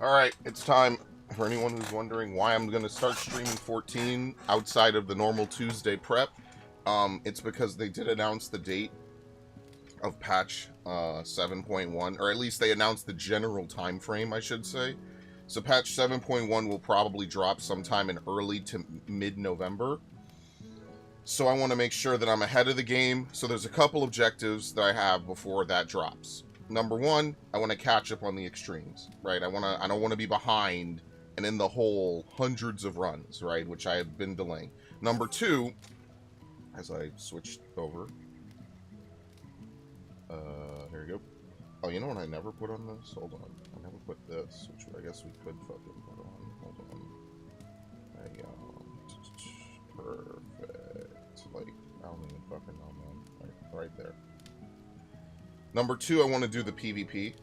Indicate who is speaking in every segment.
Speaker 1: Alright, it's time. For anyone who's wondering why I'm going to start streaming 14 outside of the normal Tuesday prep, it's because they did announce the date of patch 7.1, or at least they announced the general time frame, I should say. So patch 7.1 will probably drop sometime in early to mid-November. So I want to make sure that I'm ahead of the game. So there's a couple objectives that I have before that drops. Number one, I want to catch up on the extremes, right? I don't want to be behind and in the hole hundreds of runs, right? Which I have been delaying. Number two, as I switched over, here we go. Oh, you know what I never put on this? Hold on. I never put this, which I guess we could fucking put on. Hold on. There you go. Perfect. Like, I don't even fucking know, man. Right there. Number two, I want to do the PvP.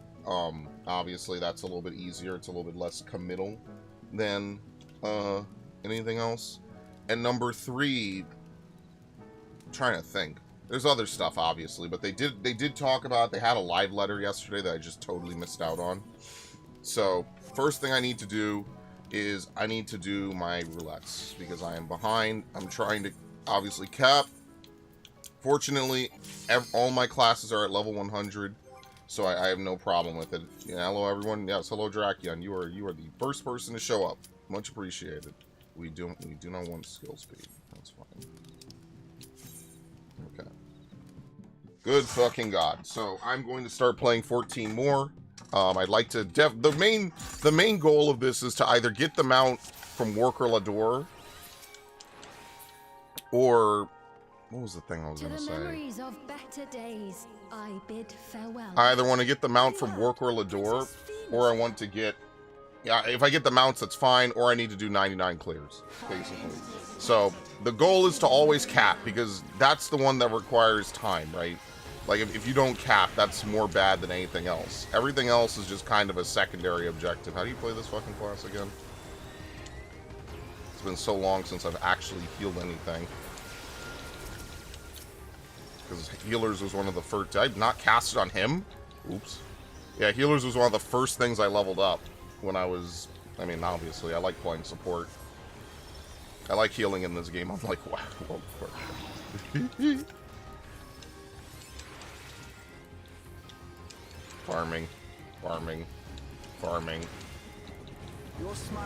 Speaker 1: Obviously, that's a little bit easier. It's a little bit less committal than anything else. And number three, I'm trying to think. There's other stuff, obviously, but they did talk about. They had a live letter yesterday that I just totally missed out on. So first thing I need to do is I need to do my roulettes because I am behind. I'm trying to obviously cap. Fortunately, all my classes are at level 100, so I have no problem with it. Yeah, hello everyone. Yes, hello Drakion. You are the first person to show up. Much appreciated. We do not want skill speed. That's fine. Okay. Good fucking god. So I'm going to start playing 14 more. I'd like to the main goal of this is to either get the mount from Worker Lador or what was the thing I was going to say?
Speaker 2: Memories of better days, I bid farewell.
Speaker 1: I either want to get the mount from Worker Lador, or I want to get... Yeah, if I get the mounts, that's fine, or I need to do 99 clears, basically. So, the goal is to always cap, because that's the one that requires time, right? Like, if you don't cap, that's more bad than anything else. Everything else is just kind of a secondary objective. How do you play this fucking class again? It's been so long since I've actually healed anything. Because healers was one of the first... Did I not cast it on him? Oops. Yeah, healers was one of the first things I leveled up when I was... I mean, obviously, I like playing support. I like healing in this game. I'm like, wow. Farming. Farming. Farming.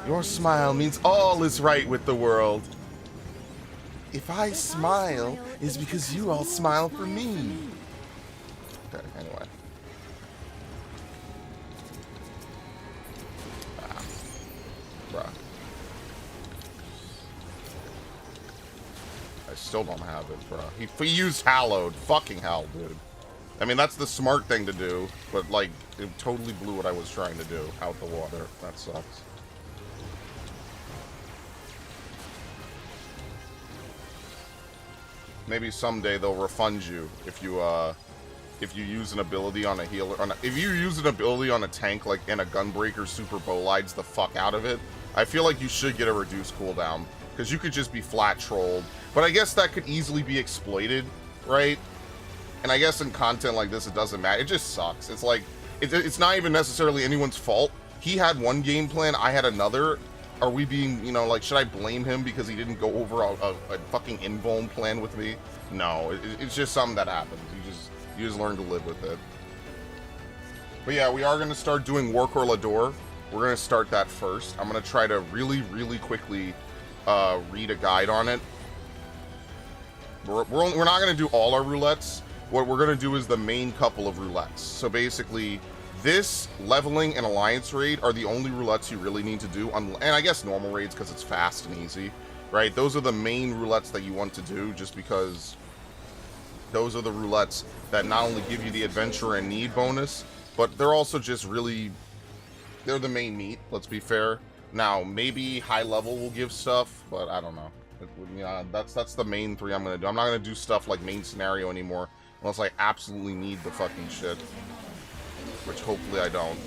Speaker 1: Your smile means all is right with the world. If I smile, it's because you all smile for me. Okay, anyway. Bruh. I still don't have it, bruh. He used Hallowed. Fucking hell, dude. I mean, that's the smart thing to do, but, like, it totally blew what I was trying to do out the water. That sucks. Maybe someday they'll refund you if you use an ability on a healer. If you use an ability on a tank, like in a Gunbreaker super bolides the fuck out of it, I feel like you should get a reduced cooldown because you could just be flat trolled. But I guess that could easily be exploited, right? And I guess in content like this, it doesn't matter. It just sucks. It's like it's not even necessarily anyone's fault. He had one game plan, I had another. Are we being, you know, like, should I blame him because he didn't go over a fucking invuln plan with me? No, it's just something that happens. You just learn to live with it. But yeah, we are going to start doing Worker Lador. We're going to start that first. I'm going to try to really, really quickly read a guide on it. We're not going to do all our roulettes. What we're going to do is the main couple of roulettes. So basically... This, leveling, and alliance raid are the only roulettes you really need to do, and I guess normal raids because it's fast and easy, right? Those are the main roulettes that you want to do, just because those are the roulettes that not only give you the adventure and need bonus, but they're also just really, they're the main meat, let's be fair. Now, maybe high level will give stuff, but I don't know. That's the main three I'm going to do. I'm not going to do stuff like main scenario anymore, unless I absolutely need the fucking shit. Which hopefully I don't.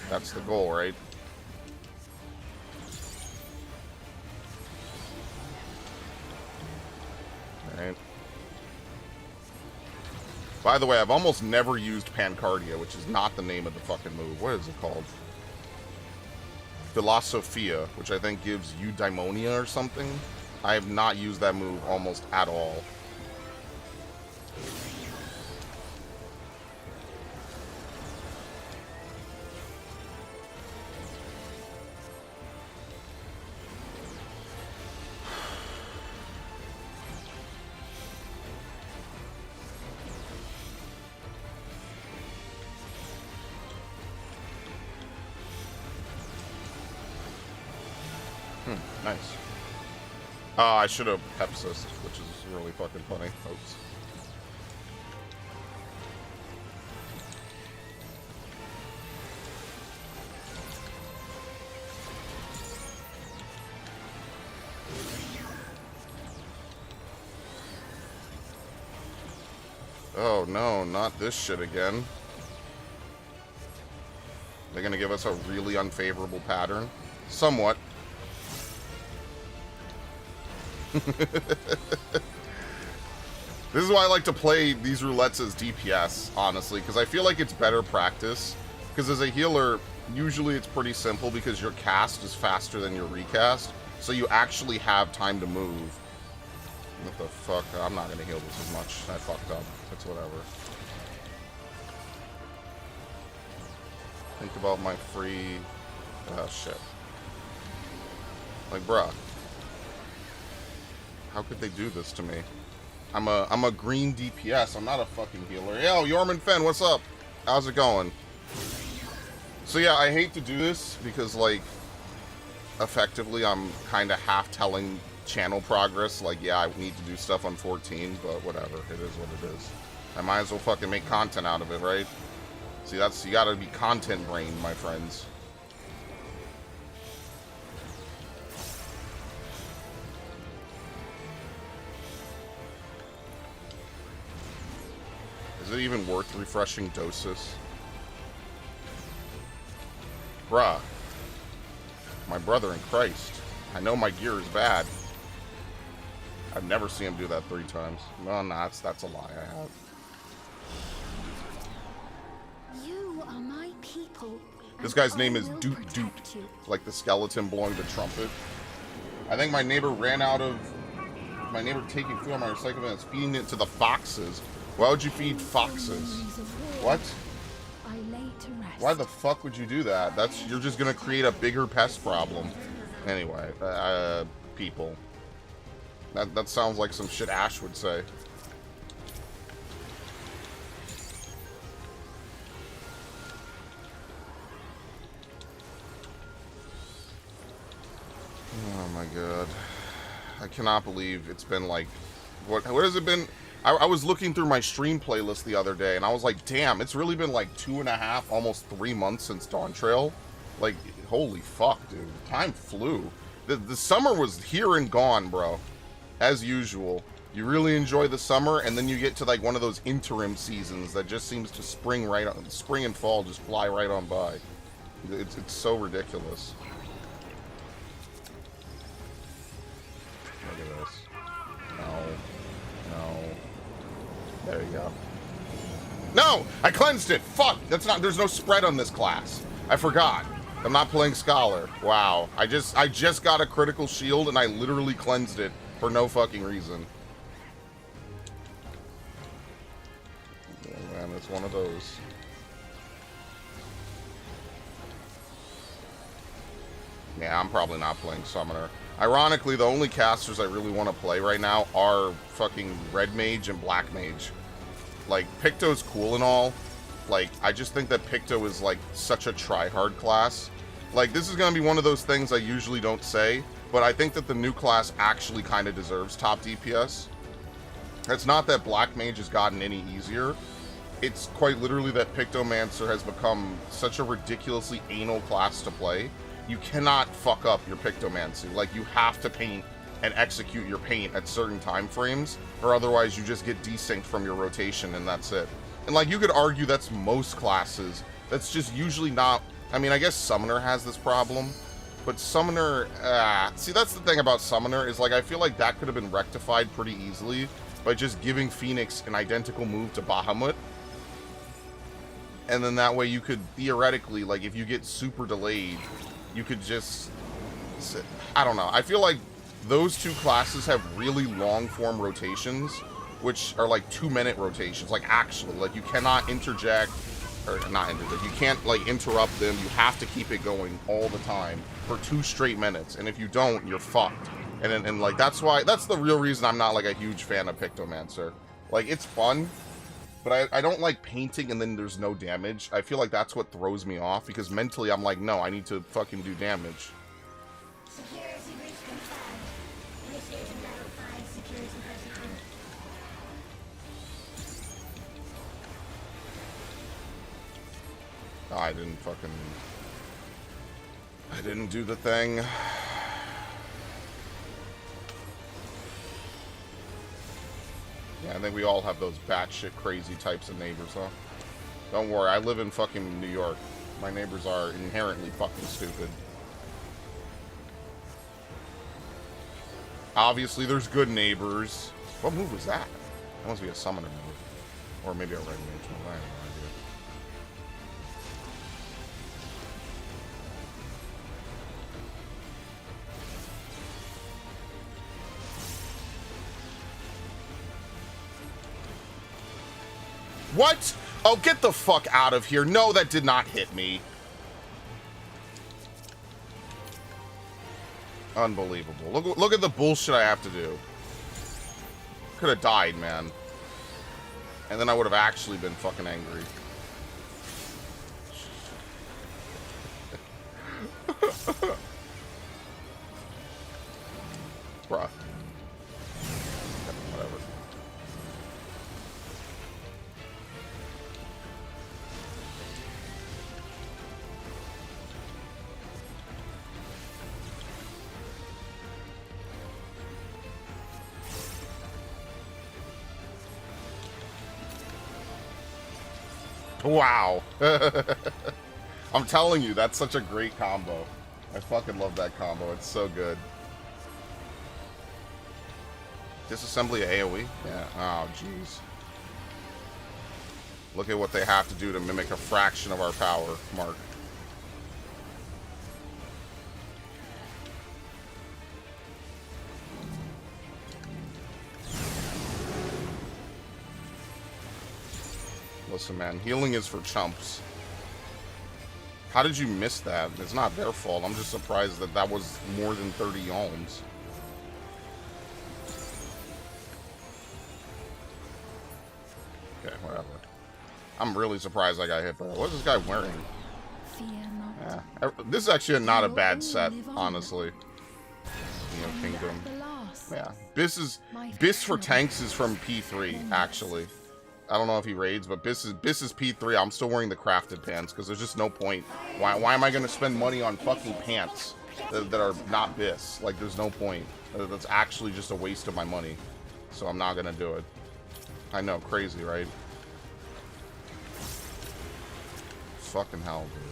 Speaker 1: That's the goal, right? Alright. By the way, I've almost never used Pancardia, which is not the name of the fucking move. What is it called? Philosophia, which I think gives you Daimonia or something. I have not used that move almost at all. Nice. I should have Pepsist, which is really fucking funny. Oops. Oh no, not this shit again. They're gonna give us a really unfavorable pattern. Somewhat. This is why I like to play these roulettes as DPS, honestly, because I feel like it's better practice. Because as a healer, usually it's pretty simple because your cast is faster than your recast, so you actually have time to move. What the fuck? I'm not gonna heal this as much. I fucked up. It's whatever. Think about my free... Oh, shit. Like, bruh. How could they do this to me? I'm a green DPS. I'm not a fucking healer. Yo, Yorman Fenn, what's up? How's it going? So yeah, I hate to do this because, like, effectively I'm kind of half telling channel progress. Like, yeah, I need to do stuff on 14, but whatever. It is what it is. I might as well fucking make content out of it, right? See, that's, you gotta be content brained, my friends. Is it even worth refreshing doses? Bruh. My brother in Christ. I know my gear is bad. I've never seen him do that 3 times. No, nah, that's a lie. I have.
Speaker 2: You are my people.
Speaker 1: This guy's name is Doot Doot, like the skeleton blowing the trumpet. I think my neighbor ran out of... My neighbor taking food on my recycle bin and feeding it to the foxes. Why would you feed foxes? What? Why the fuck would you do that? That's, you're just gonna create a bigger pest problem. Anyway, people. That sounds like some shit Ash would say. Oh my god. I cannot believe it's been like... What has it been? I was looking through my stream playlist the other day, and I was like, damn, it's really been like 2.5, almost 3 months since Dawntrail. Like, holy fuck, dude. Time flew. The summer was here and gone, bro. As usual. You really enjoy the summer, and then you get to like one of those interim seasons that just seems to spring and fall just fly right on by. It's so ridiculous. Look at this. No. No. There you go. No! I cleansed it! Fuck! That's not, there's no spread on this class. I forgot. I'm not playing Scholar. Wow. I just got a critical shield and I literally cleansed it for no fucking reason. Oh man, it's one of those. Yeah, I'm probably not playing Summoner. Ironically, the only casters I really want to play right now are fucking Red Mage and Black Mage. Like, Picto's cool and all. Like, I just think that Picto is, like, such a try-hard class. Like, this is going to be one of those things I usually don't say, but I think that the new class actually kind of deserves top DPS. It's not that Black Mage has gotten any easier. It's quite literally that Pictomancer has become such a ridiculously anal class to play. You cannot fuck up your Pictomancy. Like, you have to paint and execute your paint at certain time frames, or otherwise you just get desynced from your rotation and that's it. And like, you could argue that's most classes. That's just usually not... I mean, I guess Summoner has this problem, but Summoner... see, that's the thing about Summoner, is like, I feel like that could have been rectified pretty easily by just giving Phoenix an identical move to Bahamut. And then that way you could theoretically, like, if you get super delayed, you could just... I don't know. I feel like those two classes have really long form rotations, which are like 2-minute rotations. Like, actually, like, you cannot interject, or not interject, you can't, like, interrupt them. You have to keep it going all the time for 2 straight minutes. And if you don't, you're fucked. And like, that's the real reason I'm not, like, a huge fan of Pictomancer. Like, it's fun, but I don't like painting and then there's no damage. I feel like that's what throws me off, because mentally I'm like, no, I need to fucking do damage.
Speaker 3: Security breach confirmed. Initiating level 5 security personnel.
Speaker 1: Oh, I didn't do the thing. Yeah, I think we all have those batshit crazy types of neighbors, huh? Don't worry, I live in fucking New York. My neighbors are inherently fucking stupid. Obviously, there's good neighbors. What move was that? That must be a summoner move. Or maybe a red mage move. I have no idea. What? Oh, get the fuck out of here. No, that did not hit me. Unbelievable. Look at the bullshit I have to do. Could have died, man. And then I would have actually been fucking angry. Bruh. Whatever. Wow. I'm telling you, that's such a great combo. I fucking love that combo. It's so good. Disassembly AoE? Yeah. Oh, jeez. Look at what they have to do to mimic a fraction of our power, Mark. Listen, man, healing is for chumps. How did you miss that? It's not their fault. I'm just surprised that that was more than 30 yalms. Okay, whatever. I'm really surprised I got hit by that. What is this guy wearing?
Speaker 2: Fear not.
Speaker 1: Yeah. This is actually not a bad set, honestly. Kingdom. Yeah. Biss for tanks is from P3, actually. I don't know if he raids, but Biss is P3. I'm still wearing the crafted pants because there's just no point. Why am I going to spend money on fucking pants that are not Biss? Like, there's no point. That's actually just a waste of my money. So I'm not going to do it. I know, crazy, right? Fucking hell, dude.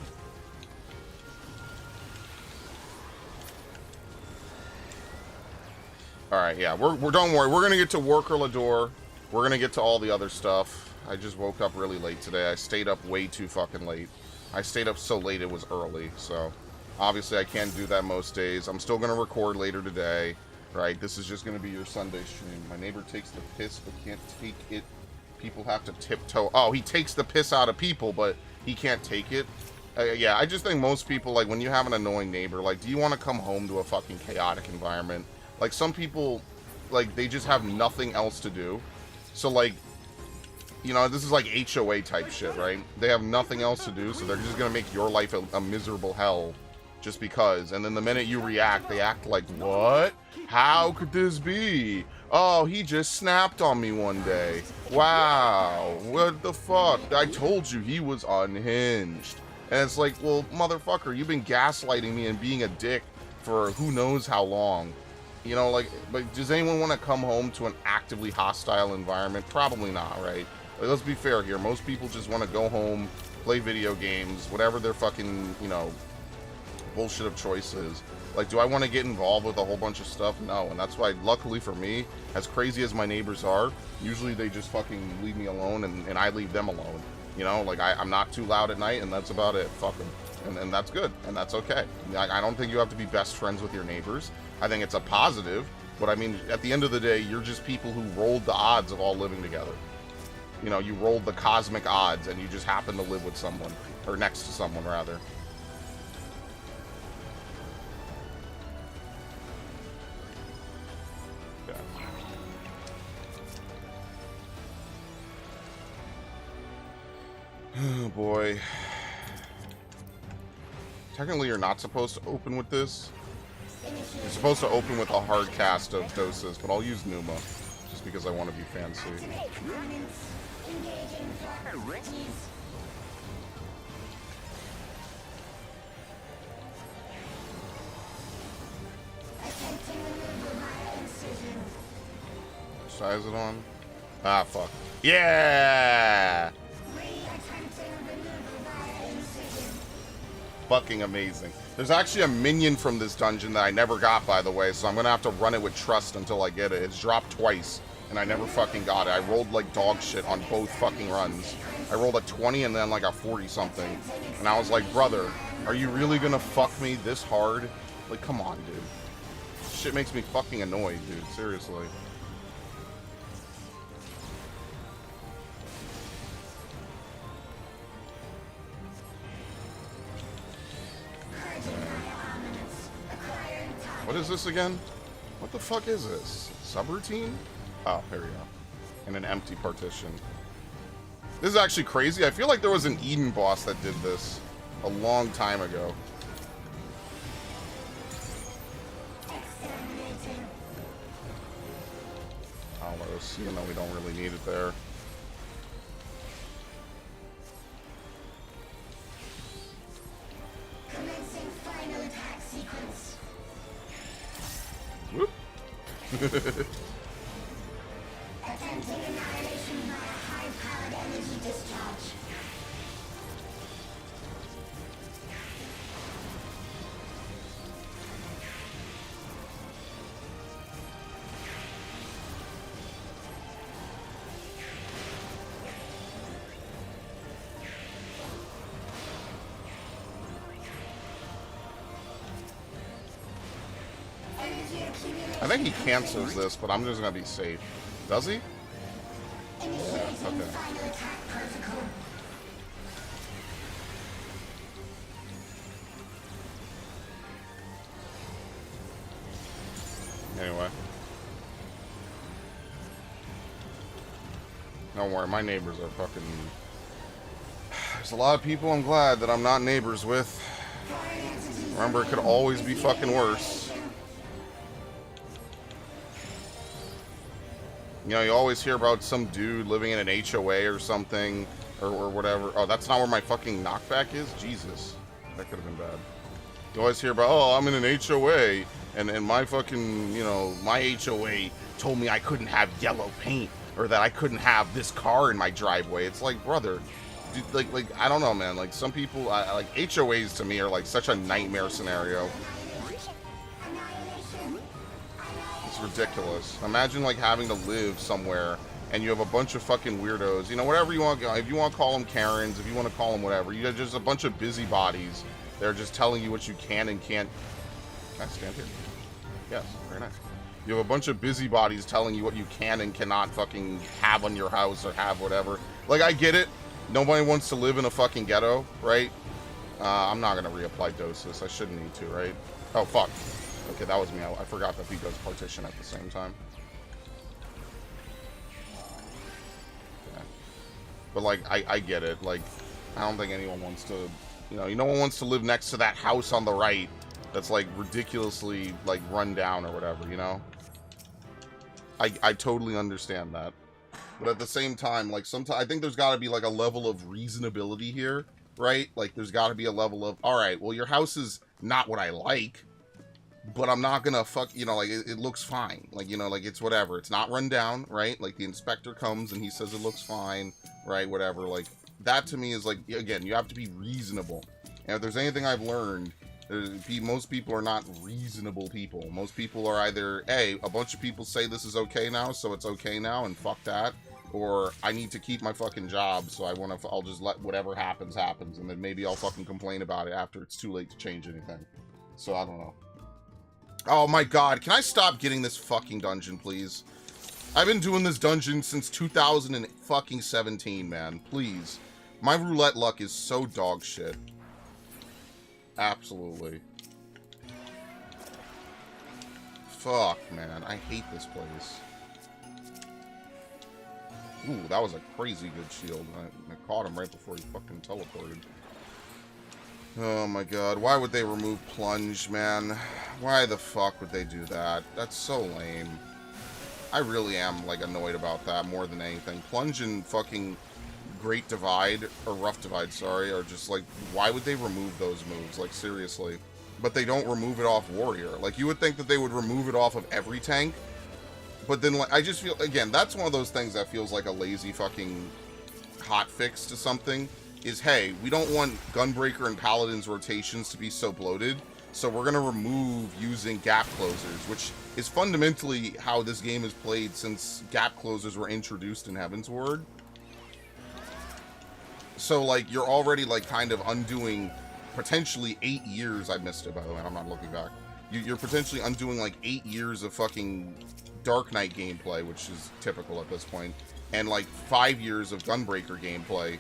Speaker 1: Alright, yeah, don't worry. We're going to get to Worker Lador. We're gonna get to all the other stuff. I just woke up really late today. I stayed up way too fucking late. I stayed up so late it was early, so obviously I can't do that most days. I'm still gonna record later today, right? This is just gonna be your Sunday stream. My neighbor takes the piss but can't take it. People have to tiptoe. Oh, he takes the piss out of people, but he can't take it. Yeah, I just think most people, like, when you have an annoying neighbor, like, do you want to come home to a fucking chaotic environment? Like, some people, like, they just have nothing else to do. So, like, you know, this is like HOA type shit, right? They have nothing else to do, so they're just gonna make your life a miserable hell just because. And then the minute you react, they act like, what? How could this be? Oh, he just snapped on me one day. Wow, what the fuck? I told you he was unhinged. And it's like, well, motherfucker, you've been gaslighting me and being a dick for who knows how long. You know, like, but does anyone want to come home to an actively hostile environment? Probably not, right? Like, let's be fair here. Most people just want to go home, play video games, whatever their fucking, you know, bullshit of choice is. Like, do I want to get involved with a whole bunch of stuff? No. And that's why, luckily for me, as crazy as my neighbors are, usually they just fucking leave me alone and I leave them alone. You know, like, I'm not too loud at night and that's about it. Fuck them. And that's good, and that's okay. I don't think you have to be best friends with your neighbors. I think it's a positive, but I mean, at the end of the day, you're just people who rolled the odds of all living together. You know, you rolled the cosmic odds, and you just happen to live with someone, or next to someone, rather. Okay. Oh, boy. Technically, you're not supposed to open with this. You're supposed to open with a hard cast of doses, but I'll use Numa, just because I want to be fancy. Size it on? Ah, fuck. Yeah! Fucking amazing. There's actually a minion from this dungeon that I never got, by the way, so I'm gonna have to run it with trust until I get it. It's dropped twice, and I never fucking got it. I rolled like dog shit on both fucking runs. I rolled a 20 and then like a 40-something. And I was like, brother, are you really gonna fuck me this hard? Like, come on, dude. Shit makes me fucking annoyed, dude. Seriously. What is this again? What the fuck is this? Subroutine? Oh, there we go. And an empty partition. This is actually crazy. I feel like there was an Eden boss that did this a long time ago. Almost, even though we don't really need it there.
Speaker 3: Commencing final attack sequence.
Speaker 1: Whoop.
Speaker 3: Attempting annihilation via high-powered energy discharge.
Speaker 1: I think he cancels this, but I'm just gonna be safe. Does he? Yeah, okay. Anyway. Don't worry, my neighbors are fucking... There's a lot of people I'm glad that I'm not neighbors with. Remember, it could always be fucking worse. You know, you always hear about some dude living in an HOA or something, or whatever. Oh, that's not where my fucking knockback is? Jesus. That could have been bad. You always hear about, oh, I'm in an HOA, and my fucking, you know, my HOA told me I couldn't have yellow paint, or that I couldn't have this car in my driveway. It's like, brother, dude, like I don't know, man. Like, some people, like, HOAs to me are like such a nightmare scenario. It's ridiculous. Imagine like having to live somewhere and you have a bunch of fucking weirdos, you know, whatever you want. If you want to call them Karens, if you want to call them whatever, you got just a bunch of busybodies. They're just telling you what you can and can't. Can I stand here? Yes, very nice. You have a bunch of busybodies telling you what you can and cannot fucking have on your house or have whatever. Like, I get it. Nobody wants to live in a fucking ghetto, right? I'm not gonna reapply doses. I shouldn't need to, right? Oh, fuck. Okay, that was me. I forgot that he does partition at the same time. Okay. But, like, I get it. Like, I don't think anyone wants to, you know, no one wants to live next to that house on the right that's, like, ridiculously, like, run down or whatever, you know? I totally understand that. But at the same time, like, sometimes I think there's got to be, like, a level of reasonability here, right? Like, there's got to be a level of, all right, well, your house is not what I like, but I'm not gonna fuck, you know, like, it looks fine. Like, you know, like, it's whatever. It's not run down, right? Like, the inspector comes and he says it looks fine, right? Whatever. Like, that to me is, like, again, you have to be reasonable. And if there's anything I've learned, most people are not reasonable people. Most people are either, A, a bunch of people say this is okay now, so it's okay now, and fuck that. Or I need to keep my fucking job, so I'll just let whatever happens, happens, and then maybe I'll fucking complain about it after it's too late to change anything. So I don't know. Oh my god, can I stop getting this fucking dungeon, please? I've been doing this dungeon since 2017, man. Please. My roulette luck is so dog shit. Absolutely. Fuck, man. I hate this place. Ooh, that was a crazy good shield. I caught him right before he fucking teleported. Oh my god. Why would they remove plunge, man? Why the fuck would they do that? That's so lame. I really am, like, annoyed about that more than anything. Plunge and fucking Great Divide, or Rough Divide, sorry, are just like, why would they remove those moves? Like, seriously. But they don't remove it off Warrior. Like, you would think that they would remove it off of every tank. But then, like, I just feel, again, that's one of those things that feels like a lazy fucking hotfix to something. Is, hey, we don't want Gunbreaker and Paladin's rotations to be so bloated, so we're going to remove using gap closers, which is fundamentally how this game is played since gap closers were introduced in Heavensward. So, like, you're already, like, kind of undoing potentially 8 years. I missed it, by the way, I'm not looking back. You're potentially undoing, like, 8 years of fucking Dark Knight gameplay, which is typical at this point, and, like, 5 years of Gunbreaker gameplay.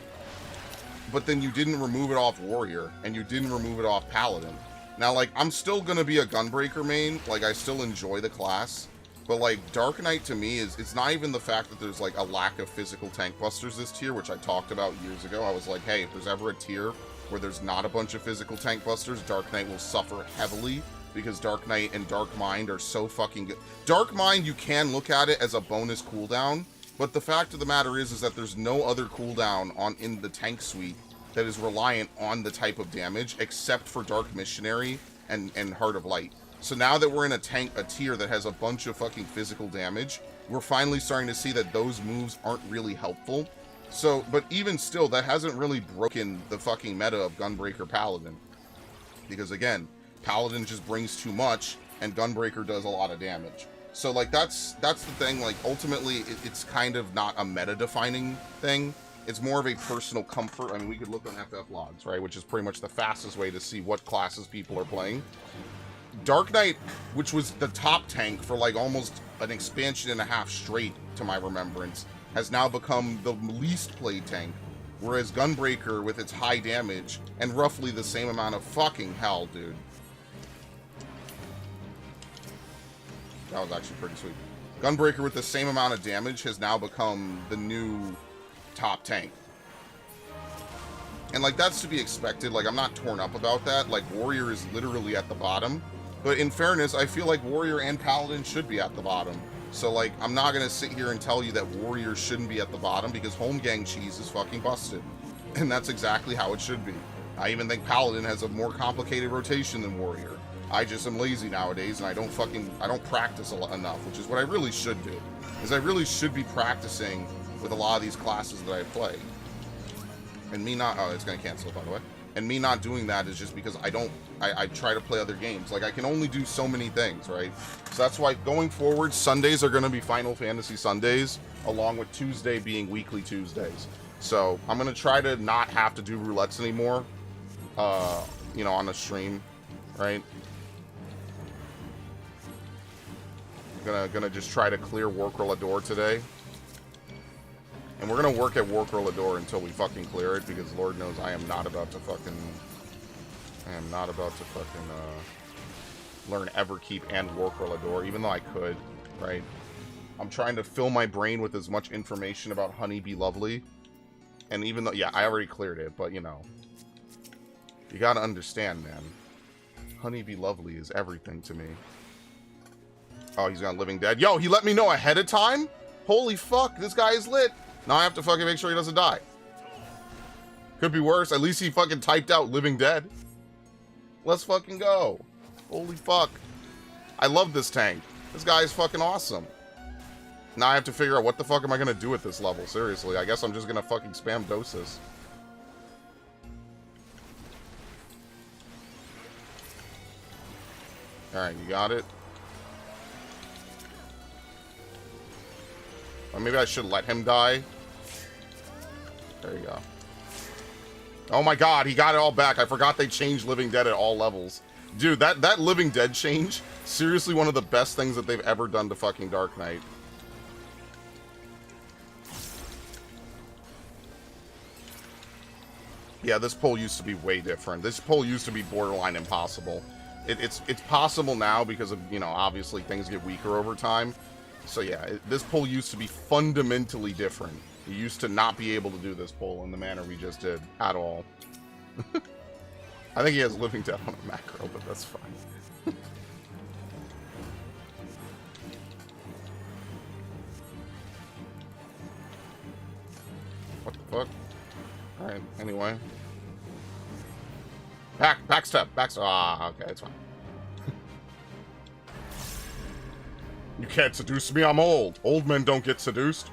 Speaker 1: But then you didn't remove it off Warrior, and you didn't remove it off Paladin. Now, like, I'm still gonna be a Gunbreaker main, like, I still enjoy the class, but, like, Dark Knight to me is, it's not even the fact that there's, like, a lack of physical tank busters this tier, which I talked about years ago. I was like, hey, if there's ever a tier where there's not a bunch of physical tank busters, Dark Knight will suffer heavily, because Dark Knight and Dark Mind are so fucking good. Dark Mind, you can look at it as a bonus cooldown, but the fact of the matter is that there's no other cooldown in the tank suite that is reliant on the type of damage, except for Dark Missionary and Heart of Light. So now that we're in a tier that has a bunch of fucking physical damage, we're finally starting to see that those moves aren't really helpful. So, but even still, that hasn't really broken the fucking meta of Gunbreaker Paladin. Because again, Paladin just brings too much, and Gunbreaker does a lot of damage. So, like, that's the thing. Like, ultimately, it's kind of not a meta-defining thing. It's more of a personal comfort. I mean, we could look on FF logs, right? Which is pretty much the fastest way to see what classes people are playing. Dark Knight, which was the top tank for, like, almost an expansion and a half straight, to my remembrance, has now become the least played tank. Whereas Gunbreaker, with its high damage, and roughly the same amount of fucking hell, dude. That was actually pretty sweet. Gunbreaker, with the same amount of damage, has now become the new top tank. And, like, that's to be expected. Like, I'm not torn up about that. Like, Warrior is literally at the bottom. But in fairness, I feel like Warrior and Paladin should be at the bottom. So, like, I'm not going to sit here and tell you that Warrior shouldn't be at the bottom, because Home Gang Cheese is fucking busted. And that's exactly how it should be. I even think Paladin has a more complicated rotation than Warrior. I just am lazy nowadays, and I don't practice enough, which is what I really should do. Is I really should be practicing with a lot of these classes that I play. And me not, oh, it's gonna cancel, by the way. And me not doing that is just because I try to play other games. Like, I can only do so many things, right? So that's why going forward, Sundays are gonna be Final Fantasy Sundays, along with Tuesday being Weekly Tuesdays. So I'm gonna try to not have to do roulettes anymore, you know, on the stream, right? I'm gonna just try to clear Warcrolador today. And we're gonna work at Warcrolador until we fucking clear it, because Lord knows I am not about to fucking learn Everkeep and Warcrolador, even though I could, right? I'm trying to fill my brain with as much information about Honey Be Lovely. And even though, yeah, I already cleared it, but you know, you gotta understand, man. Honey Be Lovely is everything to me. Oh, he's got Living Dead. Yo, he let me know ahead of time? Holy fuck, this guy is lit. Now I have to fucking make sure he doesn't die. Could be worse. At least he fucking typed out Living Dead. Let's fucking go. Holy fuck. I love this tank. This guy is fucking awesome. Now I have to figure out what the fuck am I gonna do at this level. Seriously, I guess I'm just gonna fucking spam doses. Alright, you got it. Or maybe I should let him die. There you go. Oh my god, he got it all back. I forgot they changed Living Dead at all levels. Dude, that Living Dead change, seriously one of the best things that they've ever done to fucking Dark Knight. Yeah, this pull used to be way different. This pull used to be borderline impossible. It's possible now because of, you know, obviously things get weaker over time. So yeah, this pull used to be fundamentally different. You used to not be able to do this pull in the manner we just did at all. I think he has Living Dead on a macro, but that's fine. What the fuck? Alright, anyway. Backstep. Ah, okay, it's fine. You can't seduce me, I'm old. Old men don't get seduced.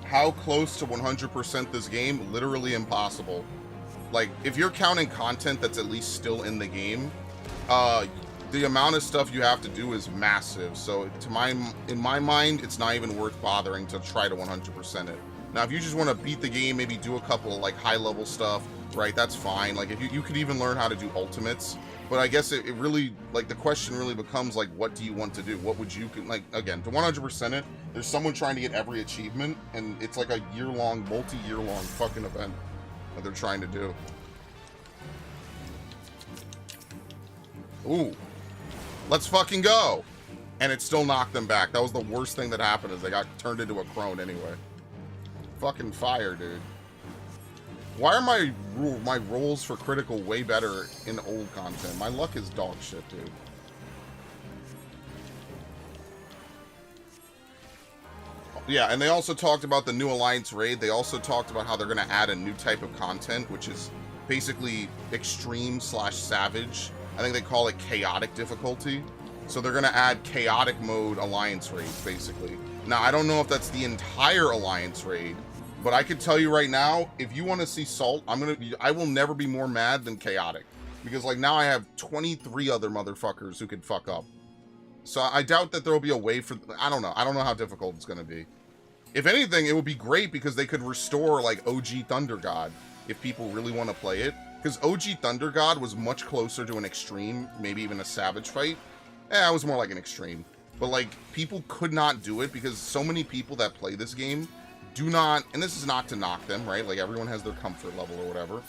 Speaker 1: How close to 100% this game? Literally impossible. Like, if you're counting content that's at least still in the game, the amount of stuff you have to do is massive. So in my mind, it's not even worth bothering to try to 100% it. Now, if you just want to beat the game, maybe do a couple of like high level stuff, right? That's fine. Like if you could even learn how to do ultimates, but I guess it really, like the question really becomes like, what do you want to do? What would you, like, again, to 100% it, there's someone trying to get every achievement, and it's like a year-long, multi-year-long fucking event that they're trying to do. Ooh. Let's fucking go! And it still knocked them back. That was the worst thing that happened, is they got turned into a crone anyway. Fucking fire, dude. Why are my rolls for critical way better in old content? My luck is dog shit, dude. Yeah, and they also talked about the new Alliance raid. They also talked about how they're going to add a new type of content, which is basically extreme/savage. I think they call it chaotic difficulty. So they're going to add chaotic mode Alliance raids, basically. Now, I don't know if that's the entire Alliance raid, but I can tell you right now, if you want to see Salt, I will never be more mad than chaotic. Because, like, now I have 23 other motherfuckers who could fuck up. So I doubt that there will be a way for... I don't know. I don't know how difficult it's going to be. If anything, it would be great because they could restore, like, OG Thunder God if people really want to play it. Because OG Thunder God was much closer to an extreme, maybe even a savage fight. It was more like an extreme. But, like, people could not do it because so many people that play this game do not... And this is not to knock them, right? Like, everyone has their comfort level or whatever.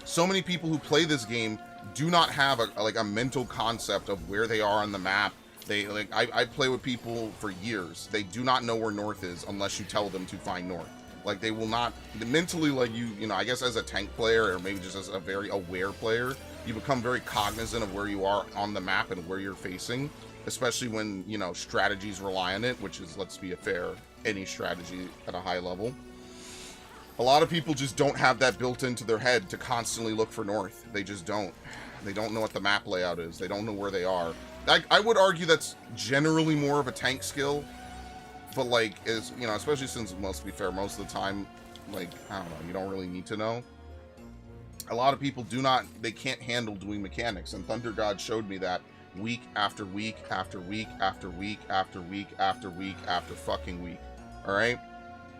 Speaker 1: So many people who play this game do not have a mental concept of where they are on the map. They like I play with people for years. They do not know where north is unless you tell them to find north. Like, they will not mentally, like, you know, I guess as a tank player or maybe just as a very aware player, you become very cognizant of where you are on the map and where you're facing, especially when, you know, strategies rely on it, which is, let's be fair, any strategy at a high level. A lot of people just don't have that built into their head to constantly look for north. They just don't. They don't know what the map layout is. They don't know where they are. I would argue that's generally more of a tank skill, but, like, is, you know, especially since, let's be fair, most of the time, like, I don't know, you don't really need to know. A lot of people they can't handle doing mechanics, and Thunder God showed me that week after week after week after week after week after week after fucking week. All right?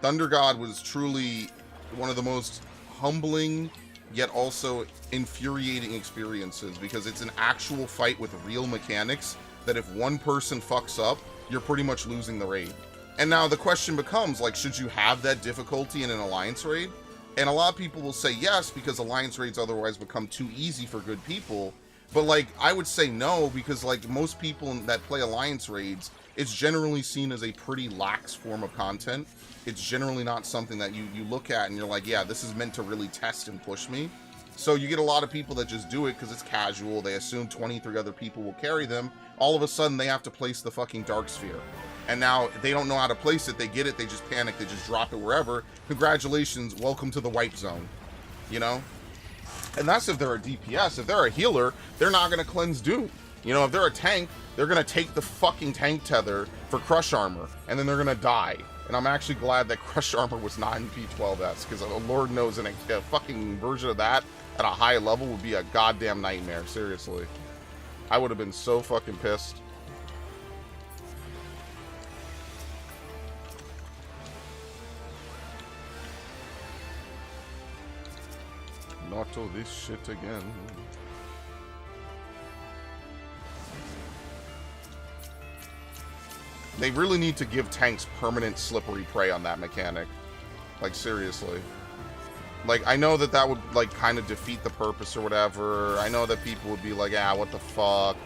Speaker 1: Thunder God was truly one of the most humbling yet also infuriating experiences, because it's an actual fight with real mechanics that if one person fucks up, you're pretty much losing the raid. And now the question becomes, like, should you have that difficulty in an Alliance raid? And a lot of people will say yes, because Alliance raids otherwise become too easy for good people. But, like, I would say no, because, like, most people that play Alliance raids, it's generally seen as a pretty lax form of content. It's generally not something that you look at and you're like, yeah, this is meant to really test and push me. So you get a lot of people that just do it because it's casual. They assume 23 other people will carry them. All of a sudden, they have to place the fucking Dark Sphere. And now they don't know how to place it. They get it. They just panic. They just drop it wherever. Congratulations. Welcome to the wipe zone. You know? And that's if they're a DPS. If they're a healer, they're not going to cleanse Doom. You know, if they're a tank, they're going to take the fucking tank tether for crush armor. And then they're going to die. And I'm actually glad that crush armor was not in P12S. Because Lord knows in a fucking version of that, at a high level would be a goddamn nightmare, seriously. I would have been so fucking pissed. Not all this shit again. They really need to give tanks permanent slippery prey on that mechanic. Like, seriously. Like, I know that that would, like, kind of defeat the purpose or whatever. I know that people would be like, ah, what the fuck?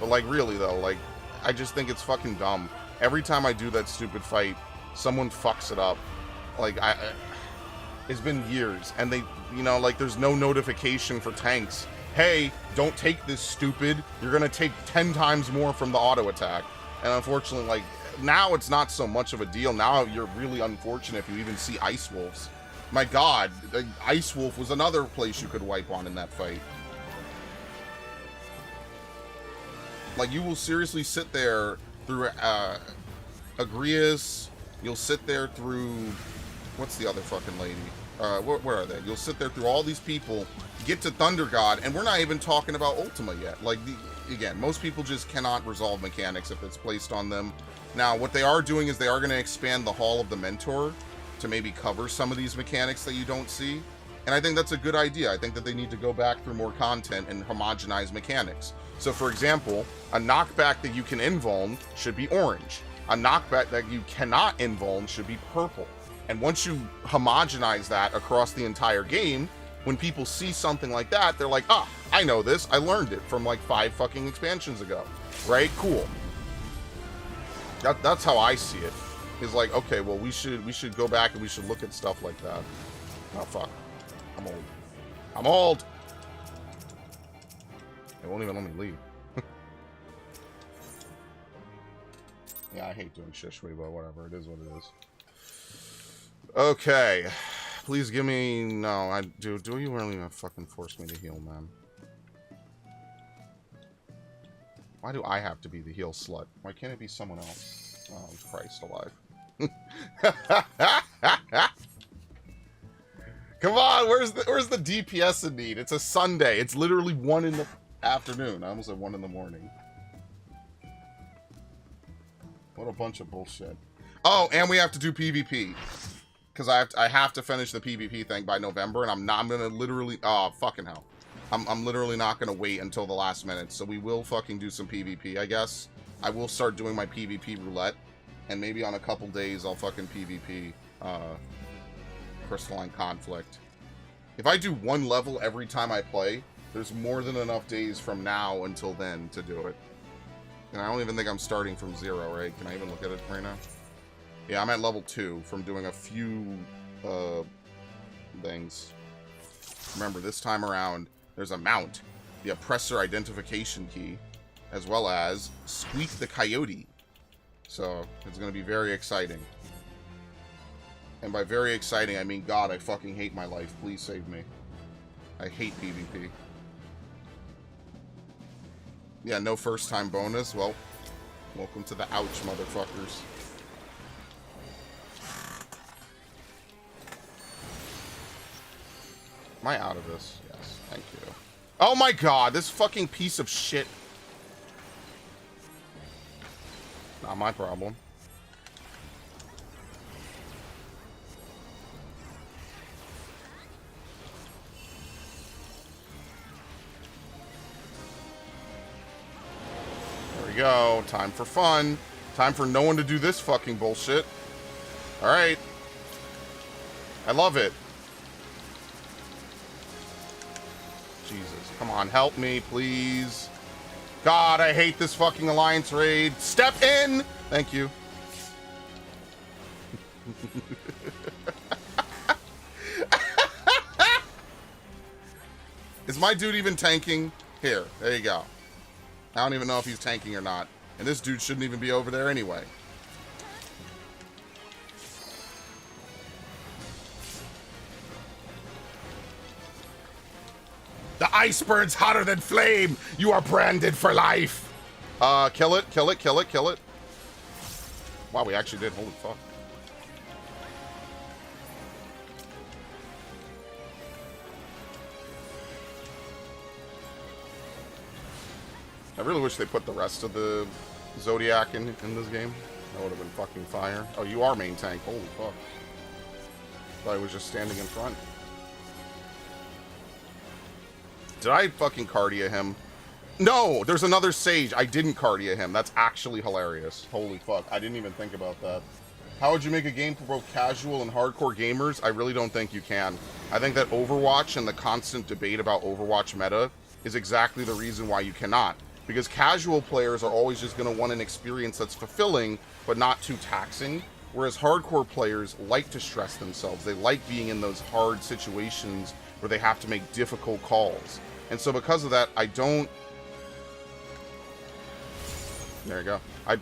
Speaker 1: But, like, really, though, like, I just think it's fucking dumb. Every time I do that stupid fight, someone fucks it up. Like, it's been years, and they, you know, like, there's no notification for tanks. Hey, don't take this, stupid. You're gonna take 10 times more from the auto attack. And unfortunately, like, now it's not so much of a deal. Now you're really unfortunate if you even see Ice Wolves. My god, Ice Wolf was another place you could wipe on in that fight. Like, you will seriously sit there through Agrias, you'll sit there through, what's the other fucking lady? Where are they? You'll sit there through all these people, get to Thunder God, and we're not even talking about Ultima yet. Like, again, most people just cannot resolve mechanics if it's placed on them. Now, what they are doing is they are going to expand the Hall of the Mentor to maybe cover some of these mechanics that you don't see. And I think that's a good idea. I think that they need to go back through more content and homogenize mechanics. So, for example, a knockback that you can invuln should be orange. A knockback that you cannot invuln should be purple. And once you homogenize that across the entire game, when people see something like that, they're like, ah, I know this. I learned it from like 5 fucking expansions ago. Right? Cool. That's how I see it. Is like, okay, well, we should go back and we should look at stuff like that. Oh, fuck. I'm old. I'm old! They won't even let me leave. Yeah, I hate doing Shishui, but whatever. It is what it is. Okay. Please give me... No, do you really fucking force me to heal, man? Why do I have to be the heal slut? Why can't it be someone else? Oh, Christ alive. Come on, where's the DPS in need? It's a Sunday. It's literally 1 in the afternoon. I almost said 1 in the morning. What a bunch of bullshit. Oh, and we have to do PvP. Because I have to finish the PvP thing by November, and I'm gonna literally... Oh, fucking hell. I'm literally not gonna wait until the last minute, so we will fucking do some PvP, I guess. I will start doing my PvP roulette, and maybe on a couple days I'll fucking PvP Crystalline Conflict. If I do 1 level every time I play, there's more than enough days from now until then to do it. And I don't even think I'm starting from 0, right? Can I even look at it right now? Yeah, I'm at level 2 from doing a few things. Remember, this time around, there's a mount, the Oppressor Identification Key, as well as Squeak the Coyote. So, it's going to be very exciting. And by very exciting, I mean, God, I fucking hate my life. Please save me. I hate PvP. Yeah, no first time bonus. Well, welcome to the ouch, motherfuckers. Am I out of this? Yes, thank you. Oh my god, this fucking piece of shit. Not my problem. There we go. Time for fun. Time for no one to do this fucking bullshit. Alright. I love it. Jesus. Come on, help me, please. God, I hate this fucking Alliance raid. Step in! Thank you. Is my dude even tanking? Here, there you go. I don't even know if he's tanking or not. And this dude shouldn't even be over there anyway. The ice burns hotter than flame. You are branded for life. Kill it, kill it, kill it, kill it. Wow, we actually did. Holy fuck. I really wish they put the rest of the Zodiac in this game. That would have been fucking fire. Oh, you are main tank. Holy fuck. Thought I was just standing in front. Did I fucking cardia him? No! There's another Sage. I didn't cardia him. That's actually hilarious. Holy fuck. I didn't even think about that. How would you make a game for both casual and hardcore gamers? I really don't think you can. I think that Overwatch and the constant debate about Overwatch meta is exactly the reason why you cannot. Because casual players are always just going to want an experience that's fulfilling, but not too taxing. Whereas hardcore players like to stress themselves. They like being in those hard situations where they have to make difficult calls. And so because of that, I don't... There you go.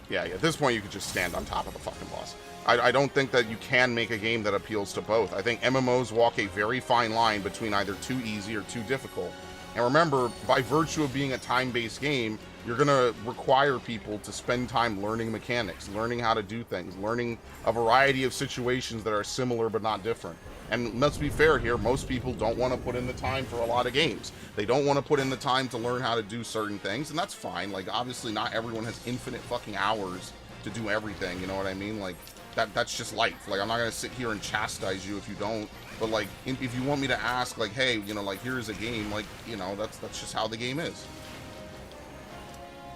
Speaker 1: Yeah, at this point you could just stand on top of the fucking boss. I don't think that you can make a game that appeals to both. I think MMOs walk a very fine line between either too easy or too difficult. And remember, by virtue of being a time-based game, you're going to require people to spend time learning mechanics, learning how to do things, learning a variety of situations that are similar but not different. And let's be fair here, most people don't want to put in the time for a lot of games. They don't want to put in the time to learn how to do certain things, and that's fine. Like, obviously not everyone has infinite fucking hours to do everything, you know what I mean? Like, that's just life. Like, I'm not going to sit here and chastise you if you don't, but like, if you want me to ask, like, hey, you know, like, here's a game, like, you know, that's just how the game is.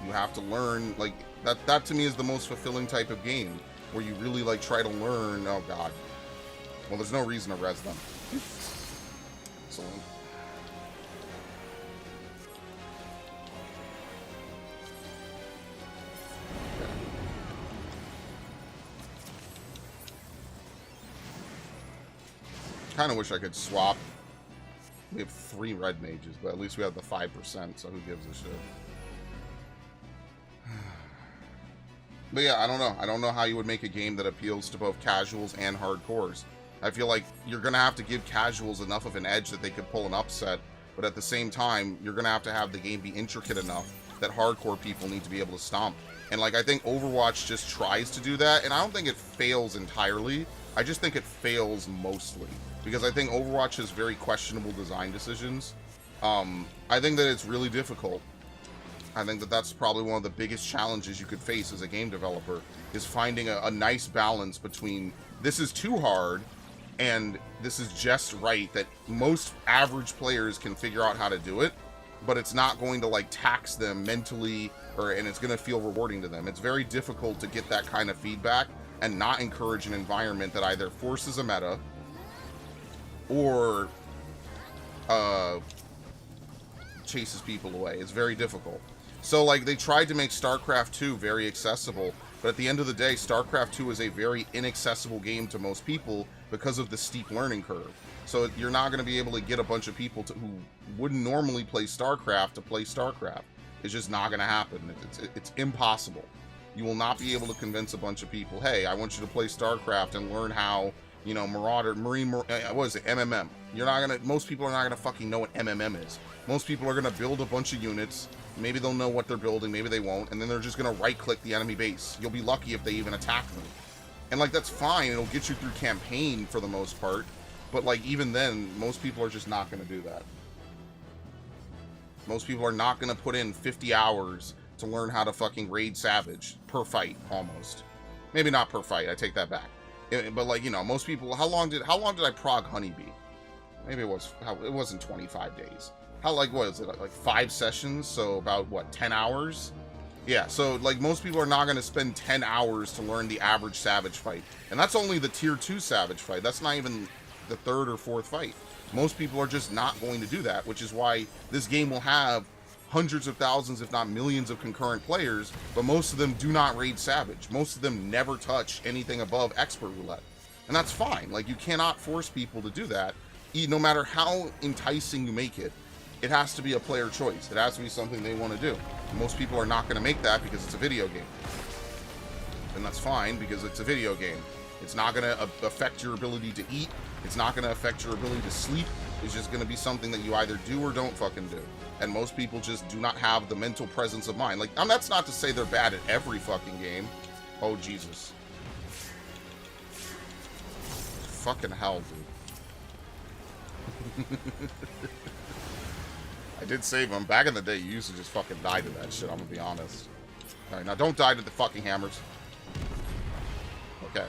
Speaker 1: You have to learn, like, that to me is the most fulfilling type of game, where you really, like, try to learn. Oh, God. Well, there's no reason to res them. So... kind of wish I could swap. We have 3 red mages, but at least we have the 5%, so who gives a shit? But yeah, I don't know. I don't know how you would make a game that appeals to both casuals and hardcores. I feel like you're going to have to give casuals enough of an edge that they could pull an upset, but at the same time, you're going to have the game be intricate enough that hardcore people need to be able to stomp. And like, I think Overwatch just tries to do that, and I don't think it fails entirely. I just think it fails mostly. Because I think Overwatch has very questionable design decisions. I think that it's really difficult. I think that that's probably one of the biggest challenges you could face as a game developer, is finding a nice balance between this is too hard and this is just right, that most average players can figure out how to do it, but it's not going to like tax them mentally, and it's going to feel rewarding to them. It's very difficult to get that kind of feedback and not encourage an environment that either forces a meta or chases people away. It's very difficult. So like, they tried to make StarCraft 2 very accessible, but at the end of the day, StarCraft 2 is a very inaccessible game to most people because of the steep learning curve. So you're not going to be able to get a bunch of people who wouldn't normally play StarCraft to play StarCraft. It's just not going to happen. It's impossible. You will not be able to convince a bunch of people, hey, I want you to play StarCraft and learn how, you know, what is it, MMM. Most people are not gonna fucking know what MMM is. Most people are gonna build a bunch of units. Maybe they'll know what they're building, maybe they won't, and then they're just gonna right-click the enemy base. You'll be lucky if they even attack them. And like, that's fine, it'll get you through campaign for the most part, but like, even then, most people are just not gonna do that. Most people are not gonna put in 50 hours to learn how to fucking raid Savage per fight, almost. Maybe not per fight, I take that back. But like, you know, most people, how long did I prog Honeybee? Maybe it wasn't 25 days. How, like, what is it, like 5 sessions? So about what, 10 hours? Yeah, so like, most people are not going to spend 10 hours to learn the average Savage fight, and that's only the tier 2 Savage fight. That's not even the 3rd or 4th fight. Most people are just not going to do that, which is why this game will have hundreds of thousands, if not millions, of concurrent players, but most of them do not raid Savage. Most of them never touch anything above Expert Roulette. And that's fine. Like, you cannot force people to do that. No matter how enticing you make it, it has to be a player choice. It has to be something they want to do. Most people are not going to make that because it's a video game. And that's fine, because it's a video game. It's not going to affect your ability to eat. It's not going to affect your ability to sleep. It's just going to be something that you either do or don't fucking do. And most people just do not have the mental presence of mind. Like, that's not to say they're bad at every fucking game. Oh, Jesus. Fucking hell, dude. I did save him. Back in the day, you used to just fucking die to that shit, I'm gonna be honest. Alright, now don't die to the fucking hammers. Okay.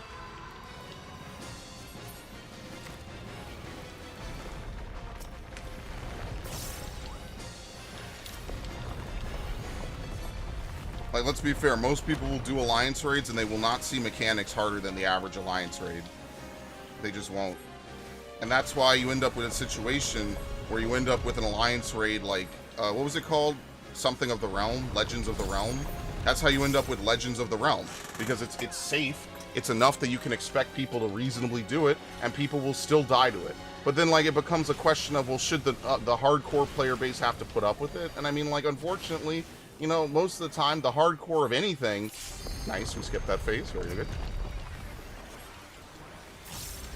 Speaker 1: Like, let's be fair, most people will do alliance raids and they will not see mechanics harder than the average alliance raid. They just won't. And that's why you end up with a situation where you end up with an alliance raid like, what was it called? Something of the Realm? Legends of the Realm? That's how you end up with Legends of the Realm. Because it's safe, it's enough that you can expect people to reasonably do it, and people will still die to it. But then, like, it becomes a question of, well, should the hardcore player base have to put up with it? And I mean, like, unfortunately, you know, most of the time, the hardcore of anything... Nice, we skipped that phase, very good.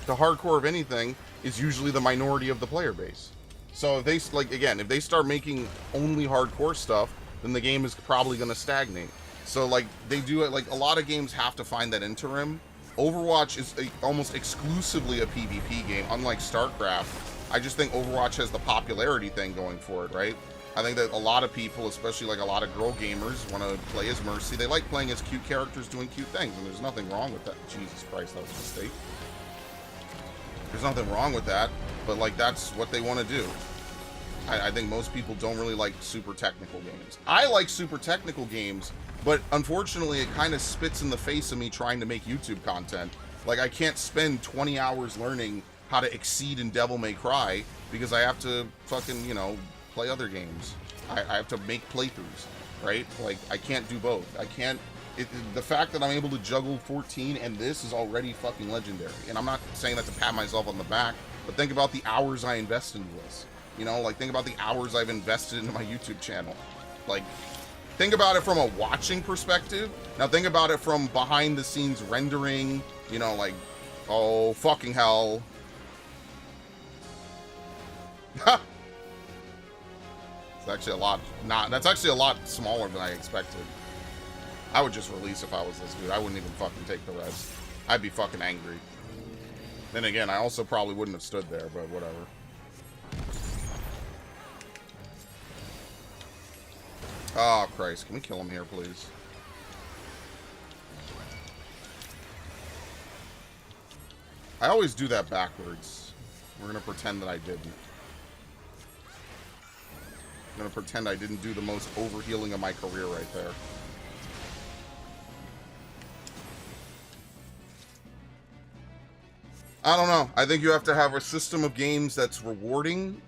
Speaker 1: The hardcore of anything is usually the minority of the player base. So if they, like, again, if they start making only hardcore stuff, then the game is probably going to stagnate. So, like, they do it, like, a lot of games have to find that interim. Overwatch is almost exclusively a PvP game, unlike StarCraft. I just think Overwatch has the popularity thing going for it, right? I think that a lot of people, especially like a lot of girl gamers, want to play as Mercy. They like playing as cute characters doing cute things, and there's nothing wrong with that. Jesus Christ, that was a mistake. There's nothing wrong with that, but like that's what they want to do. I think most people don't really like super technical games. I like super technical games, but unfortunately it kind of spits in the face of me trying to make YouTube content. Like I can't spend 20 hours learning how to exceed in Devil May Cry because I have to fucking, you know, play other games. I have to make playthroughs, right? Like I can't do both. I can't. The fact that I'm able to juggle 14 and this is already fucking legendary. And I'm not saying that to pat myself on the back, but think about the hours I invest into this. You know, like think about the hours I've invested into my YouTube channel. Like, think about it from a watching perspective. Now think about it from behind the scenes rendering, you know, like, oh, fucking hell. It's actually a lot, that's actually a lot smaller than I expected. I would just release if I was this dude. I wouldn't even fucking take the res. I'd be fucking angry. Then again, I also probably wouldn't have stood there, but whatever. Oh, Christ. Can we kill him here, please? I always do that backwards. We're going to pretend that I didn't. I'm going to pretend I didn't do the most overhealing of my career right there. I don't know. I think you have to have a system of games that's rewarding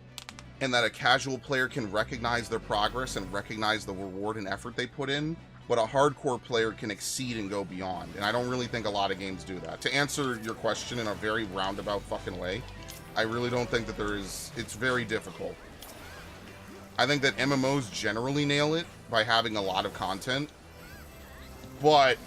Speaker 1: and that a casual player can recognize their progress and recognize the reward and effort they put in, but a hardcore player can exceed and go beyond. And I don't really think a lot of games do that. To answer your question in a very roundabout fucking way, I really don't think that there is... It's very difficult. I think that MMOs generally nail it by having a lot of content, but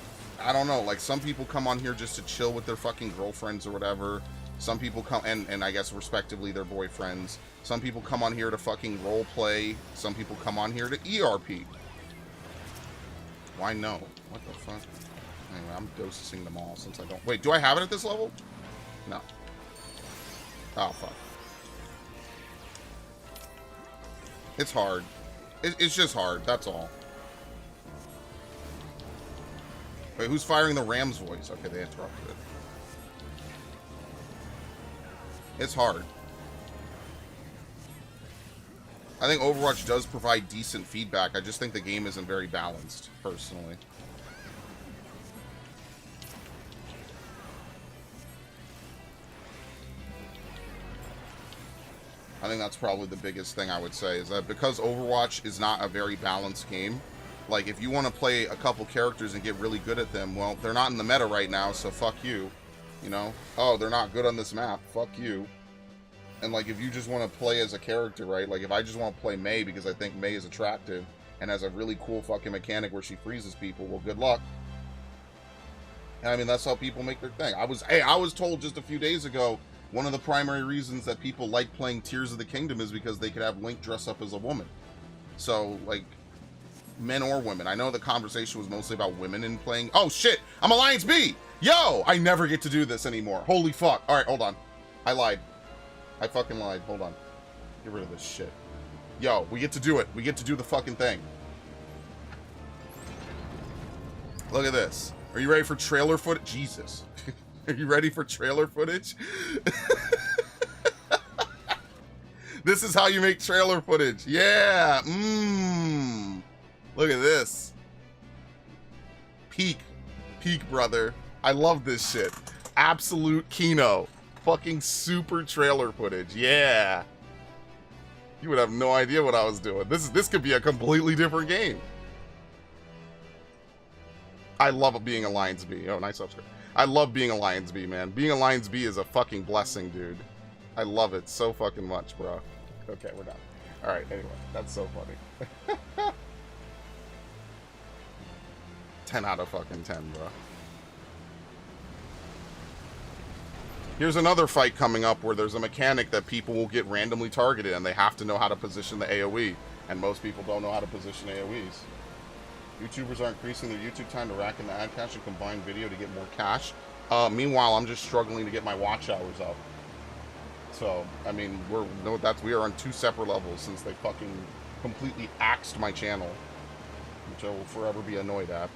Speaker 1: I don't know, like some people come on here just to chill with their fucking girlfriends or whatever. Some people come, and I guess respectively their boyfriends. Some people come on here to fucking role play. Some people come on here to ERP. Why no? What the fuck? Anyway, I'm ghosting them all since I don't... Wait, do I have it at this level? No. Oh, fuck. It's hard. It's just hard, that's all. Wait, who's firing the Ram's voice? Okay, they interrupted it. It's hard. I think Overwatch does provide decent feedback. I just think the game isn't very balanced, personally. I think that's probably the biggest thing I would say, is that because Overwatch is not a very balanced game, like, if you want to play a couple characters and get really good at them, well, they're not in the meta right now, so fuck you. You know? Oh, they're not good on this map. Fuck you. And, like, if you just want to play as a character, right? Like, if I just want to play Mei because I think Mei is attractive and has a really cool fucking mechanic where she freezes people, well, good luck. And, I mean, that's how people make their thing. I was told just a few days ago, one of the primary reasons that people like playing Tears of the Kingdom is because they could have Link dress up as a woman. So, like... men or women. I know the conversation was mostly about women in playing. Oh shit, I'm Alliance B! Yo! I never get to do this anymore. Holy fuck. Alright, hold on. I lied. I fucking lied. Hold on. Get rid of this shit. Yo, we get to do it. We get to do the fucking thing. Look at this. Are you ready for trailer footage? Jesus. Are you ready for trailer footage? This is how you make trailer footage. Yeah. Look at this. Peak. Peak, brother. I love this shit. Absolute Kino. Fucking super trailer footage. Yeah. You would have no idea what I was doing. This could be a completely different game. I love being Alliance B. Oh, nice subscribe. I love being Alliance B, man. Being Alliance B is a fucking blessing, dude. I love it so fucking much, bro. Okay, we're done. Alright, anyway. That's so funny. 10 out of fucking 10, bro. Here's another fight coming up where there's a mechanic that people will get randomly targeted and they have to know how to position the AoE. And most people don't know how to position AoEs. YouTubers are increasing their YouTube time to rack in the ad cash and combine video to get more cash. Meanwhile, I'm just struggling to get my watch hours up. So, I mean, we are on 2 separate levels since they fucking completely axed my channel. Which I will forever be annoyed at.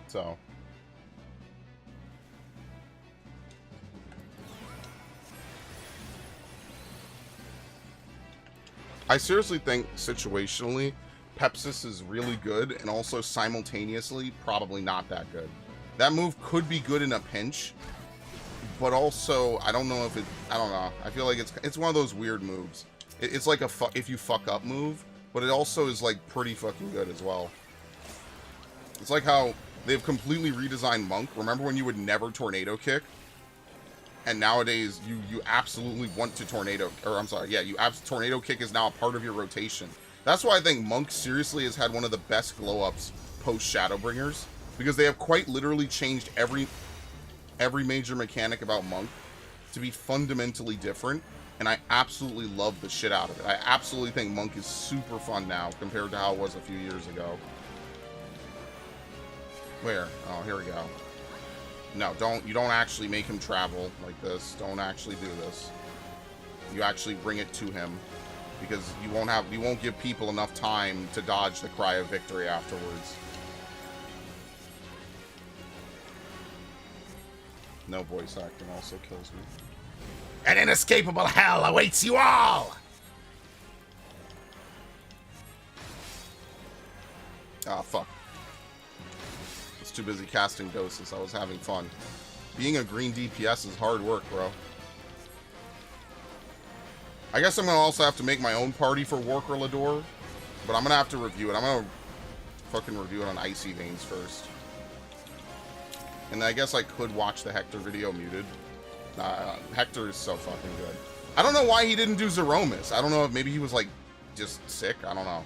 Speaker 1: So... I seriously think, situationally, Pepsis is really good, and also simultaneously, probably not that good. That move could be good in a pinch, but also, I don't know if it, I don't know. I feel like it's one of those weird moves. It's like a if you fuck up move, but it also is like pretty fucking good as well. It's like how they've completely redesigned Monk. Remember when you would never tornado kick? And nowadays, you absolutely want to tornado, or I'm sorry, yeah, tornado kick is now a part of your rotation. That's why I think Monk seriously has had one of the best glow-ups post Shadowbringers, because they have quite literally changed every major mechanic about Monk to be fundamentally different, and I absolutely love the shit out of it. I absolutely think Monk is super fun now compared to how it was a few years ago. Where? Oh, here we go. No, you don't actually make him travel like this. Don't actually do this. You actually bring it to him, because you won't give people enough time to dodge the cry of victory afterwards. No voice acting also kills me. An inescapable hell awaits you all! Ah, fuck. Too busy casting doses. I was having fun. Being a green DPS is hard work, bro. I guess I'm gonna also have to make my own party for Worker Lador, but I'm gonna have to review it. I'm gonna fucking review it on Icy Veins first. And I guess I could watch the Hector video muted. Hector is so fucking good. I don't know why he didn't do Zeromus. I don't know if maybe he was like just sick. I don't know.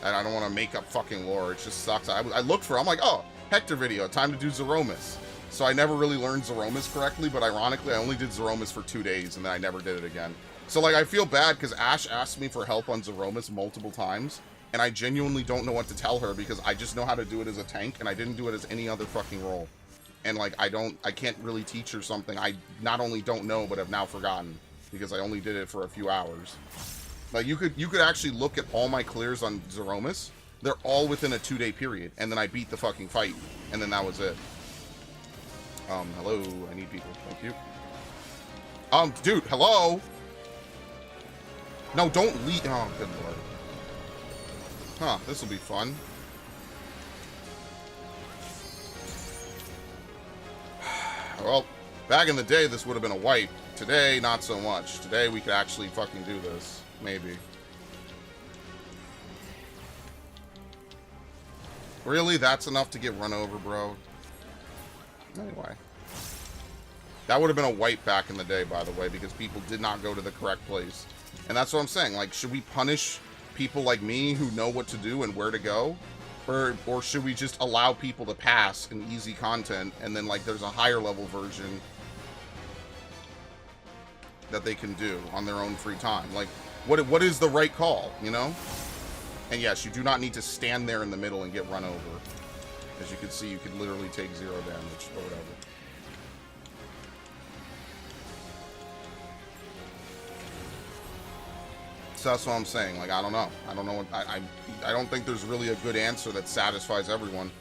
Speaker 1: And I don't want to make up fucking lore. It just sucks. I looked for it. I'm like, oh, Hector video, time to do Zeromus. So I never really learned Zeromus correctly, but ironically, I only did Zeromus for 2 days, and then I never did it again. So, like, I feel bad, because Ash asked me for help on Zeromus multiple times, and I genuinely don't know what to tell her, because I just know how to do it as a tank, and I didn't do it as any other fucking role. And, like, I can't really teach her something I not only don't know, but have now forgotten, because I only did it for a few hours. Like, you could actually look at all my clears on Zeromus. They're all within a 2-day period, and then I beat the fucking fight, and then that was it. Hello, I need people, thank you. Dude, hello? No, don't leave, oh, good lord. Huh, this'll be fun. Well, back in the day, this would have been a wipe. Today, not so much. Today, we could actually fucking do this, maybe. Really? That's enough to get run over, bro? Anyway. That would have been a wipe back in the day, by the way, because people did not go to the correct place. And that's what I'm saying. Like, should we punish people like me who know what to do and where to go? Or should we just allow people to pass in easy content, and then, like, there's a higher level version that they can do on their own free time? Like, what is the right call, you know? And yes, you do not need to stand there in the middle and get run over. As you can see, you could literally take 0 damage or whatever. So that's what I'm saying. Like, I don't know. I don't know what I don't think there's really a good answer that satisfies everyone.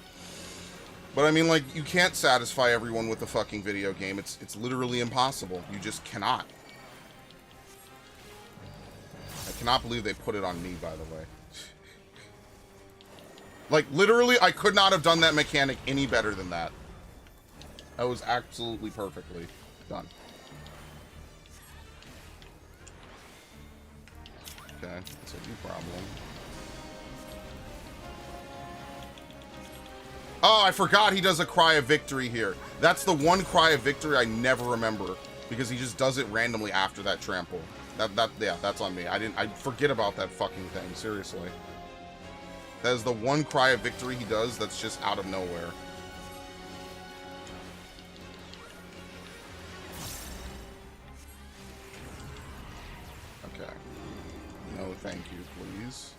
Speaker 1: But I mean, like, you can't satisfy everyone with a fucking video game. It's literally impossible. You just cannot. I cannot believe they put it on me, by the way. Like, literally, I could not have done that mechanic any better than that. That was absolutely perfectly done. Okay, that's a new problem. Oh, I forgot he does a cry of victory here. That's the one cry of victory I never remember, because he just does it randomly after that trample. Yeah, that's on me. I forget about that fucking thing, seriously. That is the one cry of victory he does that's just out of nowhere. Okay. No, thank you, please.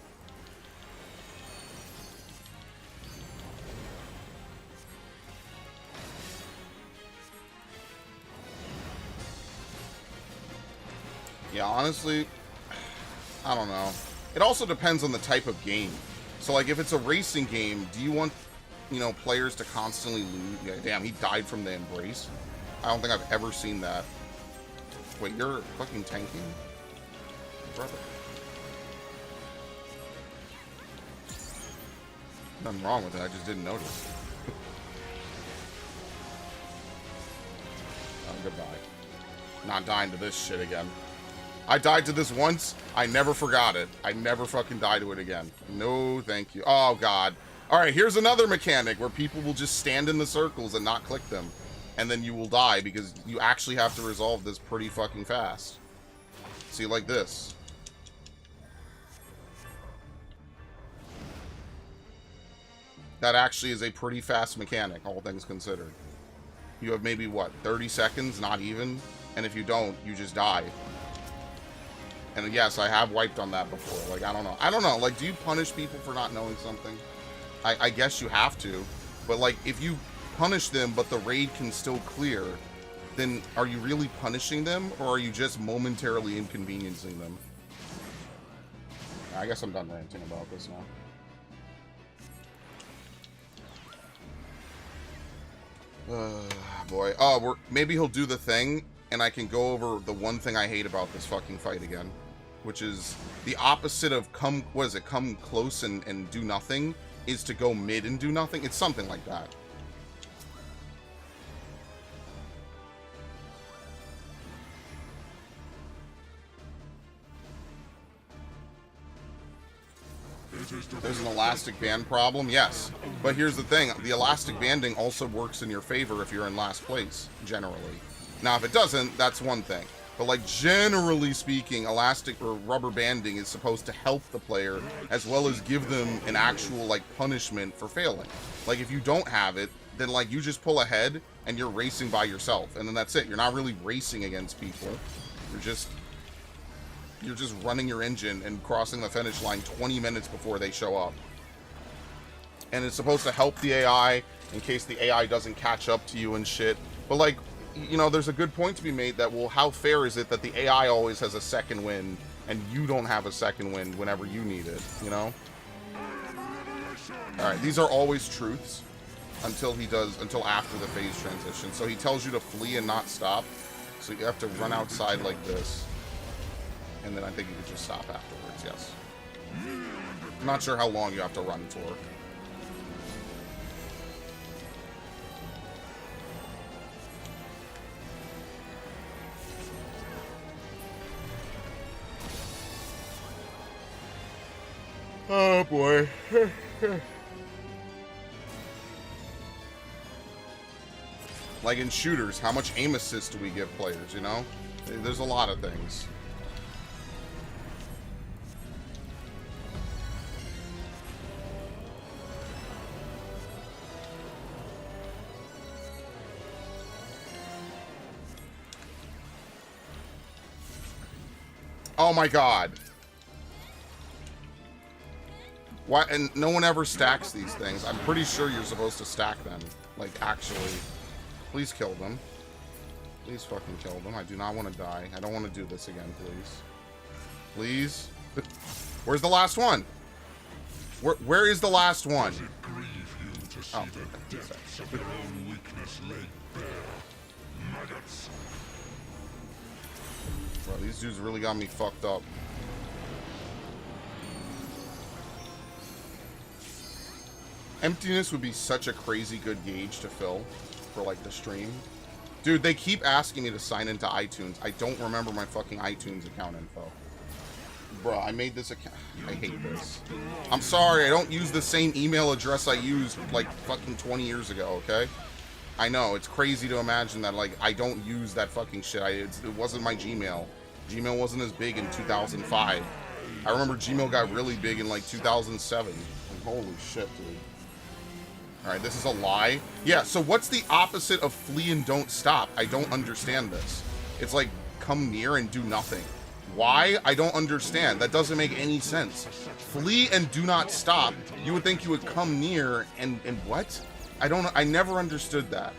Speaker 1: Yeah, honestly, I don't know. It also depends on the type of game. So, like, if it's a racing game, do you want, you know, players to constantly lose? Yeah, damn, he died from the embrace. I don't think I've ever seen that. Wait, you're fucking tanking? Brother. Nothing wrong with it, I just didn't notice. Oh, goodbye. Not dying to this shit again. I died to this once. I never forgot it. I never fucking die to it again. No, thank you. Oh, God. All right, here's another mechanic where people will just stand in the circles and not click them. And then you will die because you actually have to resolve this pretty fucking fast. See, like this. That actually is a pretty fast mechanic, all things considered. You have maybe, what, 30 seconds? Not even? And if you don't, you just die. And yes, I have wiped on that before. Like, I don't know. I don't know. Like, do you punish people for not knowing something? I guess you have to. But, like, if you punish them, but the raid can still clear, then are you really punishing them? Or are you just momentarily inconveniencing them? I guess I'm done ranting about this now. Boy. Oh, maybe he'll do the thing, and I can go over the one thing I hate about this fucking fight again. Which is the opposite of come close and do nothing, is to go mid and do nothing. It's something like that. There's an elastic band problem, yes. But here's the thing, the elastic banding also works in your favor if you're in last place, generally. Now, if it doesn't, that's one thing. But, like, generally speaking, elastic or rubber banding is supposed to help the player as well as give them an actual, like, punishment for failing. Like, if you don't have it, then, like, you just pull ahead and you're racing by yourself. And then that's it. You're not really racing against people. You're just running your engine and crossing the finish line 20 minutes before they show up. And it's supposed to help the AI in case the AI doesn't catch up to you and shit. But, like, you know, there's a good point to be made that, well, how fair is it that the AI always has a second win and you don't have a second win whenever you need it, you know? Alright, these are always truths until after the phase transition. So he tells you to flee and not stop. So you have to run outside like this. And then I think you can just stop afterwards, yes. I'm not sure how long you have to run for. Oh boy. Like in shooters, how much aim assist do we give players, you know? There's a lot of things. Oh my god. Why? And no one ever stacks these things. I'm pretty sure you're supposed to stack them. Like, actually. Please kill them. Please fucking kill them. I do not want to die. I don't want to do this again, please. Please? Where's the last one? Where is the last one? Oh. Bro, these dudes really got me fucked up. Emptiness would be such a crazy good gauge to fill for, like, the stream. Dude, they keep asking me to sign into iTunes. I don't remember my fucking iTunes account info. Bro, I made this account. I hate this. I'm sorry, I don't use the same email address I used, like, fucking 20 years ago, okay? I know, it's crazy to imagine that, like, I don't use that fucking shit. It wasn't my Gmail. Gmail wasn't as big in 2005. I remember Gmail got really big in, like, 2007. Like, holy shit, dude. Alright, this is a lie. Yeah, so what's the opposite of flee and don't stop? I don't understand this. It's like, come near and do nothing. Why? I don't understand. That doesn't make any sense. Flee and do not stop. You would think you would come near and what? I never understood that.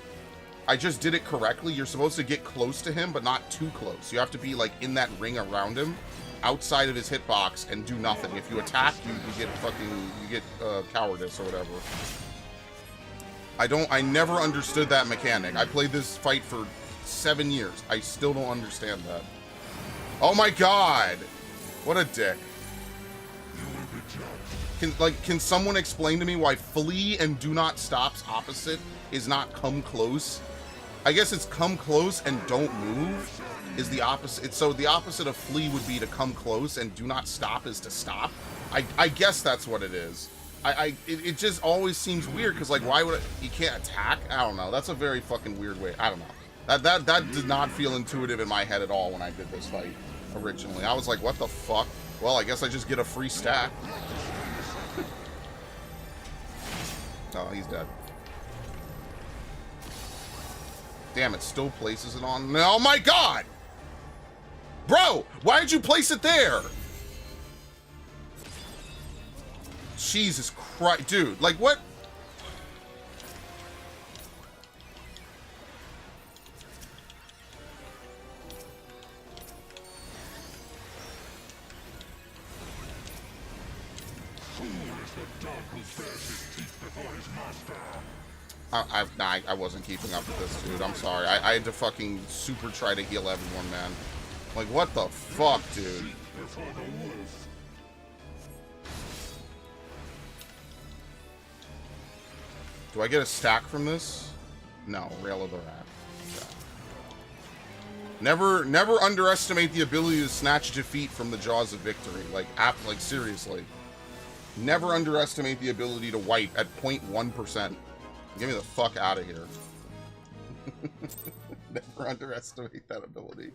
Speaker 1: I just did it correctly. You're supposed to get close to him, but not too close. You have to be, like, in that ring around him, outside of his hitbox, and do nothing. If you attack, you get cowardice or whatever. I never understood that mechanic. I played this fight for 7 years. I still don't understand that. Oh my god! What a dick. Can someone explain to me why flee and do not stop's opposite is not come close? I guess it's come close and don't move is the opposite. So the opposite of flee would be to come close, and do not stop is to stop. I guess that's what it is. It just always seems weird, because, like, why would you can't attack? I don't know. That's a very fucking weird way. I don't know. That did not feel intuitive in my head at all when I did this fight originally. I was like, what the fuck? Well, I guess I just get a free stack. Oh, he's dead. Damn, it still places it on. Oh my god! Bro, why did you place it there? Jesus Christ, dude, like, what? I wasn't keeping up with this, dude. I'm sorry. I had to fucking super try to heal everyone, man. Like, what the fuck, dude? Do I get a stack from this? No. Rail of the Rat. Yeah. Never underestimate the ability to snatch defeat from the jaws of victory. Like seriously. Never underestimate the ability to wipe at 0.1%. Get me the fuck out of here. Never underestimate that ability.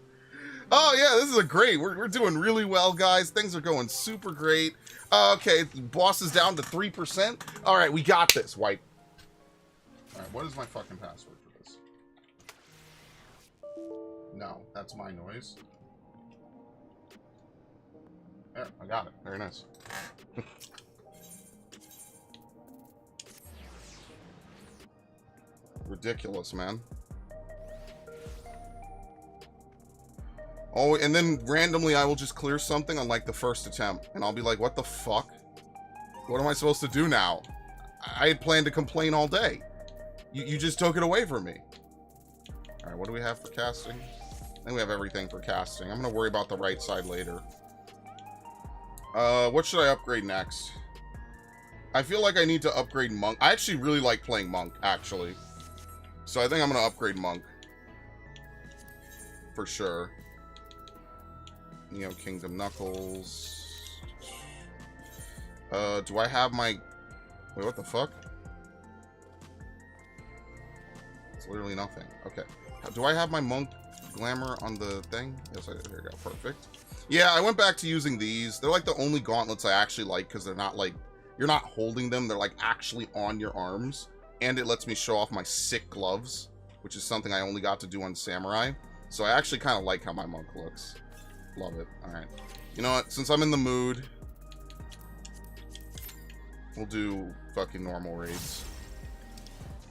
Speaker 1: Oh yeah, this is a great. We're doing really well, guys. Things are going super great. Okay, boss is down to 3%. All right, we got this. Wipe. All right, what is my fucking password for this? No, that's my noise. There, I got it. Very nice. Ridiculous, man. Oh, and then randomly I will just clear something on, like, the first attempt, and I'll be like, what the fuck? What am I supposed to do now? I had planned to complain all day. You just took it away from me. Alright, what do we have for casting? I think we have everything for casting. I'm gonna worry about the right side later. What should I upgrade next? I feel like I need to upgrade Monk. I actually really like playing Monk, actually. So I think I'm gonna upgrade Monk. For sure. Neo Kingdom Knuckles. Do I have my... Wait, what the fuck? It's literally nothing. Okay. Do I have my Monk Glamour on the thing? Yes, there we go. Perfect. Yeah, I went back to using these. They're like the only gauntlets I actually like, because they're not like... You're not holding them. They're like actually on your arms. And it lets me show off my sick gloves, which is something I only got to do on Samurai. So I actually kind of like how my Monk looks. Love it. Alright. You know what? Since I'm in the mood, we'll do fucking normal raids.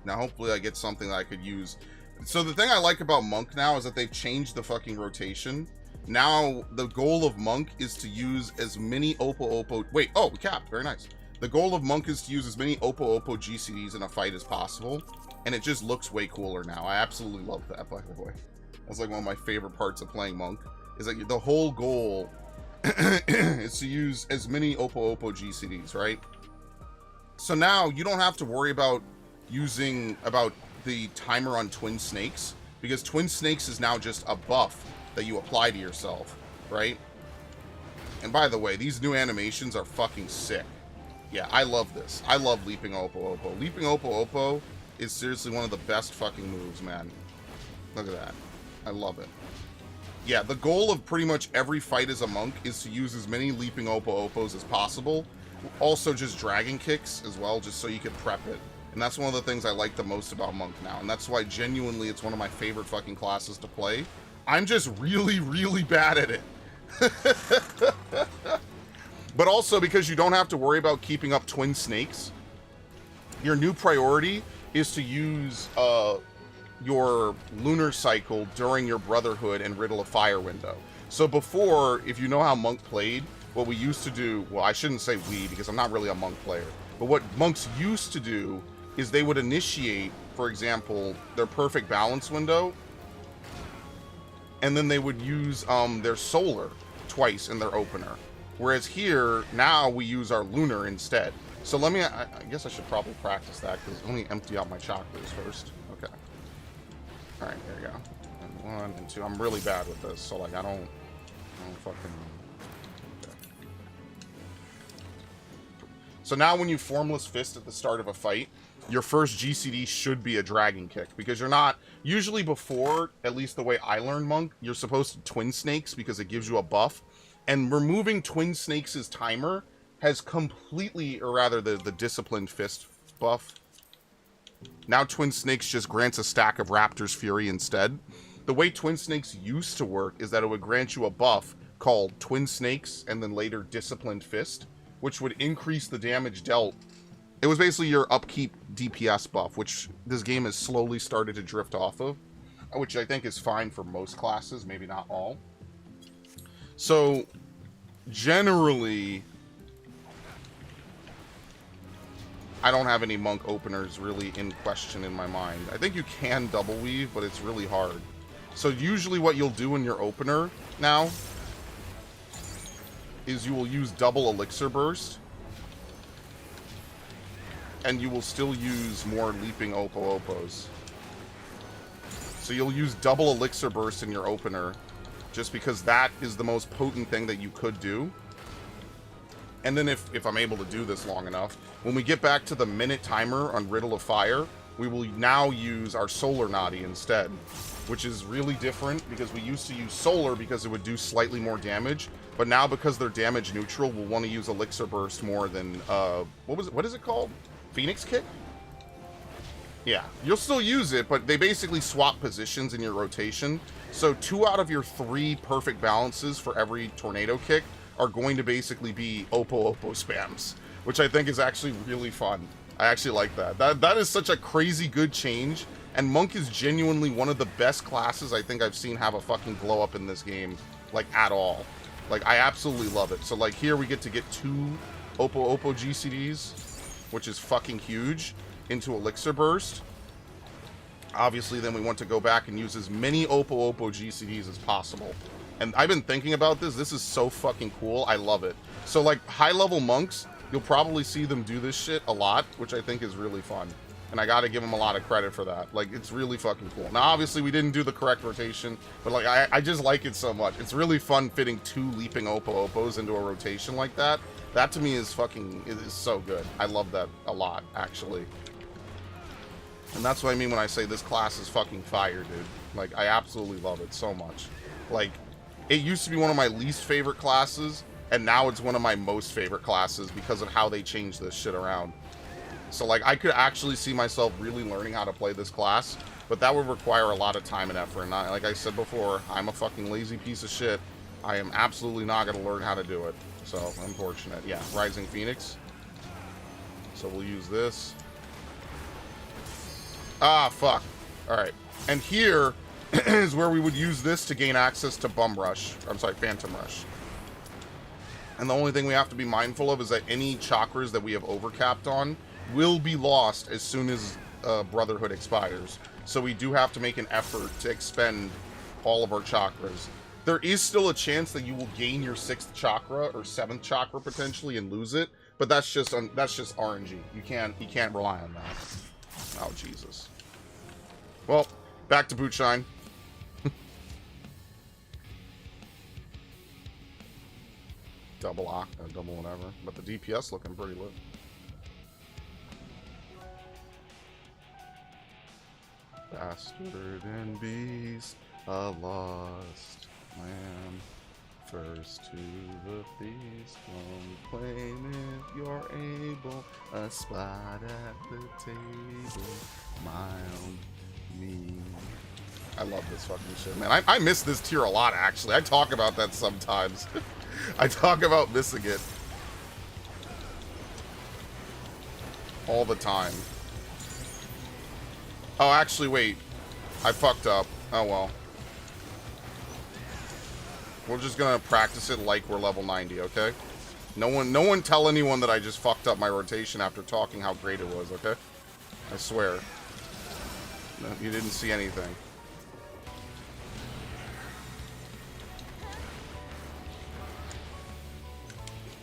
Speaker 1: Now, hopefully I get something that I could use. So the thing I like about Monk now is that they've changed the fucking rotation. Now, the goal of Monk is to use as many Oppo... Wait, oh, Cap, very nice. The goal of Monk is to use as many Oppo GCDs in a fight as possible, and it just looks way cooler now. I absolutely love that, by the way. That's like one of my favorite parts of playing Monk, is that the whole goal is to use as many Oppo GCDs, right? So now you don't have to worry about the timer on Twin Snakes, because Twin Snakes is now just a buff that you apply to yourself, right? And by the way, these new animations are fucking sick. Yeah, I love this. I love Leaping Oppo. Leaping Oppo is seriously one of the best fucking moves, man. Look at that. I love it. Yeah, the goal of pretty much every fight as a monk is to use as many Leaping Oppos as possible. Also just dragon kicks as well, just so you can prep it. And that's one of the things I like the most about Monk now. And that's why genuinely it's one of my favorite fucking classes to play. I'm just really, really bad at it. But also because you don't have to worry about keeping up Twin Snakes, your new priority is to use your lunar cycle during your Brotherhood and Riddle of Fire window. So before, if you know how Monk played, what we used to do, well, I shouldn't say we because I'm not really a Monk player, but what monks used to do is they would initiate, for example, their perfect balance window, and then they would use their solar twice in their opener. Whereas here, now we use our lunar instead. So let me, I guess I should probably practice that, because let me empty out my chakras first. Okay. All right, there you go. And 1 and 2. I'm really bad with this, so like I don't fucking... Okay. So now when you Formless Fist at the start of a fight, your first GCD should be a dragon kick, because you're not, usually before, at least the way I learned Monk, you're supposed to Twin Snakes because it gives you a buff, and removing Twin Snakes' timer has completely, or rather the Disciplined Fist buff. Now Twin Snakes just grants a stack of Raptor's Fury instead. The way Twin Snakes used to work is that it would grant you a buff called Twin Snakes and then later Disciplined Fist, which would increase the damage dealt. It was basically your upkeep DPS buff, which this game has slowly started to drift off of, which I think is fine for most classes, maybe not all. So, generally, I don't have any Monk openers really in question in my mind. I think you can double weave, but it's really hard. So usually what you'll do in your opener now is you will use double Elixir Burst, and you will still use more Leaping Oppos. So you'll use double Elixir Burst in your opener, just because that is the most potent thing that you could do. And then if I'm able to do this long enough, when we get back to the minute timer on Riddle of Fire, we will now use our Solar Noddy instead, which is really different because we used to use Solar because it would do slightly more damage, but now because they're damage neutral, we'll want to use Elixir Burst more than, what is it called? Phoenix Kick? Yeah, you'll still use it, but they basically swap positions in your rotation. So 2 out of your 3 perfect balances for every Tornado Kick are going to basically be Oppo spams, which I think is actually really fun. I actually like that. That is such a crazy good change, and Monk is genuinely one of the best classes I think I've seen have a fucking glow up in this game, like, at all. Like, I absolutely love it. So, like, here we get to get 2 Oppo GCDs, which is fucking huge, into Elixir Burst. Obviously, then we want to go back and use as many Oppo GCDs as possible. And I've been thinking about this. This is so fucking cool. I love it. So, like, high-level monks, you'll probably see them do this shit a lot, which I think is really fun. And I gotta give them a lot of credit for that. Like, it's really fucking cool. Now, obviously, we didn't do the correct rotation, but, like, I just like it so much. It's really fun fitting 2 Leaping Oppos into a rotation like that. That, to me, is fucking... It is so good. I love that a lot, actually. And that's what I mean when I say this class is fucking fire, dude. Like, I absolutely love it so much. Like, it used to be one of my least favorite classes, and now it's one of my most favorite classes because of how they changed this shit around. So, like, I could actually see myself really learning how to play this class, but that would require a lot of time and effort. And like I said before, I'm a fucking lazy piece of shit. I am absolutely not going to learn how to do it. So, unfortunate. Yeah, Rising Phoenix. So, we'll use this. Ah, fuck. Alright. And here, is where we would use this to gain access to Bum Rush. I'm sorry, Phantom Rush. And the only thing we have to be mindful of is that any chakras that we have overcapped on will be lost as soon as Brotherhood expires. So we do have to make an effort to expend all of our chakras. There is still a chance that you will gain your 6th chakra or 7th chakra potentially and lose it, but that's just RNG. You can't rely on that. Oh Jesus. Well, back to Bootshine. Double whatever, but the DPS looking pretty lit. Bastard and beast, a lost lamb. First to the feast, don't claim if you're able. A spot at the table, mild me. I love this fucking shit, man. I miss this tier a lot, actually. I talk about that sometimes. I talk about missing it all the time. Oh, actually, wait. I fucked up. Oh, well. We're just gonna practice it like we're level 90, okay? No one tell anyone that I just fucked up my rotation after talking how great it was, okay? I swear. No, you didn't see anything.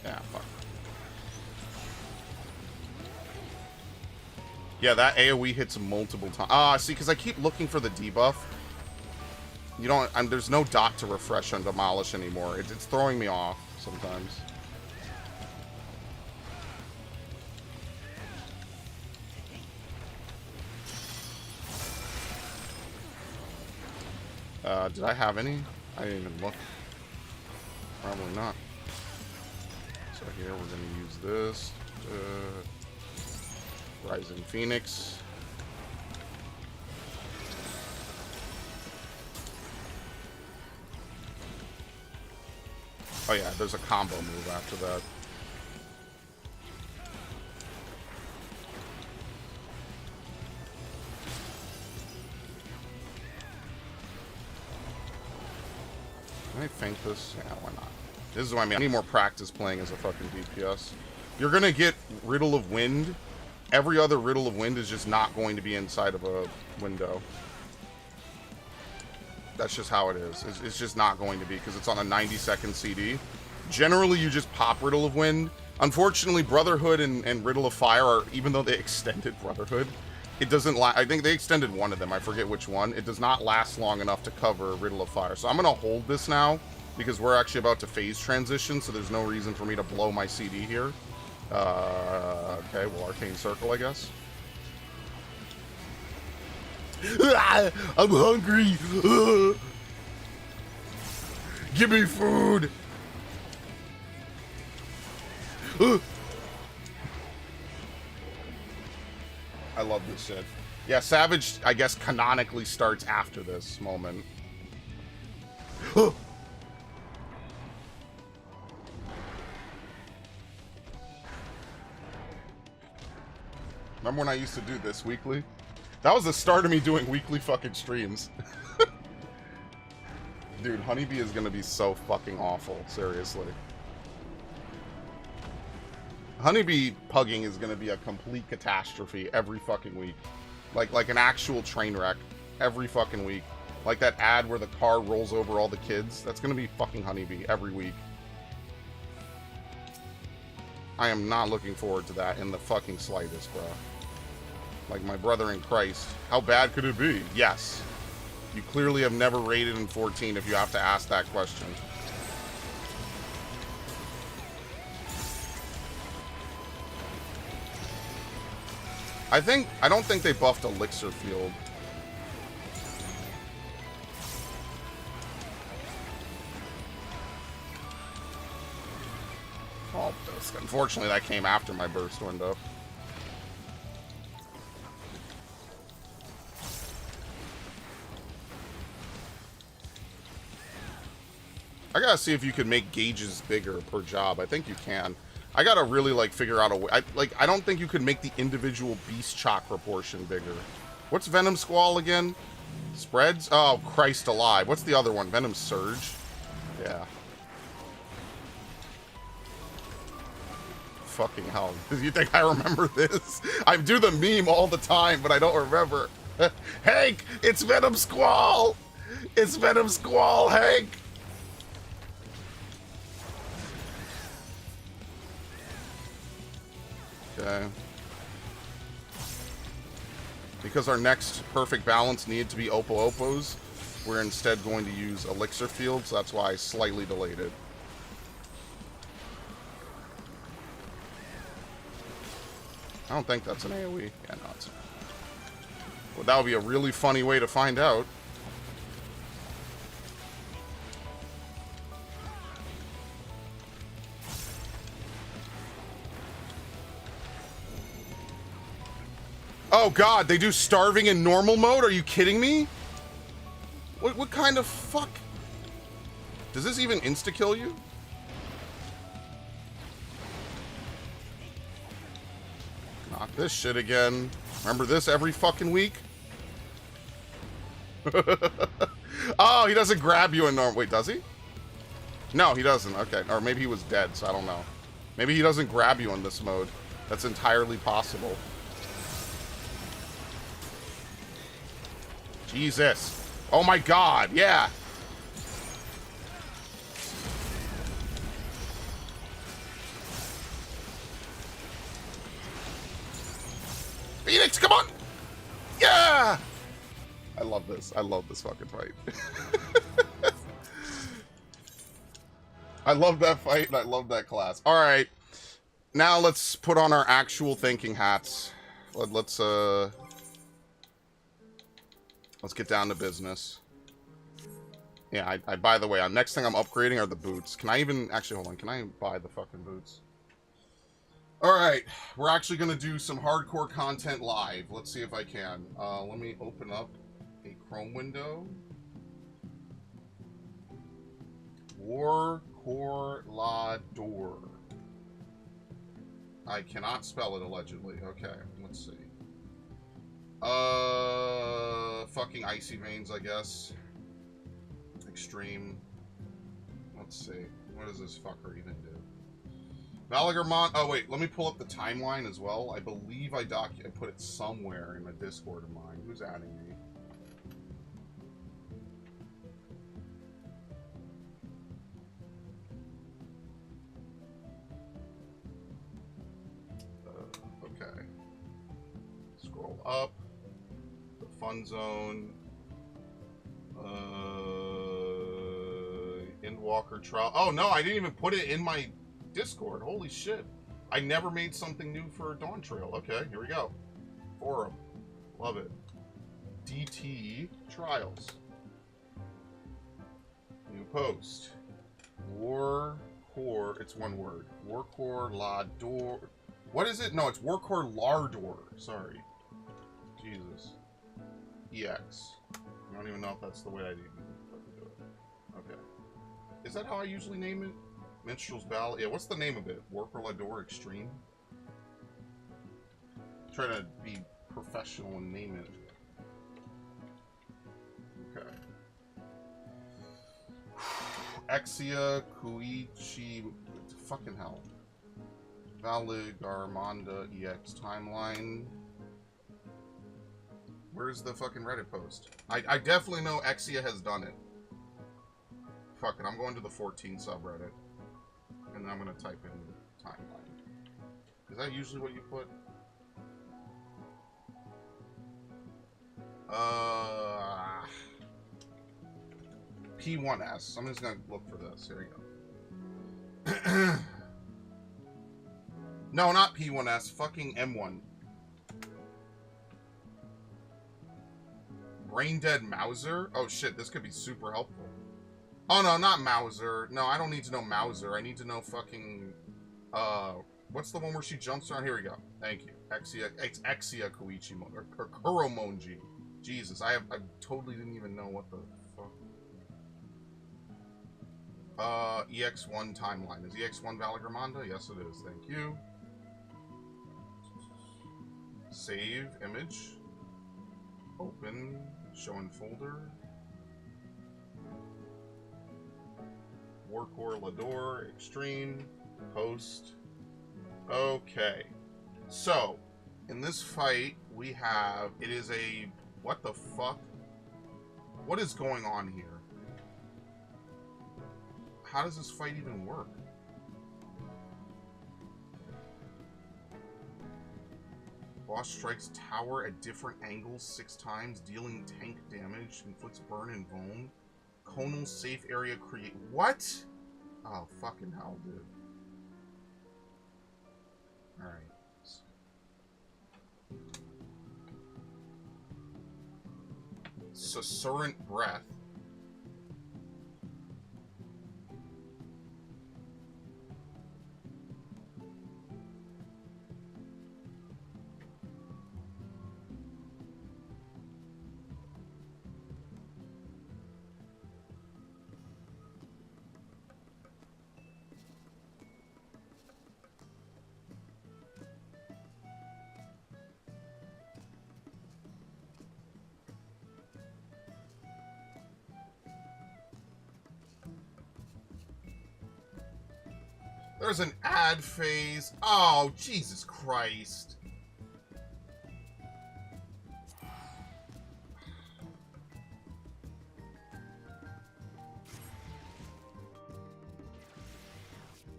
Speaker 1: Yeah, fuck. Yeah, that AoE hits multiple times. Ah, see, because I keep looking for the debuff. You don't... there's no dot to refresh on Demolish anymore. It's throwing me off sometimes. Did I have any? I didn't even look. Probably not. So here we're going to use this. Rising Phoenix. Oh yeah, there's a combo move after that. Can I feint this? Yeah, why not? This is what I mean. I need more practice playing as a fucking DPS. You're gonna get Riddle of Wind. Every other Riddle of Wind is just not going to be inside of a window. That's just how it is. It's just not going to be because it's on a 90-second CD. Generally, you just pop Riddle of Wind. Unfortunately, Brotherhood and Riddle of Fire are, even though they extended Brotherhood, it doesn't last. I think they extended one of them. I forget which one. It does not last long enough to cover Riddle of Fire. So I'm going to hold this now because we're actually about to phase transition, so there's no reason for me to blow my CD here. Okay, well, Arcane Circle, I guess. I'm hungry. Give me food. I love this shit. Yeah, Savage, I guess, canonically starts after this moment. Remember when I used to do this weekly? That was the start of me doing weekly fucking streams. Dude, Honeybee is gonna be so fucking awful, seriously. Honeybee pugging is gonna be a complete catastrophe every fucking week. Like an actual train wreck every fucking week. Like that ad where the car rolls over all the kids. That's gonna be fucking Honeybee every week. I am not looking forward to that in the fucking slightest, bro. Like my brother in Christ. How bad could it be? Yes. You clearly have never rated in 14 if you have to ask that question. I don't think they buffed Elixir Field. Oh, unfortunately that came after my burst window. I gotta see if you can make gauges bigger per job. I think you can. I gotta really, like, figure out a way. I don't think you could make the individual beast chakra portion bigger. What's Venom Squall again? Spreads? Oh, Christ alive. What's the other one? Venom Surge? Yeah. Fucking hell. You think I remember this? I do the meme all the time, but I don't remember. Hank! It's Venom Squall! It's Venom Squall, Hank! Okay. Because our next perfect balance needed to be Oppo Oppos, we're instead going to use Elixir Field, so that's why I slightly delayed it. I don't think that's an AoE. Yeah, no, it's not. Well, that would be a really funny way to find out. Oh god, they do starving in normal mode? Are you kidding me? What kind of fuck? Does this even insta-kill you? Not this shit again. Remember this every fucking week? Oh, he doesn't grab you in normal. Wait, does he? No, he doesn't. Okay. Or maybe he was dead, so I don't know. Maybe he doesn't grab you in this mode. That's entirely possible. Jesus. Oh my god, yeah. Phoenix, come on! Yeah! I love this. I love this fucking fight. I love that fight and I love that class. Alright. Now let's put on our actual thinking hats. Let's get down to business. Yeah, by the way, next thing I'm upgrading are the boots. Can I even... Actually, hold on. Can I buy the fucking boots? Alright. We're actually going to do some hardcore content live. Let's see if I can. Let me open up a Chrome window. Warcorlador. I cannot spell it, allegedly. Okay, let's see. Fucking Icy Veins, I guess. Extreme. Let's see. What does this fucker even do? Valagarmon. Oh, wait. Let me pull up the timeline as well. I believe I put it somewhere in a Discord of mine. Who's adding me? Okay. Scroll up. The fun zone. Endwalker trial. Oh no, I didn't even put it in my Discord. Holy shit. I never made something new for Dawntrail. Okay, here we go. Forum. Love it. DT trials. New post. Warcore. It's one word. Warcorlador. What is it? No, it's Warcorlador. Sorry. Jesus. EX. I don't even know if that's the way I even do it. Okay. Is that how I usually name it? Minstrel's Ballad? Yeah, what's the name of it? Warcorlador Extreme? Try to be professional and name it. Okay. Exia, Kuichi... Fucking hell. Valagarmanda EX timeline. Where's the fucking Reddit post? I definitely know Exia has done it. Fuck it, I'm going to the 14 subreddit. And then I'm going to type in timeline. Is that usually what you put? P1S. I'm just going to look for this. Here we go. No, not P1S. Fucking M1. Brain Dead Mauser? Oh shit, this could be super helpful. Oh no, not Mauser. No, I don't need to know Mauser. I need to know fucking... what's the one where she jumps around? Here we go. Thank you. It's Exia Koichi or Kuromonji. Jesus, I totally didn't even know what the fuck. EX1 timeline. Is EX1 Valagarmanda? Yes, it is. Thank you. Save image. Open Show in folder. Warcore Lador, Extreme, Post. Okay. So, in this fight, we have... It is a... What the fuck? What is going on here? How does this fight even work? Boss strikes tower at different angles 6 times, dealing tank damage, inflicts burn and bone. Conal safe area create... What? Oh, fucking hell, dude. Alright. Susurrant breath. There's an ad phase. Oh, Jesus Christ.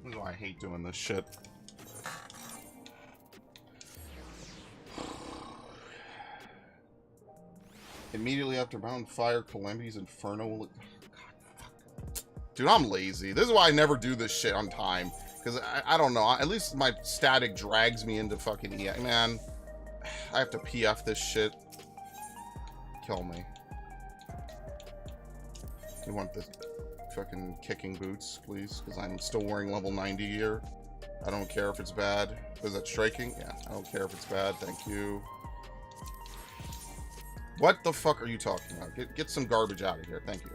Speaker 1: This is why I hate doing this shit. Immediately after Bound Fire, Calamity's Inferno will... Dude, I'm lazy. This is why I never do this shit on time. Because, I don't know. At least my static drags me into fucking EX. Man, I have to PF this shit. Kill me. You want the fucking kicking boots, please? Because I'm still wearing level 90 gear. I don't care if it's bad. Is that striking? Yeah, I don't care if it's bad. Thank you. What the fuck are you talking about? Get some garbage out of here. Thank you.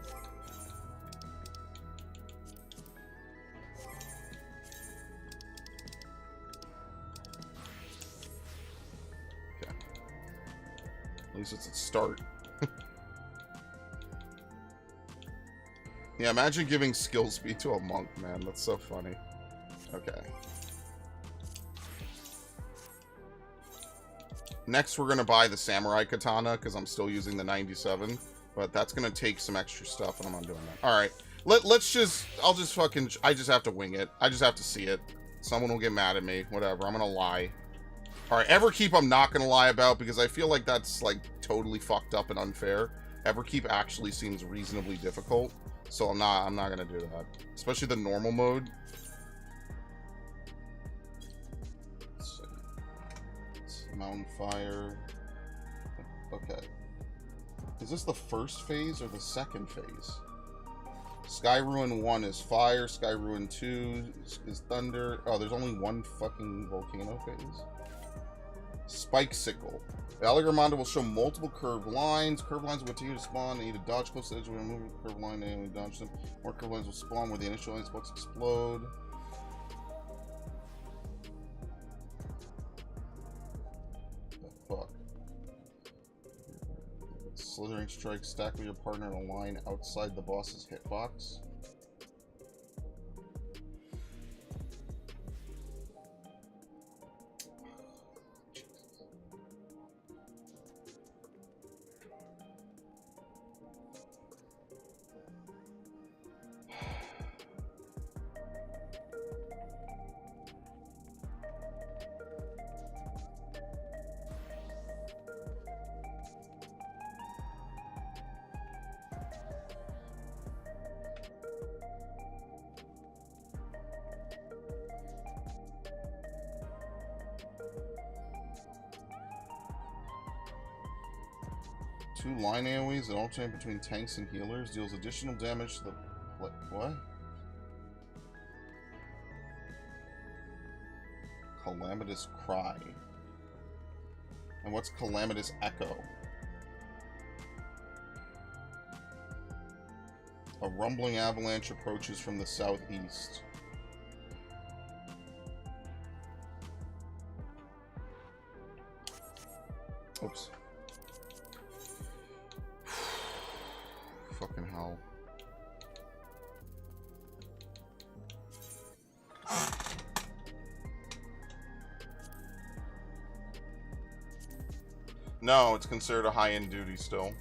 Speaker 1: At least it's a start. Yeah, imagine giving skill speed to a monk, man. That's so funny. Okay. Next, we're going to buy the Samurai Katana, because I'm still using the 97. But that's going to take some extra stuff, and I'm not doing that. Alright. Let's just... I just have to wing it. I just have to see it. Someone will get mad at me. Whatever. I'm going to lie. Alright, Everkeep I'm not going to lie about, because I feel like that's, like, totally fucked up and unfair. Everkeep actually seems reasonably difficult, so I'm not going to do that. Especially the normal mode. Let's see. Mountain Fire. Okay. Is this the first phase or the second phase? Sky Ruin 1 is fire, Sky Ruin 2 is thunder. Oh, there's only one fucking volcano phase. Spike Sickle. Allegormondo will show multiple curved lines. Curved lines will continue to spawn. They need to dodge close to the edge. When remove a curved line, and dodge them. More curved lines will spawn where the initial ice blocks explode. The fuck? Slithering Strike. Stack with your partner in a line outside the boss's hitbox. Two line AoEs that alternate between tanks and healers deals additional damage to the... What? Calamitous Cry. And what's Calamitous Echo? A rumbling avalanche approaches from the southeast. Oops. No, it's considered a high-end duty still.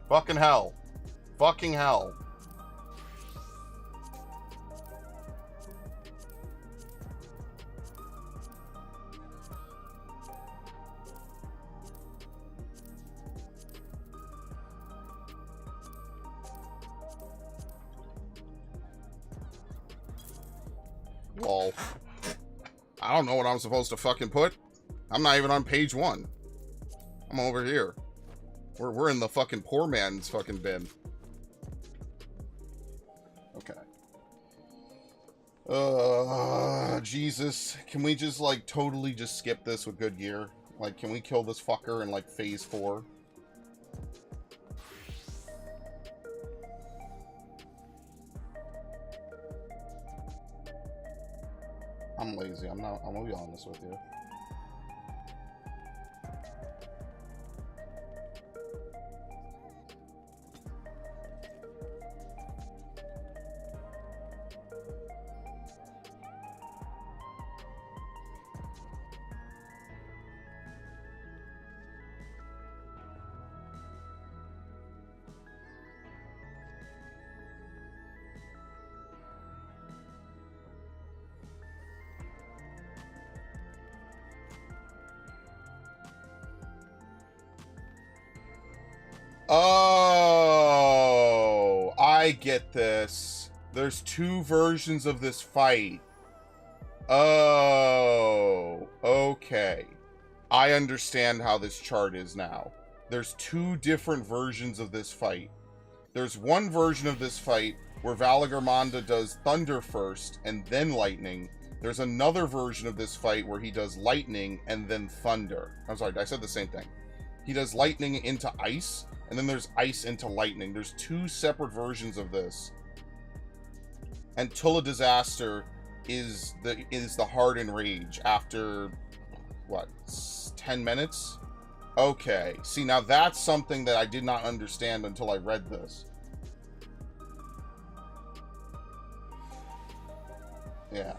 Speaker 1: Fucking hell. Fucking hell. Lol. I don't know what I'm supposed to fucking put. I'm not even on page 1. I'm over here. We're in the fucking poor man's fucking bin. Okay. Jesus. Can we just, like, totally just skip this with good gear? Like, can we kill this fucker in, like, phase 4? I'm lazy. I'm gonna be honest with you. Oh, I get this. There's 2 versions of this fight. Oh, okay. I understand how this chart is now. There's 2 different versions of this fight. There's one version of this fight where Valagarmanda does thunder first and then lightning. There's another version of this fight where he does lightning and then thunder. I'm sorry, I said the same thing. He does lightning into ice, and then there's ice into lightning. There's 2 separate versions of this. And Tulla Disaster is the hard enrage after, what, 10 minutes? Okay. See, now that's something that I did not understand until I read this. Yeah.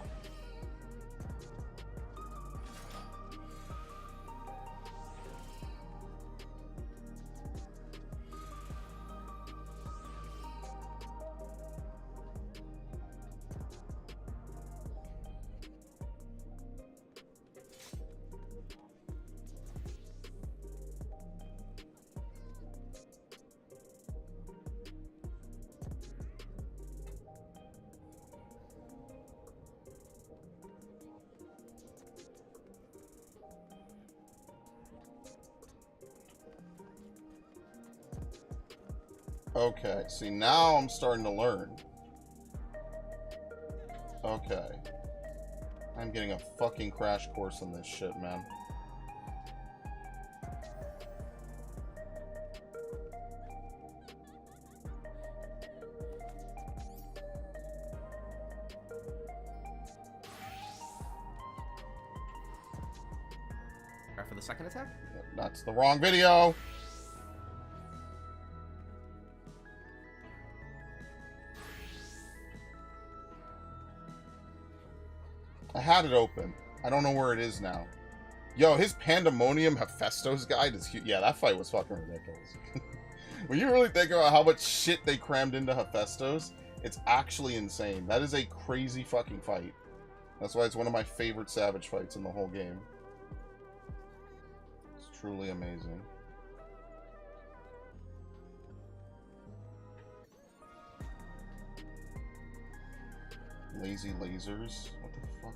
Speaker 1: Okay, see, now I'm starting to learn. Okay. I'm getting a fucking crash course on this shit, man.
Speaker 4: For the second attack?
Speaker 1: That's the wrong video! I had it open. I don't know where it is now. Yo, his Pandemonium Hephaestus guide is huge. Yeah, that fight was fucking ridiculous. When you really think about how much shit they crammed into Hephaestus, it's actually insane. That is a crazy fucking fight. That's why it's one of my favorite Savage fights in the whole game. It's truly amazing. Lazy lasers? What the fuck?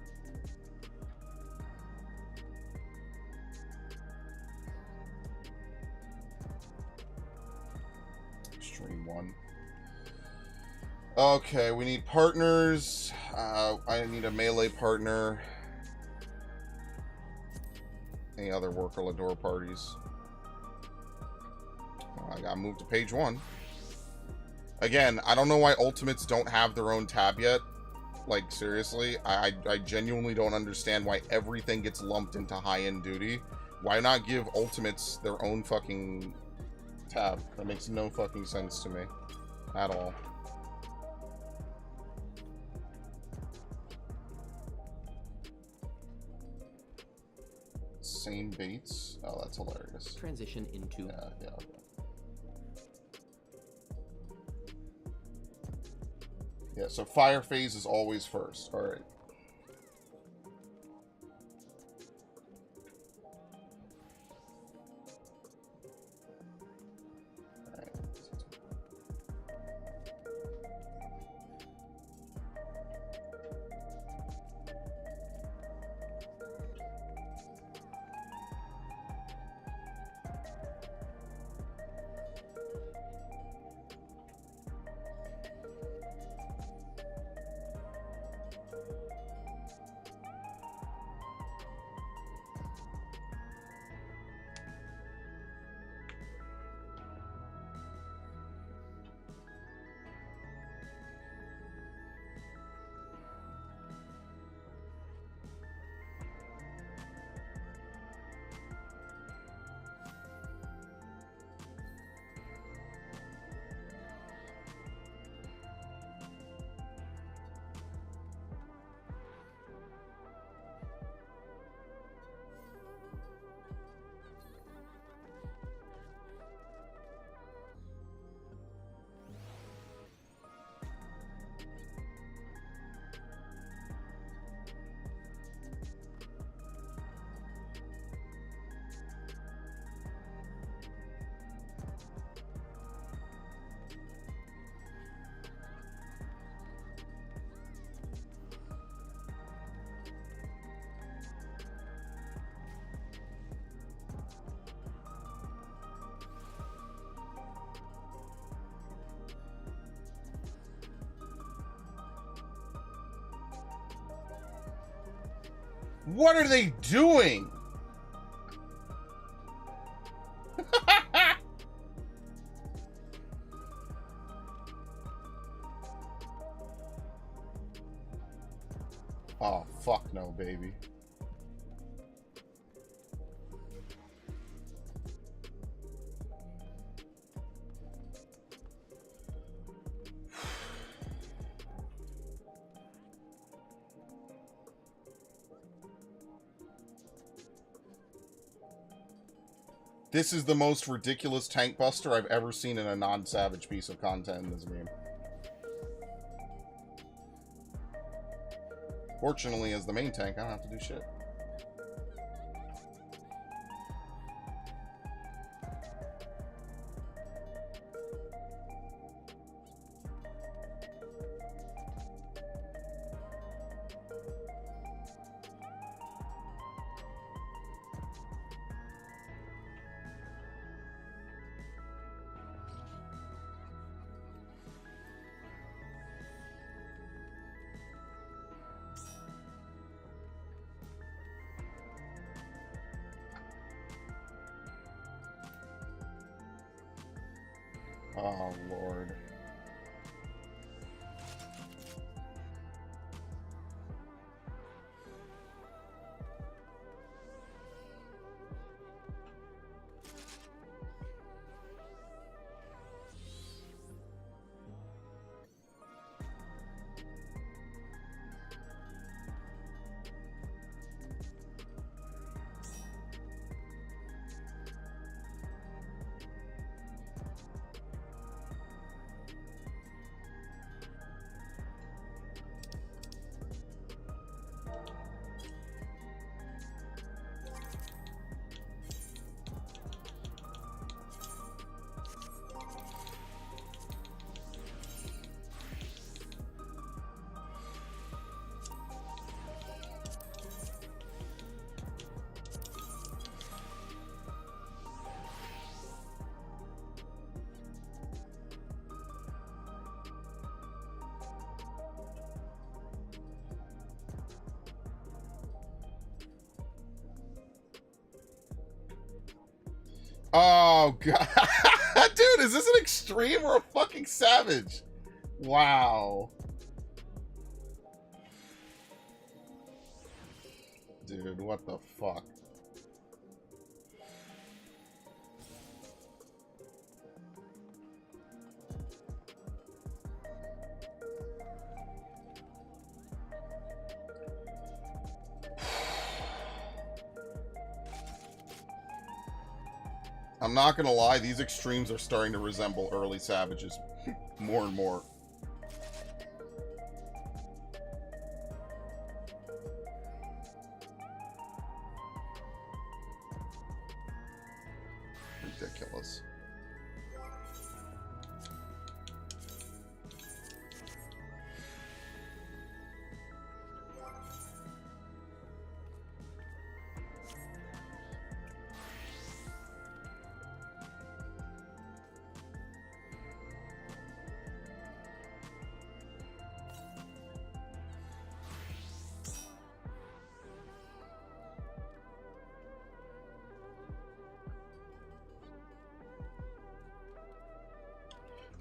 Speaker 1: Extreme 1. Okay, we need partners. I need a melee partner. Any other Worker Lador parties? I gotta move to page 1. Again, I don't know why Ultimates don't have their own tab yet. Like, seriously, I genuinely don't understand why everything gets lumped into high-end duty. Why not give ultimates their own fucking tab? That makes no fucking sense to me. At all. Same baits? Oh, that's hilarious.
Speaker 4: Transition into...
Speaker 1: Yeah. Yeah, so fire phase is always first. Alright. What are they doing? Oh, fuck no, baby. This is the most ridiculous tank buster I've ever seen in a non-savage piece of content in this game. Fortunately, as the main tank, I don't have to do shit. Oh, Lord. Oh, God. Dude, is this an extreme or a fucking savage? Wow. Dude, what the fuck? I'm not gonna lie, these extremes are starting to resemble early Savages more and more. Ridiculous.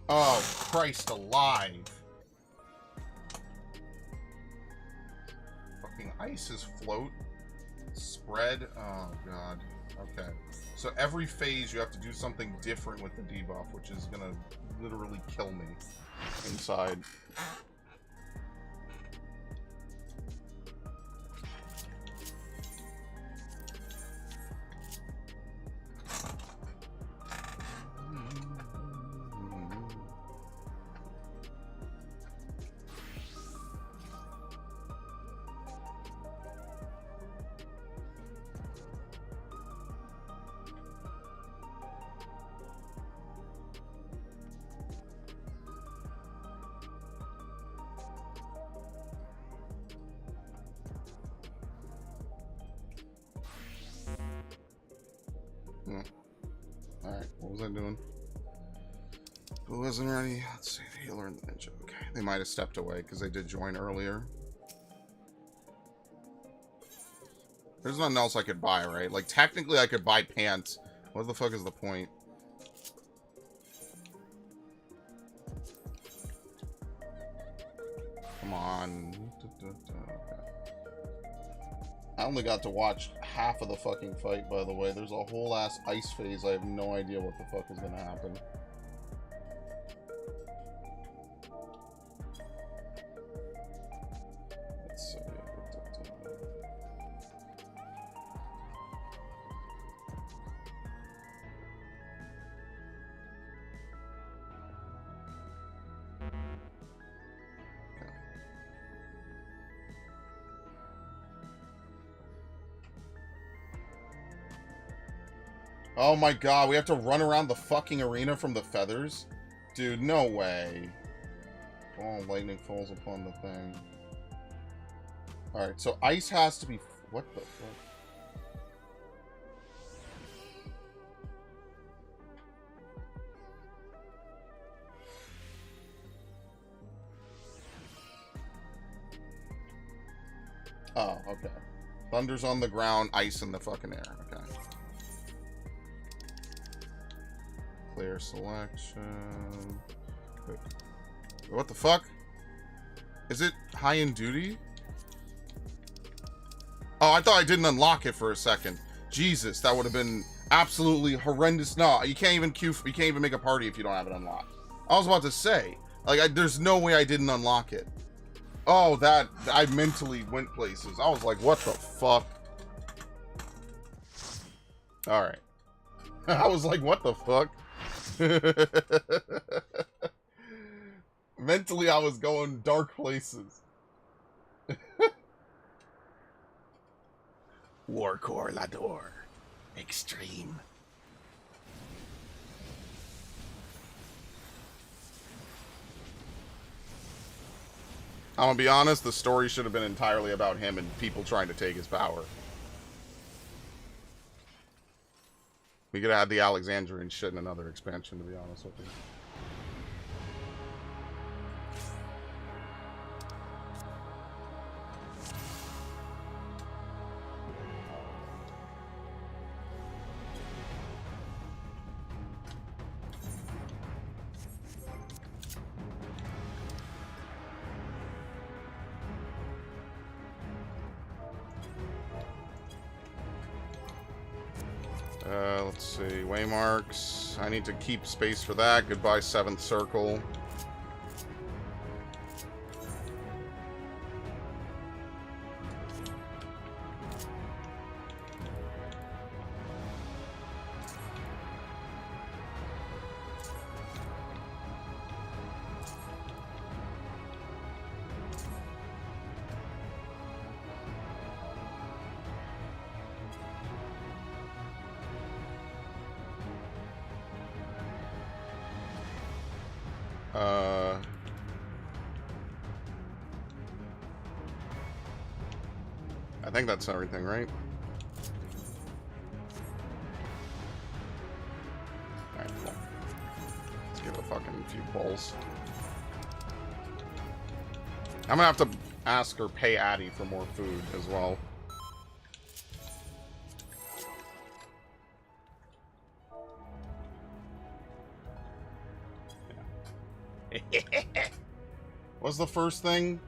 Speaker 1: Oh, Christ alive. Fucking ices float. Spread. Oh, God. Okay. So every phase you have to do something different with the debuff, which is gonna literally kill me inside. Alright, what was I doing? Who wasn't ready? Let's see, the healer and the ninja. Okay, they might have stepped away because they did join earlier. There's nothing else I could buy, right? Like, technically I could buy pants. What the fuck is the point? Come on. I only got to watch half of the fucking fight, by the way. There's a whole ass ice phase. I have no idea what the fuck is gonna happen. Let's see. Oh my god, we have to run around the fucking arena from the feathers? Dude, no way. Oh, lightning falls upon the thing. Alright, so ice has to be... What the fuck? Oh, okay. Thunder's on the ground, ice in the fucking air. Okay. Clear selection. Wait. What the fuck? Is it high in duty? Oh, I thought I didn't unlock it for a second. Jesus, that would have been absolutely horrendous. No, you can't even queue. You can't even make a party if you don't have it unlocked. I was about to say, like, there's no way I didn't unlock it. Oh, that I mentally went places. I was like, what the fuck? All right. I was like, what the fuck? Mentally, I was going dark places. Warcore Lador. Extreme. I'm gonna be honest, the story should have been entirely about him and people trying to take his power. We could have had the Alexandrian shit in another expansion, to be honest with you. Let's see. Waymarks. I need to keep space for that. Goodbye, 7th circle. I think that's everything, right? Alright, cool. Let's give it a fucking few pulls. I'm gonna have to ask or pay Addie for more food as well. What's the first thing?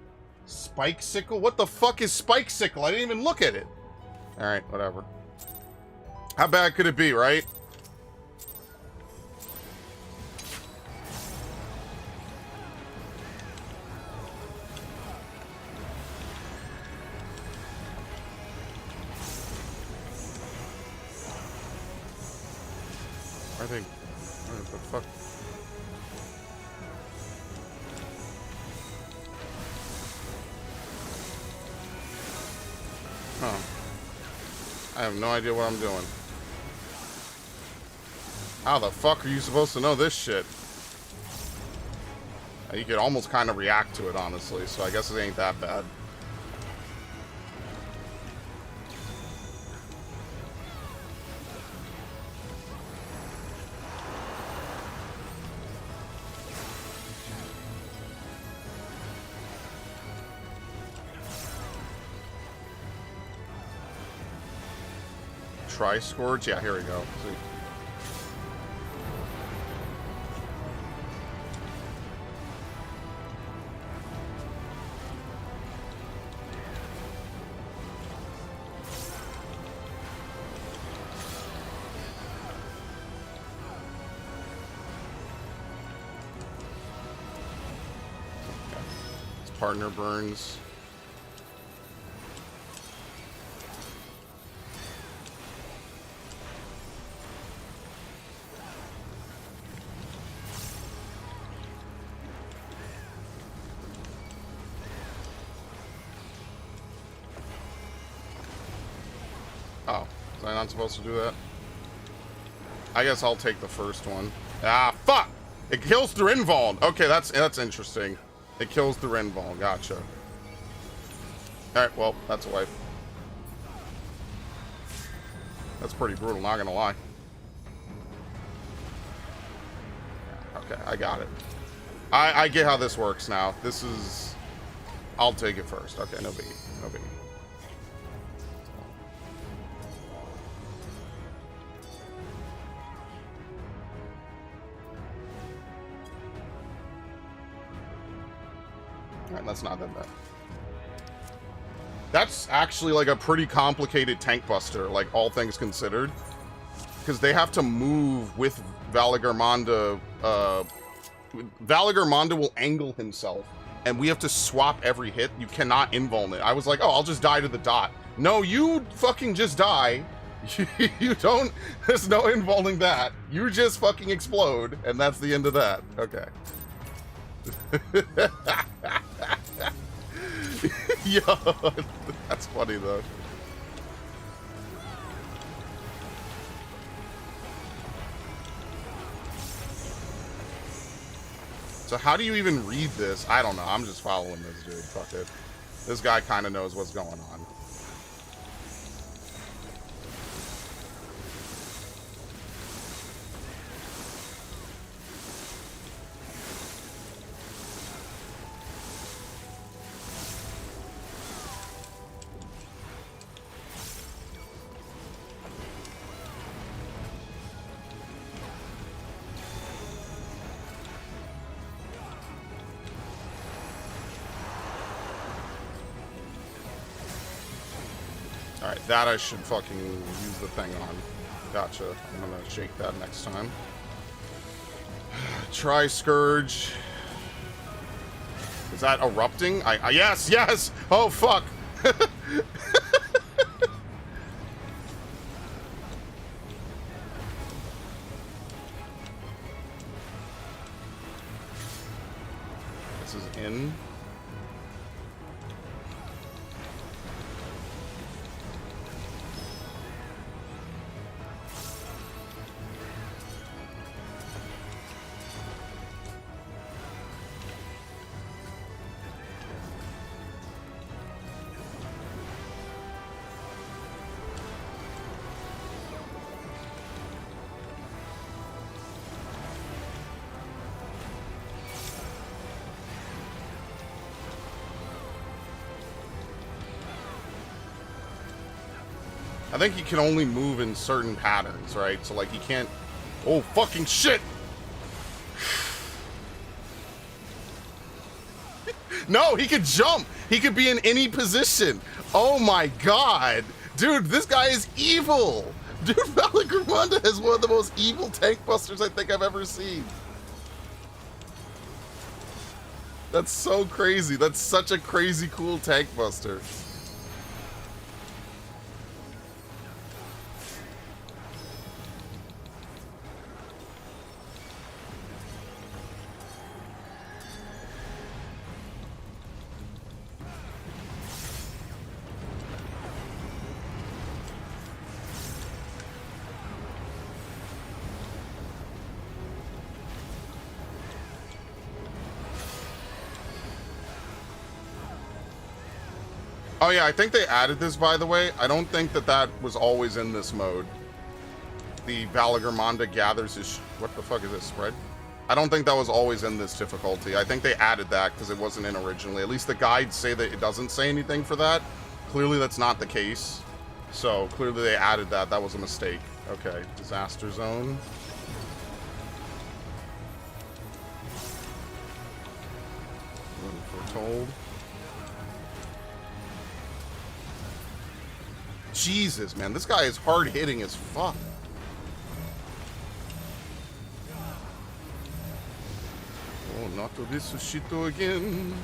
Speaker 1: Spike sickle? What the fuck is spike sickle? I didn't even look at it. Alright, whatever. How bad could it be, right? I think... What the fuck? Huh. I have no idea what I'm doing. How the fuck are you supposed to know this shit? You could almost kind of react to it, honestly, so I guess it ain't that bad. Tri-Scourge? Yeah, here we go. See. His partner burns. Oh, was I not supposed to do that? I guess I'll take the first one. Ah, fuck! It kills through invuln. Okay, that's interesting. It kills through invuln. Gotcha. Alright, well, that's a wipe. That's pretty brutal, not gonna lie. Okay, I got it. I get how this works now. This is... I'll take it first. Okay, no biggie. No biggie. Alright, that's not that bad. That's actually like a pretty complicated tank buster, like all things considered. Because they have to move with Valagarmonda. Valagarmonda will angle himself, and we have to swap every hit. You cannot invuln it. I was like, oh, I'll just die to the dot. No, you fucking just die. You don't... There's no invulning that. You just fucking explode, and that's the end of that. Okay. Yo, that's funny though. So how do you even read this? I don't know. I'm just following this dude. Fuck it. This guy kind of knows what's going on. Alright, that I should fucking use the thing on. Gotcha. I'm gonna shake that next time. Try Scourge. Is that erupting? Yes, yes! Oh, fuck! This is in. I think he can only move in certain patterns, right? So, like, he can't... Oh, fucking shit! No, he could jump! He could be in any position! Oh my god! Dude, this guy is evil! Dude, Valagramanda is one of the most evil tank busters I think I've ever seen. That's so crazy. That's such a crazy cool tank buster. Oh yeah, I think they added this, by the way. I don't think that that was always in this mode. The Valagramanda gathers his... What the fuck is this, spread? I don't think that was always in this difficulty. I think they added that because it wasn't in originally. At least the guides say that it doesn't say anything for that. Clearly that's not the case. So, clearly they added that. That was a mistake. Okay, Disaster Zone. Foretold. Jesus, man, this guy is hard hitting as fuck. Oh, not to this Sushito again.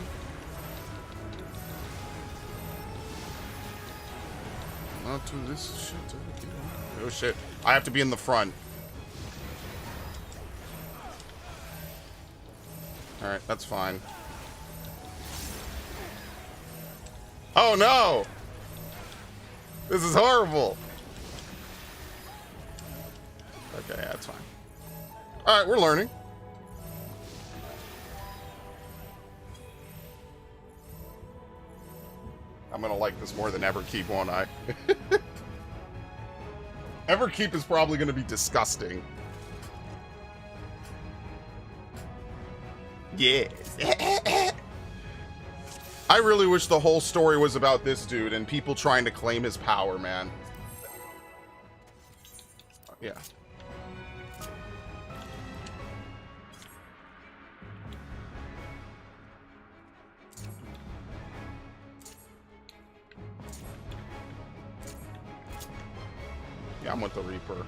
Speaker 1: Not to this Sushito again. Oh shit, I have to be in the front. Alright, that's fine. Oh no! This is horrible. Okay, yeah, that's fine. All right, we're learning. I'm gonna like this more than Everkeep, won't I? Everkeep is probably gonna be disgusting. Yes. I really wish the whole story was about this dude and people trying to claim his power, man. Yeah. Yeah, I'm with the Reaper.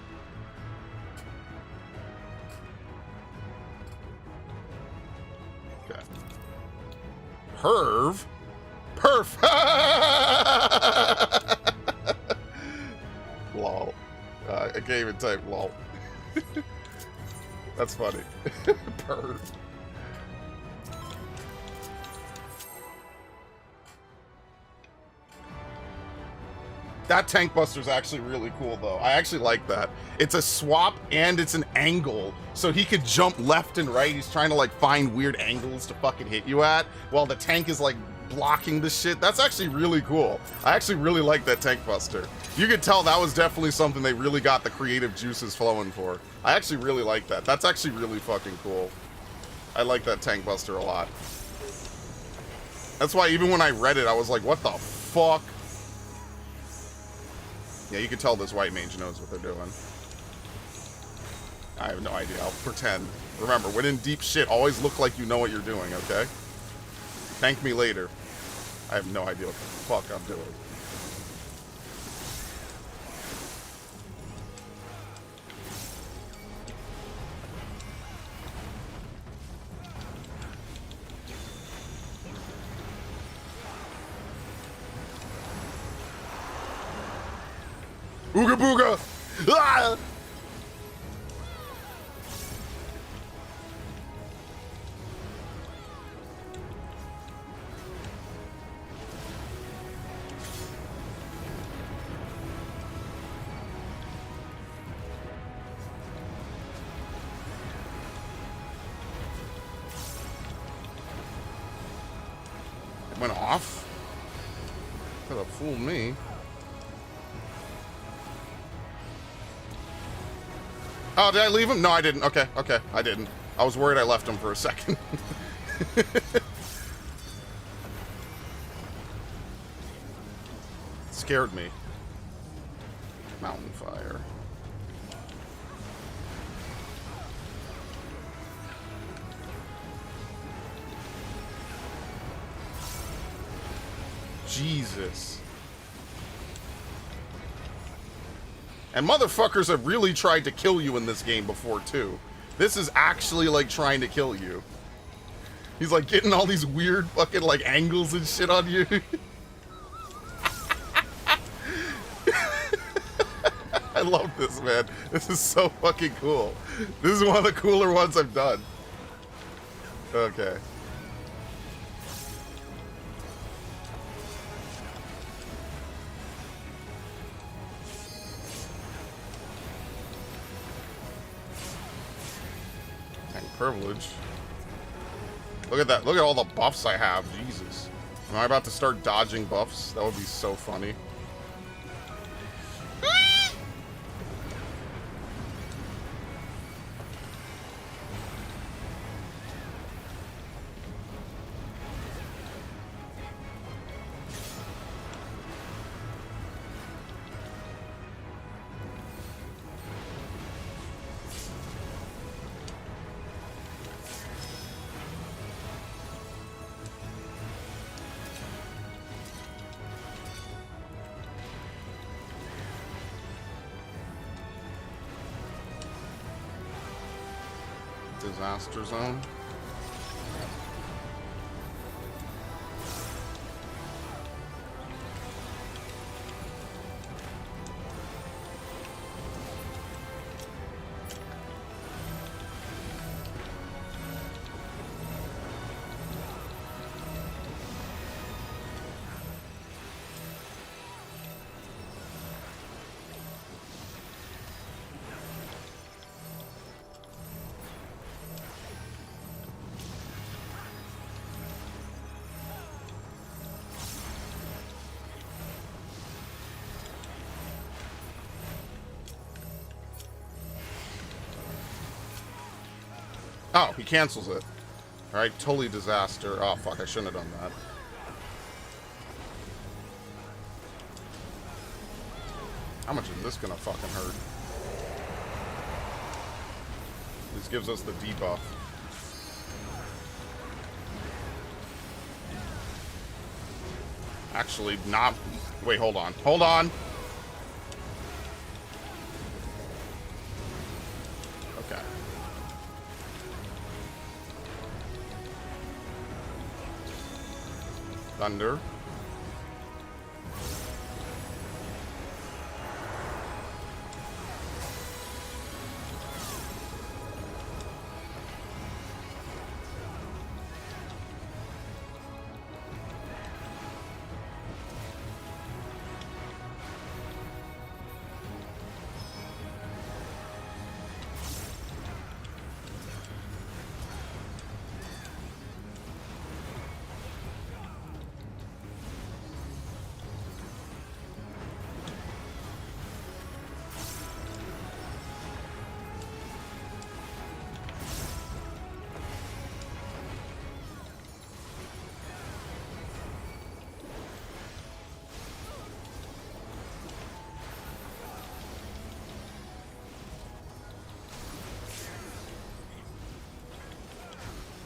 Speaker 1: Okay. Perv? Perf! Lol. I can't even type lol. That's funny. Perv. That tank buster's actually really cool, though. I actually like that. It's a swap and it's an angle, so he could jump left and right. He's trying to, like, find weird angles to fucking hit you at, while the tank is, like, blocking the shit. That's actually really cool. I actually really like that tank buster. You could tell that was definitely something they really got the creative juices flowing for. I actually really like that. That's actually really fucking cool. I like that tank buster a lot. That's why even when I read it, I was like, what the fuck? Yeah, you can tell this white mage knows what they're doing. I have no idea. I'll pretend. Remember, when in deep shit, always look like you know what you're doing, okay? Thank me later. I have no idea what the fuck I'm doing. Ooga booga! Ah! It went off? Could have fooled me. Oh, did I leave him? No, I didn't. Okay, okay, I didn't. I was worried I left him for a second. Scared me. Mountain fire. Jesus. And motherfuckers have really tried to kill you in this game before, too. This is actually, like, trying to kill you. He's, like, getting all these weird fucking, like, angles and shit on you. I love this, man. This is so fucking cool. This is one of the cooler ones I've done. Okay. Privilege. Look at that. Look at all the buffs I have. Jesus. Am I about to start dodging buffs? That would be so funny. Disaster zone. Oh, he cancels it. Alright, totally disaster. Oh, fuck, I shouldn't have done that. How much is this gonna fucking hurt? This gives us the debuff. Actually, not... Wait, hold on. Hold on! Okay. Thunder.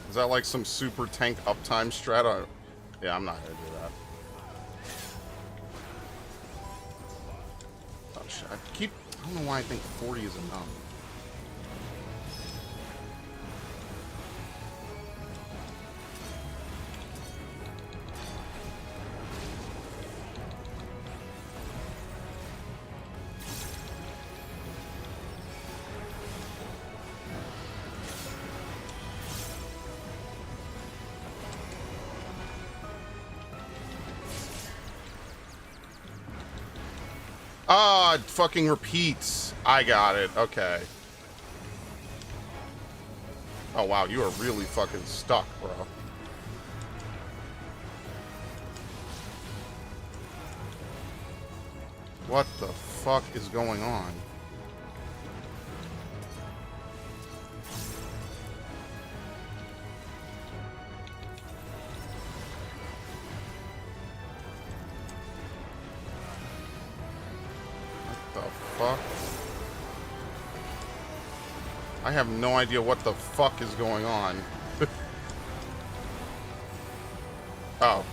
Speaker 1: Is that like some super tank uptime strat? Yeah, I'm not gonna do that. Oh shit, I don't know why I think 40 is enough. Ah, it fucking repeats. I got it. Okay. Oh, wow. You are really fucking stuck, bro. What the fuck is going on? What the fuck? I have no idea what the fuck is going on. Oh.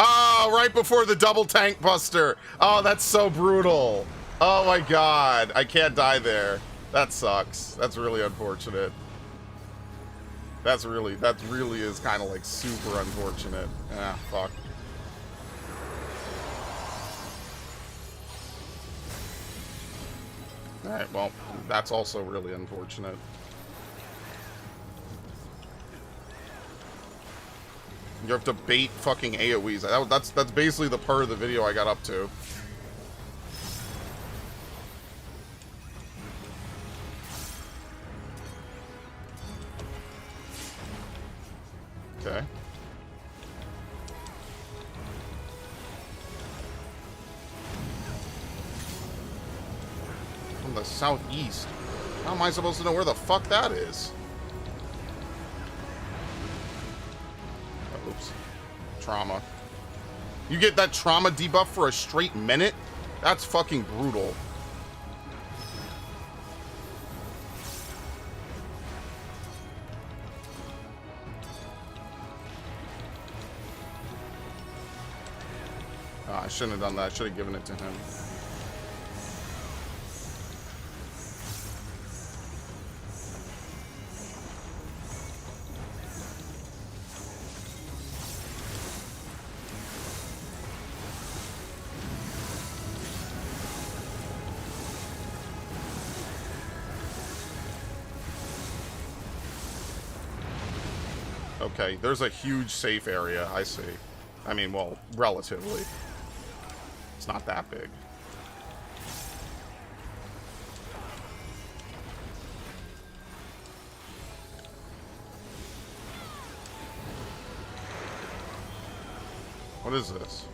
Speaker 1: Oh, right before the double tank buster. Oh, that's so brutal. Oh my god. I can't die there. That sucks. That's really unfortunate. That really is kind of like super unfortunate. Ah, fuck. Alright, well, that's also really unfortunate. You have to bait fucking AoEs. That's basically the part of the video I got up to. Okay. From the southeast. How am I supposed to know where the fuck that is? Oops. Trauma. You get that trauma debuff for a straight minute? That's fucking brutal. Oh, I shouldn't have done that. I should have given it to him. Okay, there's a huge safe area, I see. I mean, well, relatively. It's not that big. What is this?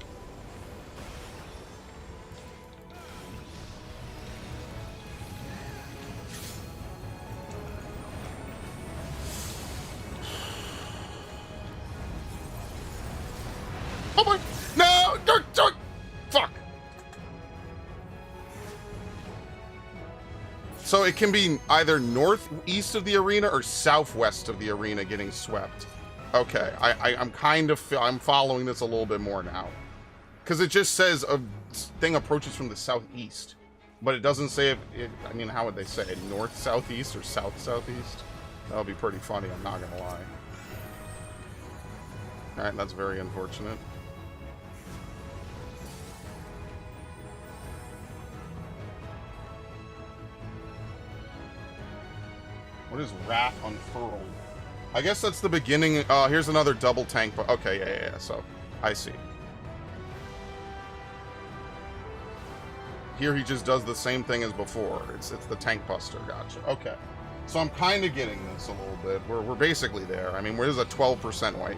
Speaker 1: Oh my! No! Fuck! So it can be either northeast of the arena or southwest of the arena getting swept. Okay, I'm kind of I'm following this a little bit more now, because it just says a thing approaches from the southeast, but it doesn't say if it. I mean, how would they say it? North southeast or south southeast? That would be pretty funny. I'm not gonna lie. All right, that's very unfortunate. What is Wrath Unfurled? I guess that's the beginning. Here's another double tank. But okay, yeah. So, I see. Here he just does the same thing as before. It's the tank buster. Gotcha. Okay. So I'm kind of getting this a little bit. We're basically there. I mean, there's a 12% weight.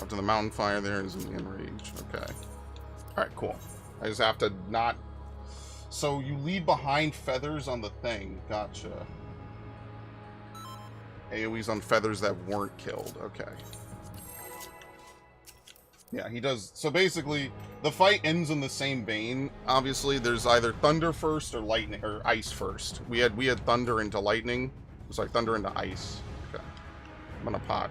Speaker 1: After the mountain fire, there is an enrage. Okay. Alright, cool. I just have to not... So you leave behind feathers on the thing. Gotcha. AoEs on feathers that weren't killed. Okay. Yeah, he does... So basically, the fight ends in the same vein. Obviously, there's either thunder first or lightning or ice first. We had thunder into lightning. Sorry, thunder into ice. Okay. I'm gonna pot.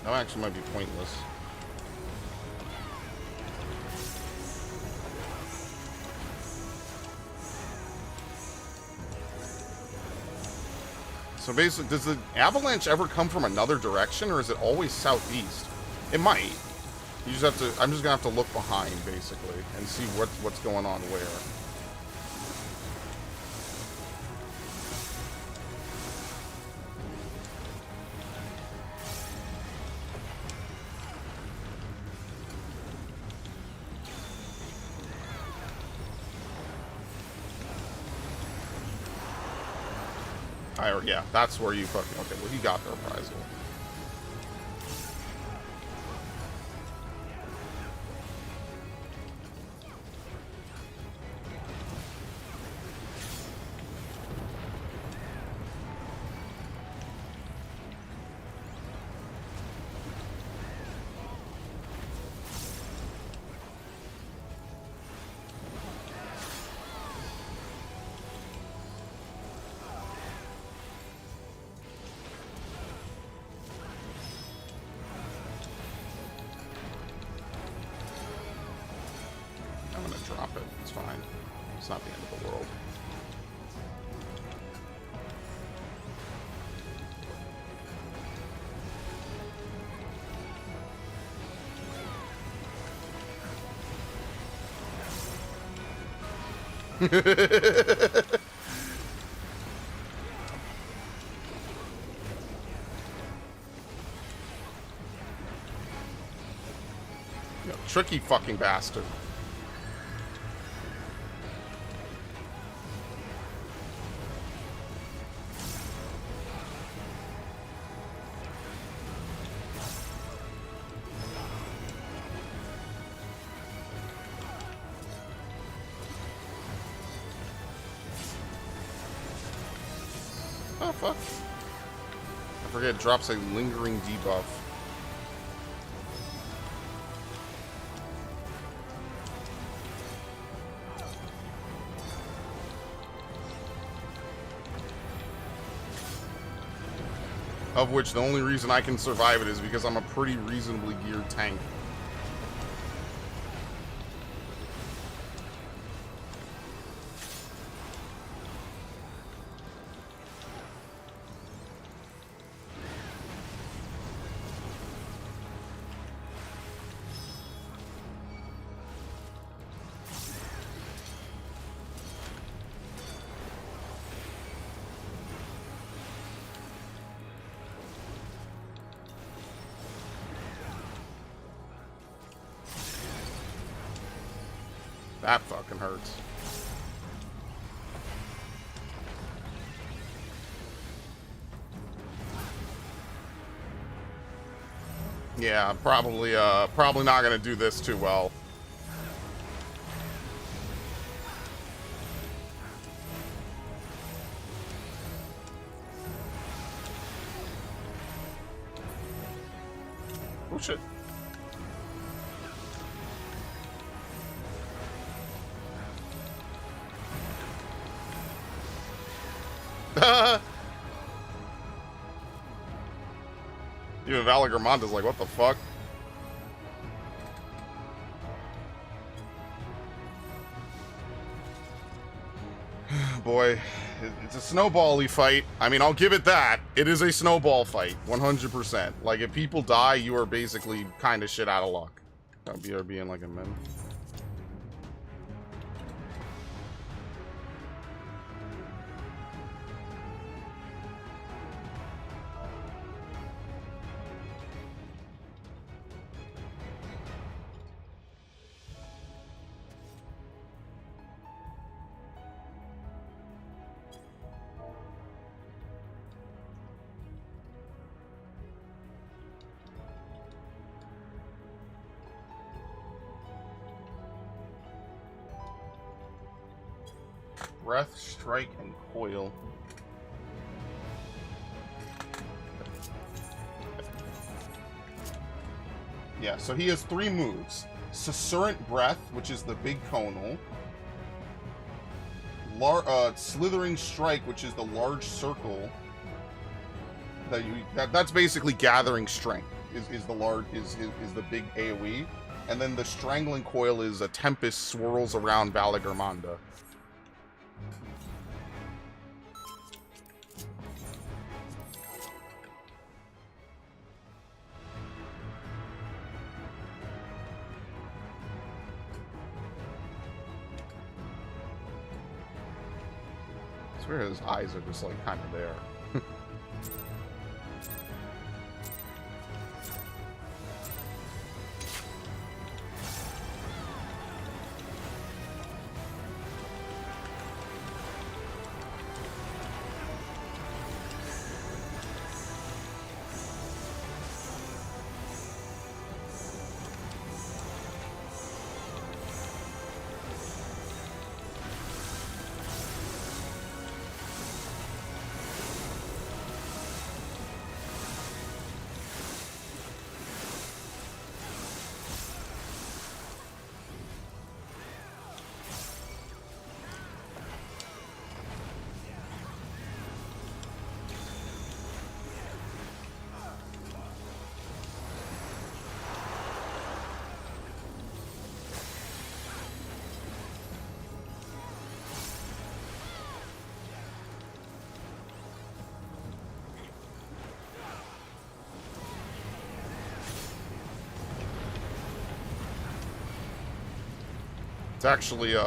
Speaker 1: That actually might be pointless. So basically, does the avalanche ever come from another direction, or is it always southeast? It might. You just have to. I'm just gonna have to look behind, basically, and see what's going on where. Yeah, that's where you fucking... Okay, well, he got the reprisal. Drop it. It's fine. It's not the end of the world. You tricky fucking bastard. Oh, fuck. I forget, it drops a lingering debuff. Of which the only reason I can survive it is because I'm a pretty reasonably geared tank. That fucking hurts. Yeah, probably not gonna do this too well. Oh shit. Even Valagramonta's like, what the fuck? Boy, it's a snowball-y fight. I mean, I'll give it that. It is a snowball fight, 100%. Like, if people die, you are basically kind of shit out of luck. BRB in like a minute. Breath, strike, and coil. Yeah, so he has 3 moves. Susurrant Breath, which is the big conal. Slithering Strike, which is the large circle. That's basically gathering strength. is the large is the big AoE, and then the strangling coil is a tempest swirls around Balagarmanda. I swear his eyes are just like kind of there. It's actually, you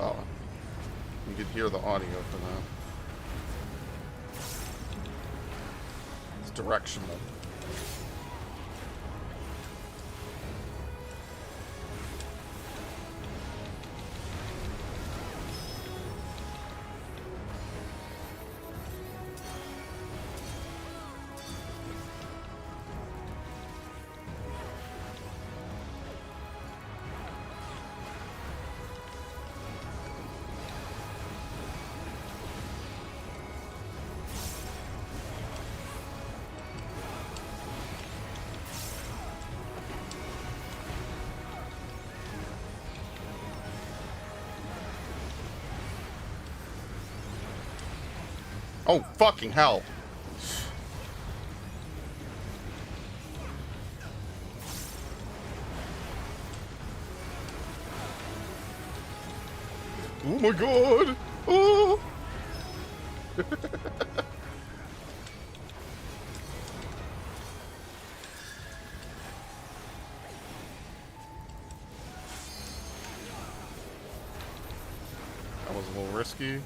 Speaker 1: could hear the audio for that. It's directional. Oh, fucking hell. Oh my god. Oh. That was a little risky.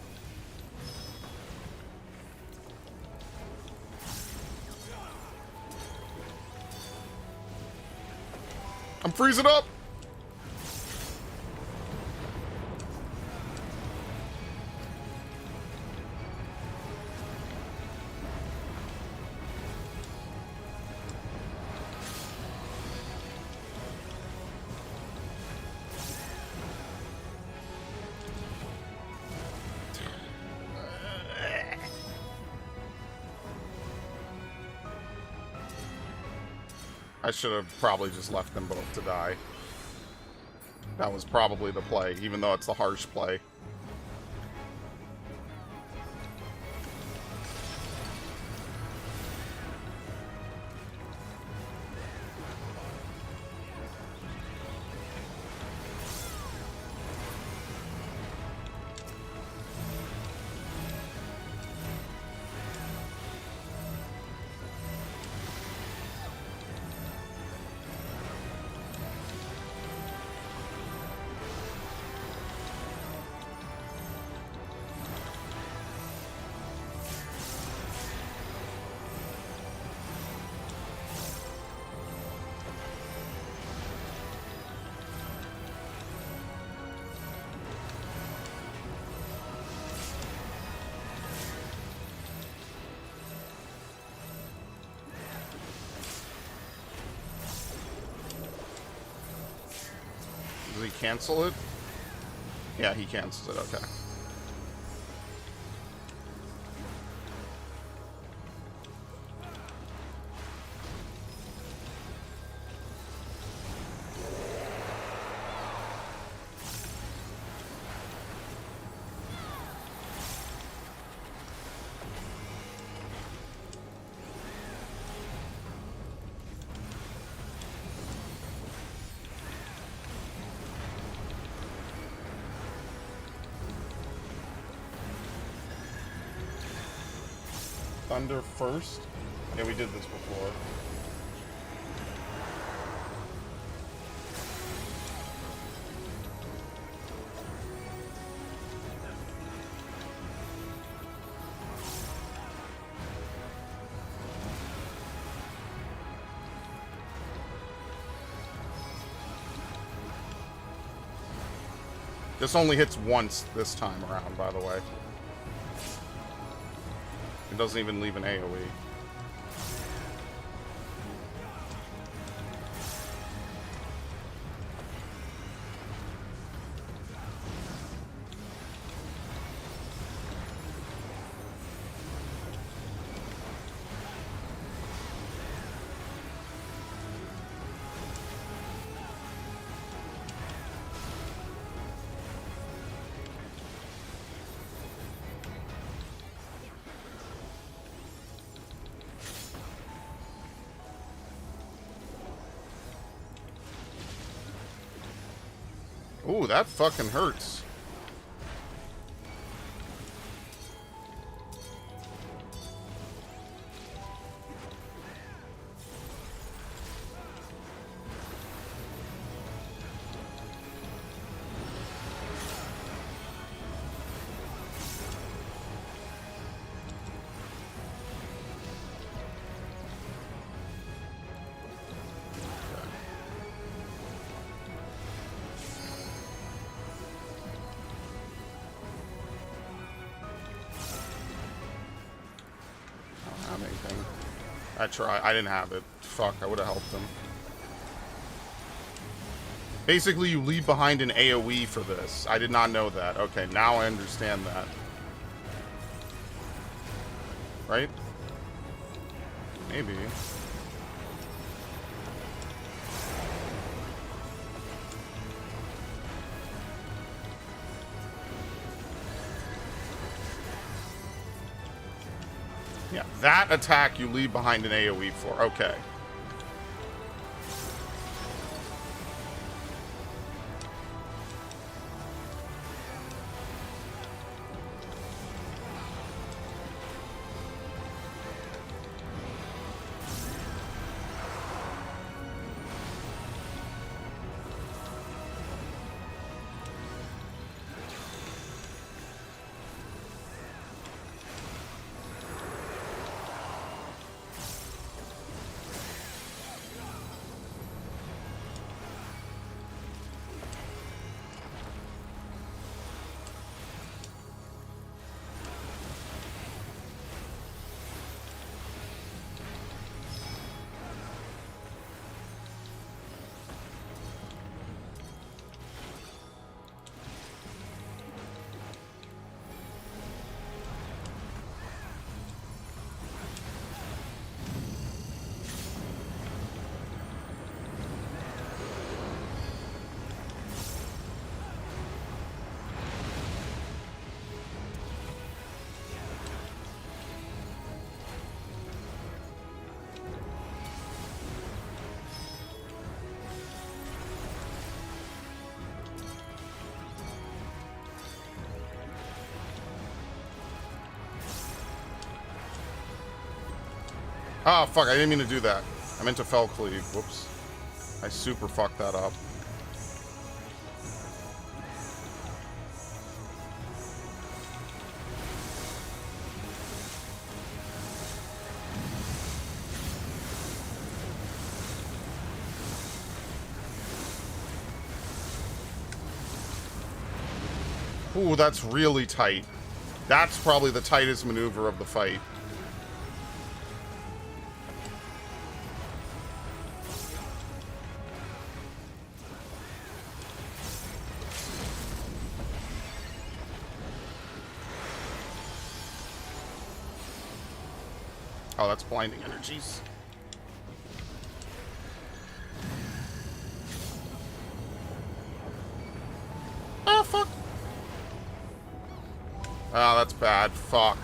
Speaker 1: I'm freezing up! I should have probably just left them both to die. That was probably the play, even though it's the harsh play. Does he cancel it? Yeah, he cancels it, okay. thunder first. Yeah, we did this before. This only hits once this time around, by the way. It doesn't even leave an AoE. Ooh, that fucking hurts. I try. I didn't have it. Fuck, I would have helped him. Basically, you leave behind an AoE for this. I did not know that. Okay, now I understand that. Right? Maybe. Yeah, that attack you leave behind an AoE for. Okay. Oh, fuck, I didn't mean to do that. I meant to fell cleave. Whoops. I super fucked that up. Ooh, that's really tight. That's probably the tightest maneuver of the fight. Oh, that's blinding energies. Oh, fuck. Oh, that's bad. Fuck.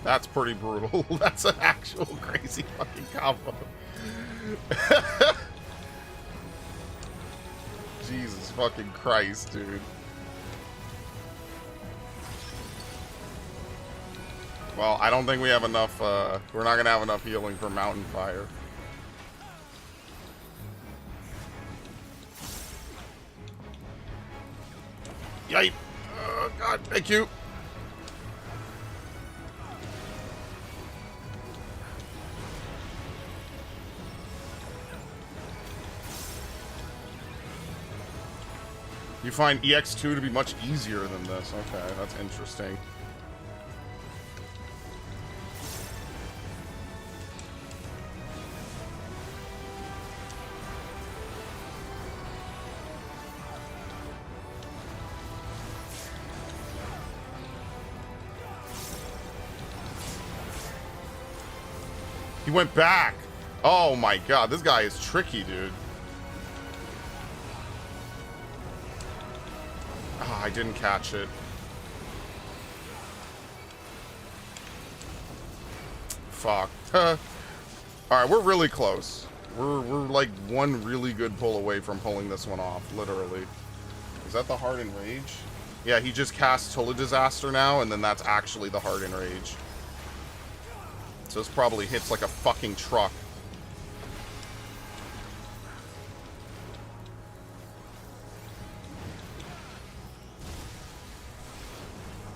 Speaker 1: That's pretty brutal. That's an actual crazy fucking combo. Jesus fucking Christ, dude. Well, I don't think we have enough, we're not gonna have enough healing for Mountain Fire. Yipe! Oh, God, thank you! You find EX2 to be much easier than this. Okay, that's interesting. He went back. Oh my god, this guy is tricky, dude. Ah, I didn't catch it. Fuck. Alright, we're really close. We're like one really good pull away from pulling this one off, literally. Is that the Heart and Rage? Yeah, he just casts Total Disaster now, and then that's actually the Heart and Rage. So this probably hits like a fucking truck.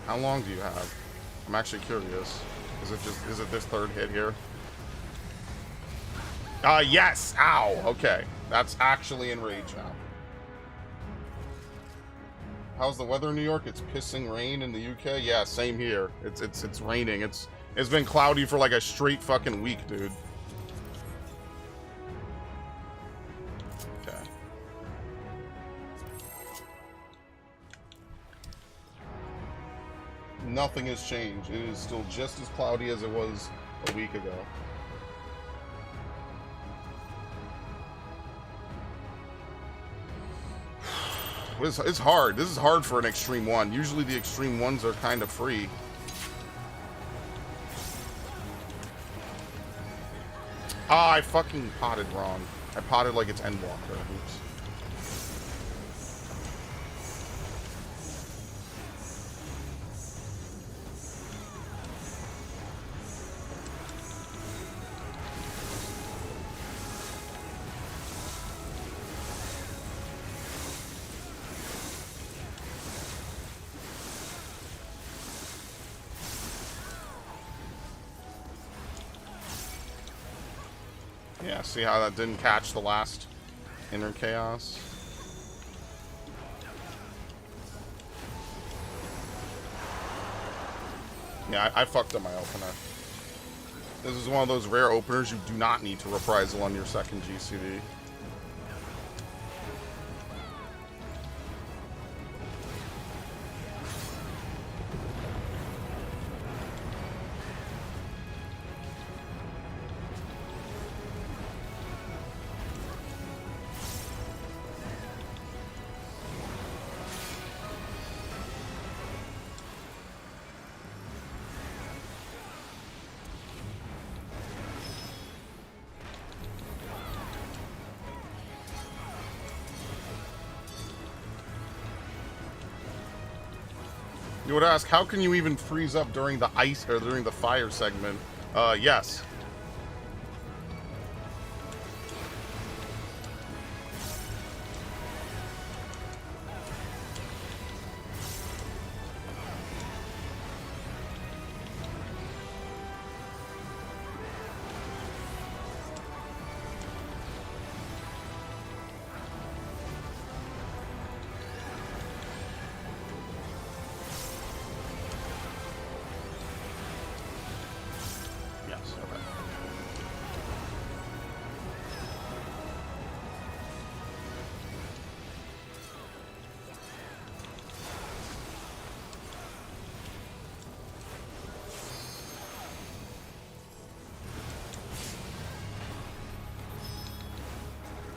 Speaker 1: How long do you have? I'm actually curious. Is it this third hit here? Yes! Ow! Okay. That's actually in rage now. How's the weather in New York? It's pissing rain in the UK? Yeah, same here. It's raining. It's been cloudy for like a straight fucking week, dude. Okay. Nothing has changed. It is still just as cloudy as it was a week ago. It's hard. This is hard for an Extreme 1. Usually the Extreme 1s are kind of free. Ah, I fucking potted wrong. I potted like it's Endwalker. Oops. Yeah, see how that didn't catch the last Inner Chaos? Yeah, I fucked up my opener. This is one of those rare openers you do not need to reprisal on your second GCD. You would ask, how can you even freeze up during the ice or during the fire segment? Yes.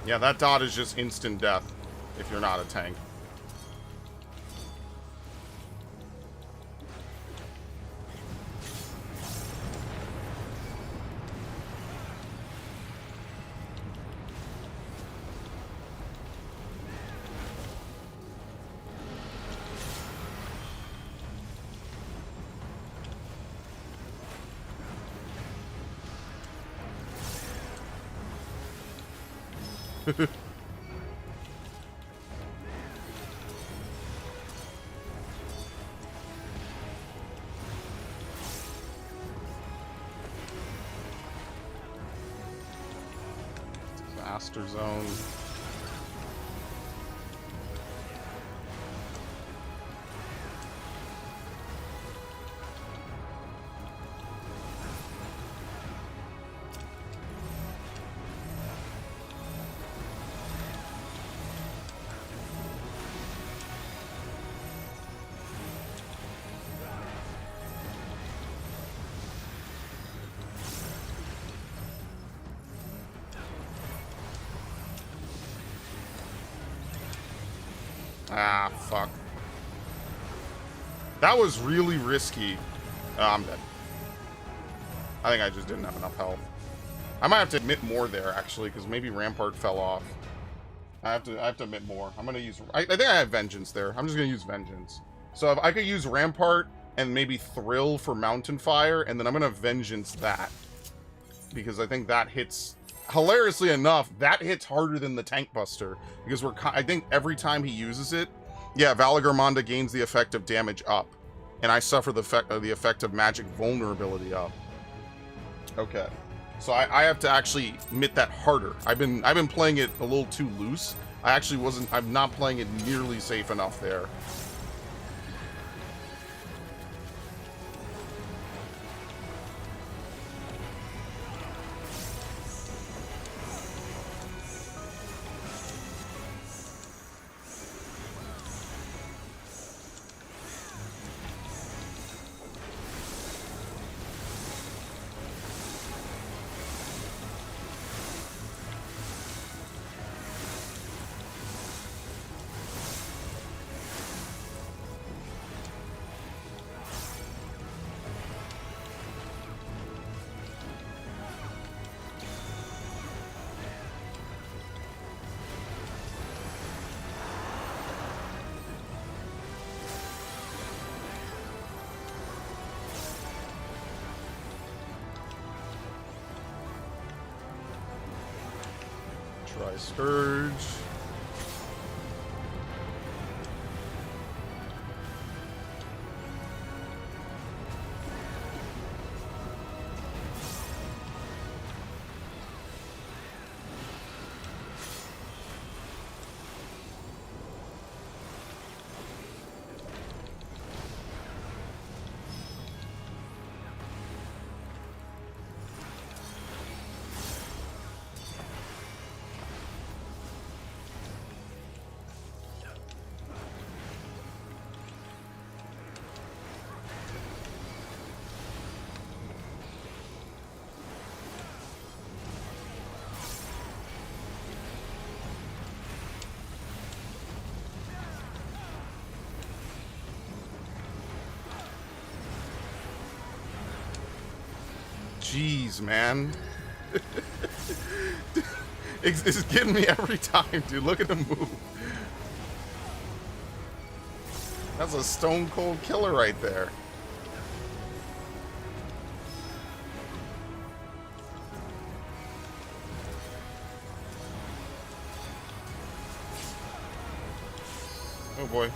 Speaker 1: Yeah, that dot is just instant death if you're not a tank. Disaster zone. Ah, fuck. That was really risky. Oh, I'm dead. I think I just didn't have enough health. I might have to admit more there, actually, because maybe Rampart fell off. I have to admit more. I'm gonna use... I think I have Vengeance there. I'm just gonna use Vengeance. So if I could use Rampart and maybe Thrill for Mountain Fire, and then I'm gonna Vengeance that. Because I think that hits... Hilariously enough, that hits harder than the Tank Buster. Because I think every time he uses it... Yeah, Valagarmonda gains the effect of damage up. And I suffer the effect of magic vulnerability up. Okay. So I have to actually admit that harder. I've been playing it a little too loose. I'm not playing it nearly safe enough there. Try Scourge. Jeez, man. It's getting me every time, dude. Look at the move. That's a stone cold killer right there. Oh boy.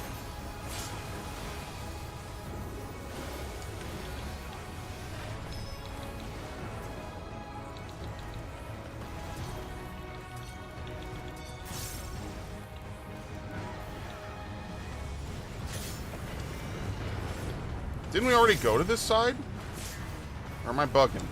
Speaker 1: Didn't we already go to this side? Or am I bugging?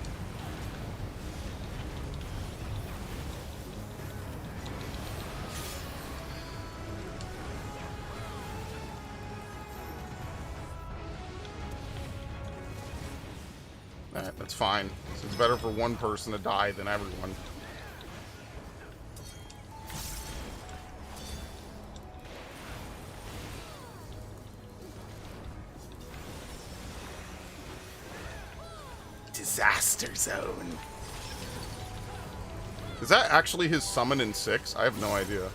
Speaker 1: Alright, that's fine. So it's better for one person to die than everyone. Disaster Zone. Is that actually his summon in 6? I have no idea.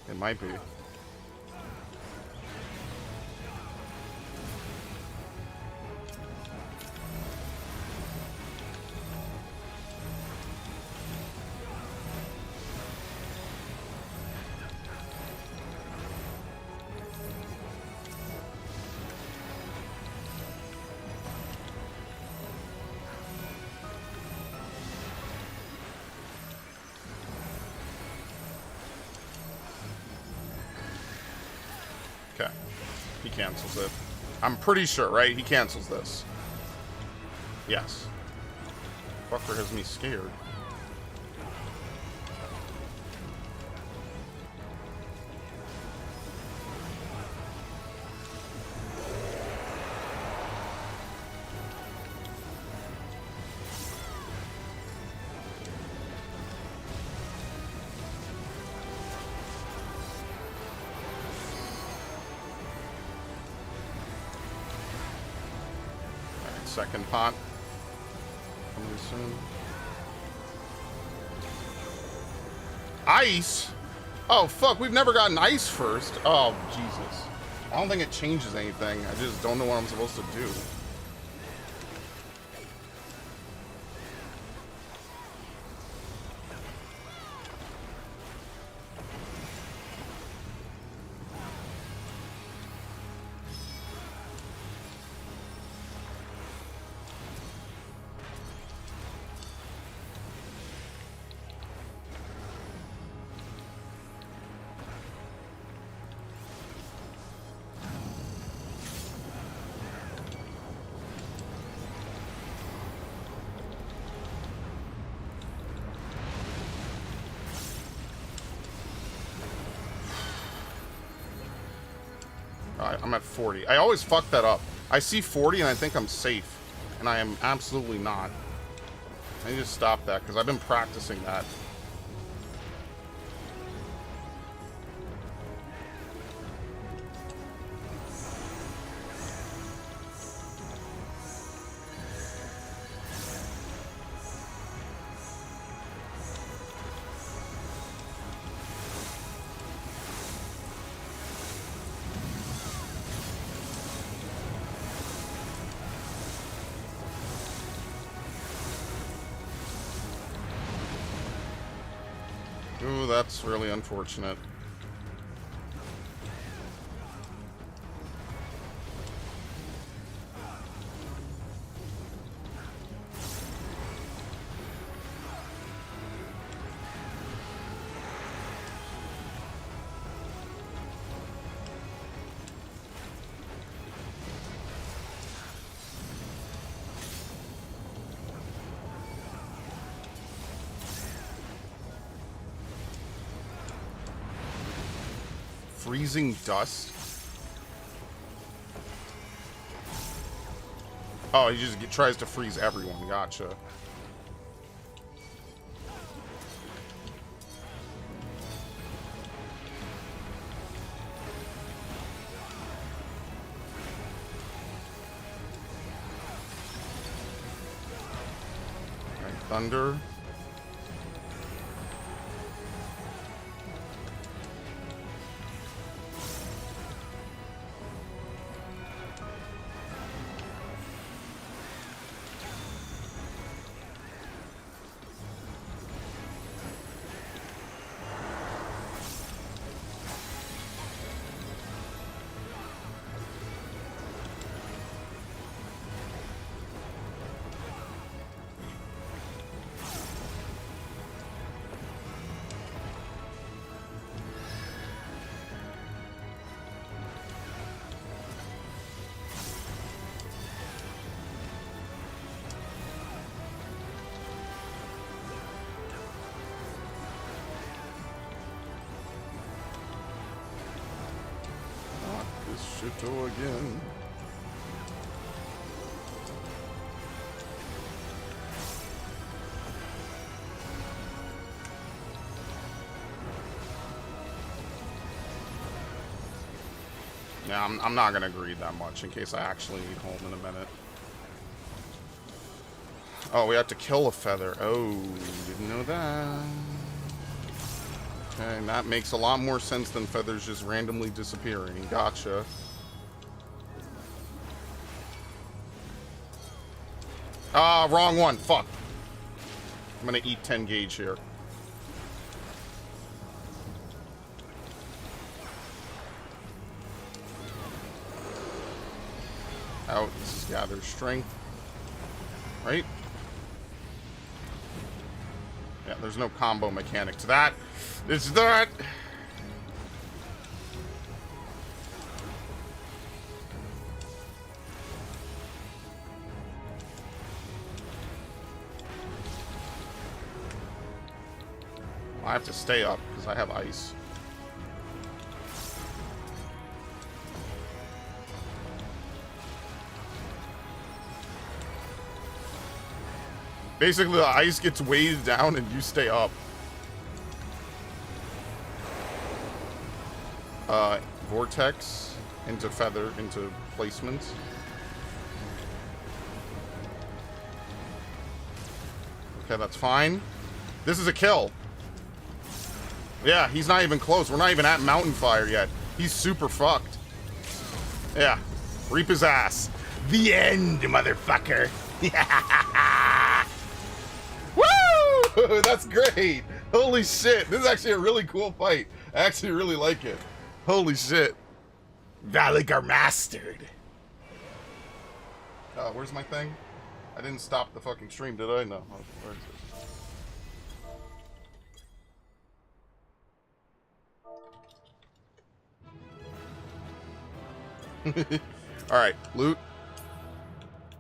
Speaker 1: It might be. Okay. He cancels it. I'm pretty sure, right? He cancels this. Yes. Fucker has me scared. Second pot. Coming soon. Ice? Oh, fuck. We've never gotten ice first. Oh, Jesus. I don't think it changes anything. I just don't know what I'm supposed to do. Alright, I'm at 40. I always fuck that up. I see 40 and I think I'm safe. And I am absolutely not. I need to stop that because I've been practicing that. Ooh, that's really unfortunate. Freezing dust? Oh, he just tries to freeze everyone. Gotcha. Okay, thunder. Shito again. Yeah, I'm not gonna greed that much in case I actually need home in a minute. Oh, we have to kill a feather. Oh, didn't know that. Okay, and that makes a lot more sense than feathers just randomly disappearing. Gotcha. Ah, wrong one. Fuck. I'm gonna eat 10 gauge here. Out. This is gather strength. Right? Yeah, there's no combo mechanic to that. It's that. I have to stay up because I have ice. Basically, the ice gets weighed down and you stay up. Vortex into feather, into placement. Okay, that's fine. This is a kill. Yeah, he's not even close. We're not even at mountain fire yet. He's super fucked. Yeah. Reap his ass. The end, motherfucker. Woo! That's great. Holy shit. This is actually a really cool fight. I actually really like it. Holy shit. Valigar mastered. Where's my thing? I didn't stop the fucking stream, did I? No. Where is it? Alright, loot.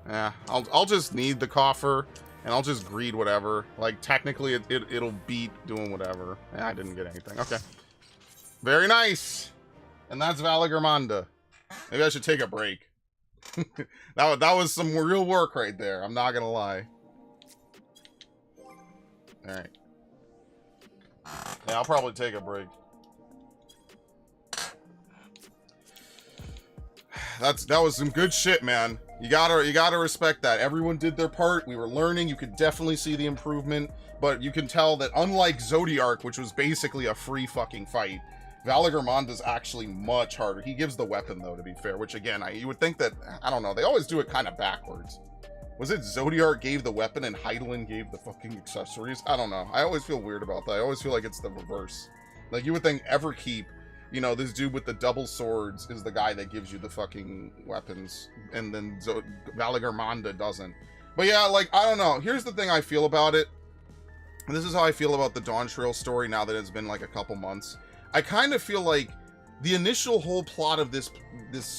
Speaker 1: Yeah, I'll just need the coffer, and I'll just greed whatever. Like, technically, it'll beat doing whatever. Yeah, I didn't get anything. Okay. Very nice! And that's Valagarmanda. Maybe I should take a break. that was some real work right there. I'm not gonna lie. Alright. Yeah, I'll probably take a break. That was some good shit, man. You gotta respect that. Everyone did their part. We were learning. You could definitely see the improvement, but you can tell that unlike Zodiark, which was basically a free fucking fight, Valagarmanda's actually much harder. He gives the weapon though, to be fair, which again, you would think that, I don't know, they always do it kind of backwards. Was it Zodiark gave the weapon and Heidelin gave the fucking accessories? I don't know. I always feel weird about that. I always feel like it's the reverse. Like, you would think Everkeep, you know, this dude with the double swords is the guy that gives you the fucking weapons, and then Valagarmanda doesn't. But yeah, like, I don't know. Here's the thing I feel about it. And this is how I feel about the Dawntrail story now that it's been like a couple months. I kind of feel like the initial whole plot of this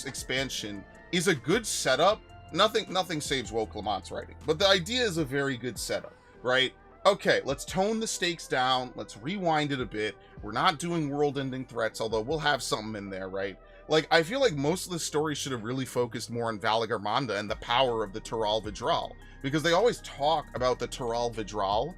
Speaker 1: expansion is a good setup. Nothing saves Woe Clement's writing, but the idea is a very good setup, right? Okay, let's tone the stakes down. Let's rewind it a bit. We're not doing world-ending threats, although we'll have something in there, right? Like, I feel like most of the story should have really focused more on Valagarmanda and the power of the Tural Vidral, because they always talk about the Tural Vidral,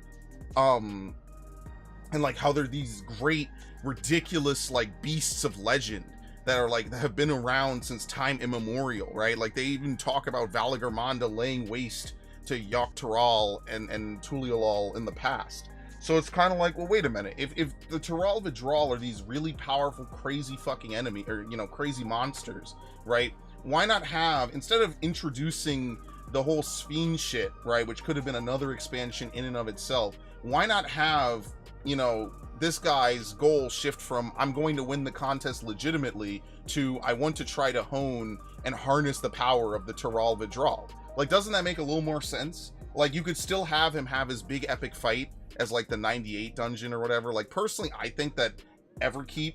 Speaker 1: and like how they're these great, ridiculous, like, beasts of legend that are like, that have been around since time immemorial, right? Like, they even talk about Valagarmanda laying waste to Yogg-Tural and Tuliolal in the past. So it's kind of like, well, wait a minute. If the Tural Vidral are these really powerful, crazy fucking enemy, or, you know, crazy monsters, right? Why not have, instead of introducing the whole Sphene shit, right, which could have been another expansion in and of itself, why not have, you know, this guy's goal shift from, I'm going to win the contest legitimately, to, I want to try to hone and harness the power of the Tural Vidral. Like, doesn't that make a little more sense? Like, you could still have him have his big epic fight as, like, the 98 dungeon or whatever. Like, personally, I think that Everkeep,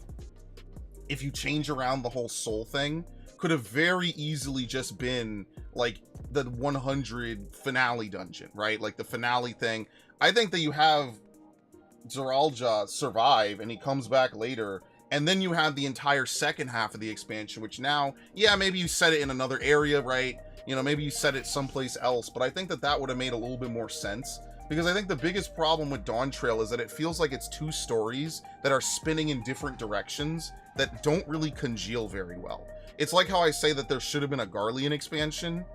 Speaker 1: if you change around the whole soul thing, could have very easily just been, like, the 100 finale dungeon, right? Like, the finale thing. I think that you have Zeralja survive, and he comes back later, and then you have the entire second half of the expansion, which now, yeah, maybe you set it in another area, right? You know, maybe you set it someplace else, but I think that that would have made a little bit more sense, because I think the biggest problem with Dawntrail is that it feels like it's two stories that are spinning in different directions that don't really congeal very well. It's like how I say that there should have been a Garlean expansion,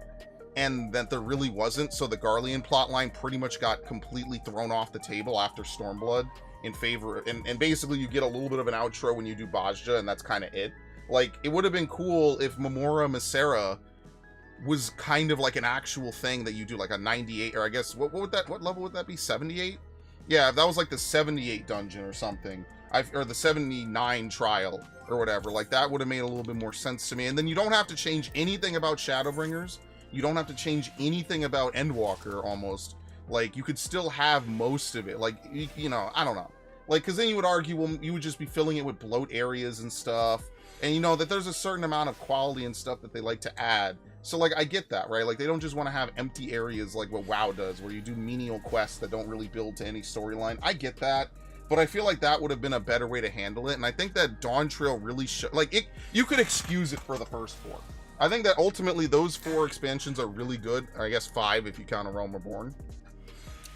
Speaker 1: and that there really wasn't, so the Garlean plotline pretty much got completely thrown off the table after Stormblood in favor, and basically you get a little bit of an outro when you do Bajja, and that's kind of it. Like, it would have been cool if Memora Misera was kind of like an actual thing that you do, like a 98, or I guess, what level would that be, 78? Yeah, if that was like the 78 dungeon or something, or the 79 trial, or whatever, like, that would have made a little bit more sense to me, and then you don't have to change anything about Shadowbringers, you don't have to change anything about Endwalker, almost. Like, you could still have most of it, like, you know, I don't know. Like, because then you would argue, well, you would just be filling it with bloat areas and stuff, and you know that there's a certain amount of quality and stuff that they like to add. So, like, I get that, right? Like, they don't just want to have empty areas like what WoW does, where you do menial quests that don't really build to any storyline. I get that. but I feel like that would have been a better way to handle it. And I think that Dawntrail really like it. You could excuse it for the first 4. I think that ultimately those 4 expansions are really good. Or I guess 5 if you count a Realm Reborn.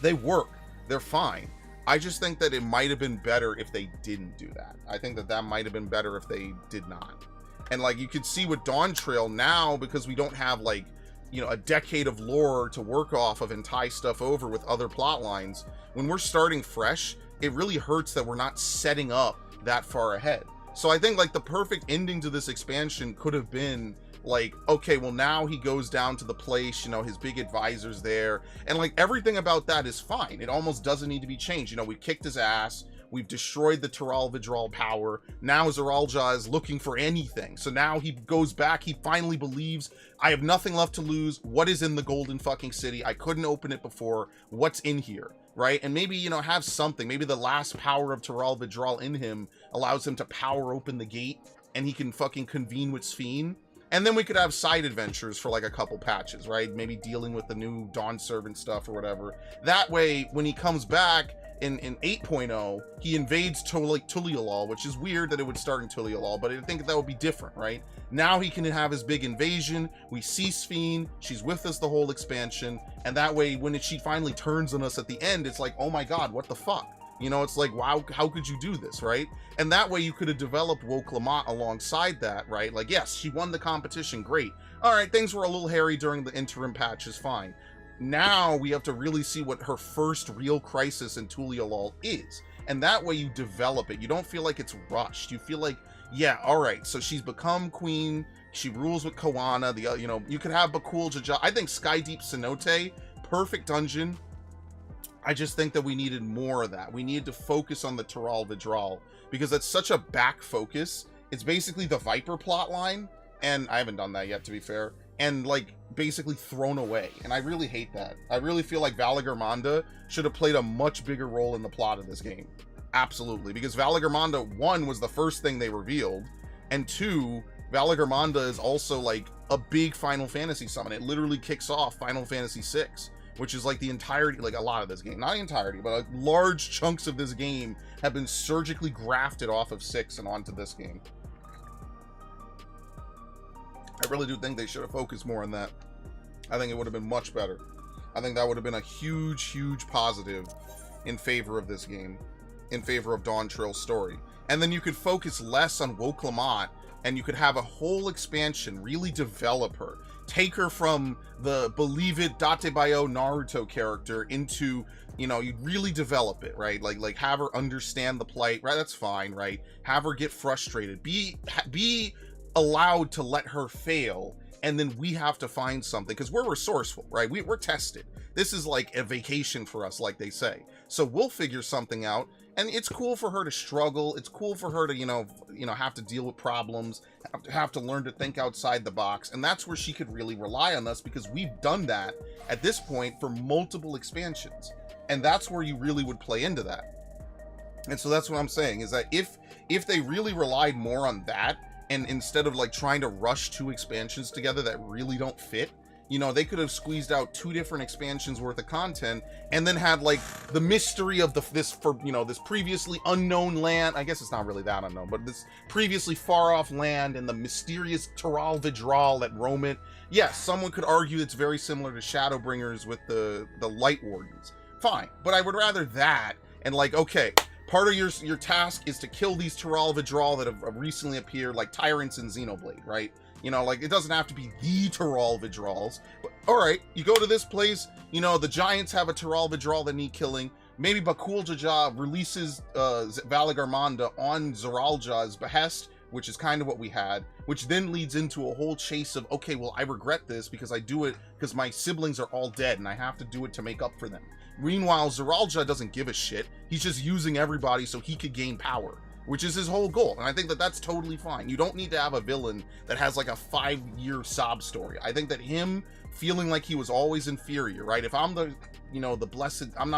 Speaker 1: They work. They're fine. I just think that it might have been better if they didn't do that. I think that that might have been better if they did not. And like you could see with Dawntrail now, because we don't have like, you know, a decade of lore to work off of and tie stuff over with other plot lines. When we're starting fresh, it really hurts that we're not setting up that far ahead. So I think like the perfect ending to this expansion could have been like, okay, well now he goes down to the place, you know, his big advisor's there, and like everything about that is fine. It almost doesn't need to be changed. You know, we kicked his ass, we've destroyed the Taral Vidral power, now Zeralja is looking for anything. So now he goes back, he finally believes, I have nothing left to lose. What is in the golden fucking city? I couldn't open it before. What's in here, right? And maybe, you know, have something, maybe the last power of Taral Vidral in him allows him to power open the gate and he can fucking convene with Sphene. And then we could have side adventures for like a couple patches, right? Maybe dealing with the new Dawn Servant stuff or whatever. That way, when he comes back in 8.0, he invades Tulialal, which is weird that it would start in Tulialal, but I think that would be different, right? Now he can have his big invasion. We see Sphene. She's with us the whole expansion. And that way, when she finally turns on us at the end, it's like, oh my God, what the fuck? You know, it's like, wow, how could you do this, right? And that way you could have developed Woke Lamont alongside that, right? Like, yes, she won the competition, great. All right, things were a little hairy during the interim patches, fine. Now we have to really see what her first real crisis in Tulialal is. And that way you develop it. You don't feel like it's rushed. You feel like, yeah, all right, so she's become queen. She rules with Koana. You know, you could have Bakul Jaja. I think Skydeep Cenote, perfect dungeon. I just think that we needed more of that. We needed to focus on the Taral Vidral because that's such a back focus. It's basically the Viper plot line, and I haven't done that yet, to be fair, and like basically thrown away. And I really hate that. I really feel like Valagarmanda should have played a much bigger role in the plot of this game. Absolutely, because Valagarmanda, 1, was the first thing they revealed, and 2, Valagarmanda is also like a big Final Fantasy summon. It literally kicks off Final Fantasy VI. Which is like the entirety, like a lot of this game, not the entirety, but like large chunks of this game have been surgically grafted off of 6 and onto this game. I really do think they should have focused more on that. I think it would have been much better. I think that would have been a huge, huge positive in favor of this game, in favor of Dawntrail's story. And then you could focus less on Woke Lamont, and you could have a whole expansion, really develop her. Take her from the Believe It Datebayo Naruto character into, you know, you'd really develop it, right? Like have her understand the plight, right? That's fine, right? Have her get frustrated. Be allowed to let her fail, and then we have to find something, because we're resourceful, right? We're tested. This is like a vacation for us, like they say. So we'll figure something out, and it's cool for her to struggle. It's cool for her to, you know, have to deal with problems, have to learn to think outside the box. And that's where she could really rely on us, because we've done that at this point for multiple expansions. And that's where you really would play into that. And so that's what I'm saying, is that if they really relied more on that, and instead of like trying to rush 2 expansions together that really don't fit, you know, they could have squeezed out 2 different expansions worth of content and then had like the mystery of this previously unknown land. I guess it's not really that unknown, but this previously far off land and the mysterious Taral Vidral that roam it. Yes, someone could argue it's very similar to Shadowbringers with the Light Wardens. Fine, but I would rather that and like, okay, part of your task is to kill these Taral Vidral that have recently appeared, like Tyrants and Xenoblade, right? You know, like, it doesn't have to be the Taral Vidrals. But, all right, you go to this place, you know, the Giants have a Taral Vidral that need killing. Maybe Bakul Jaja releases Valagarmanda on Zeralja's behest, which is kind of what we had, which then leads into a whole chase of, okay, well, I regret this because I do it because my siblings are all dead and I have to do it to make up for them. Meanwhile, Zeralja doesn't give a shit. He's just using everybody so he could gain power, which is his whole goal. And I think that that's totally fine. You don't need to have a villain that has like a 5-year sob story. I think that him feeling like he was always inferior, right? If I'm the, you know, the blessed, I'm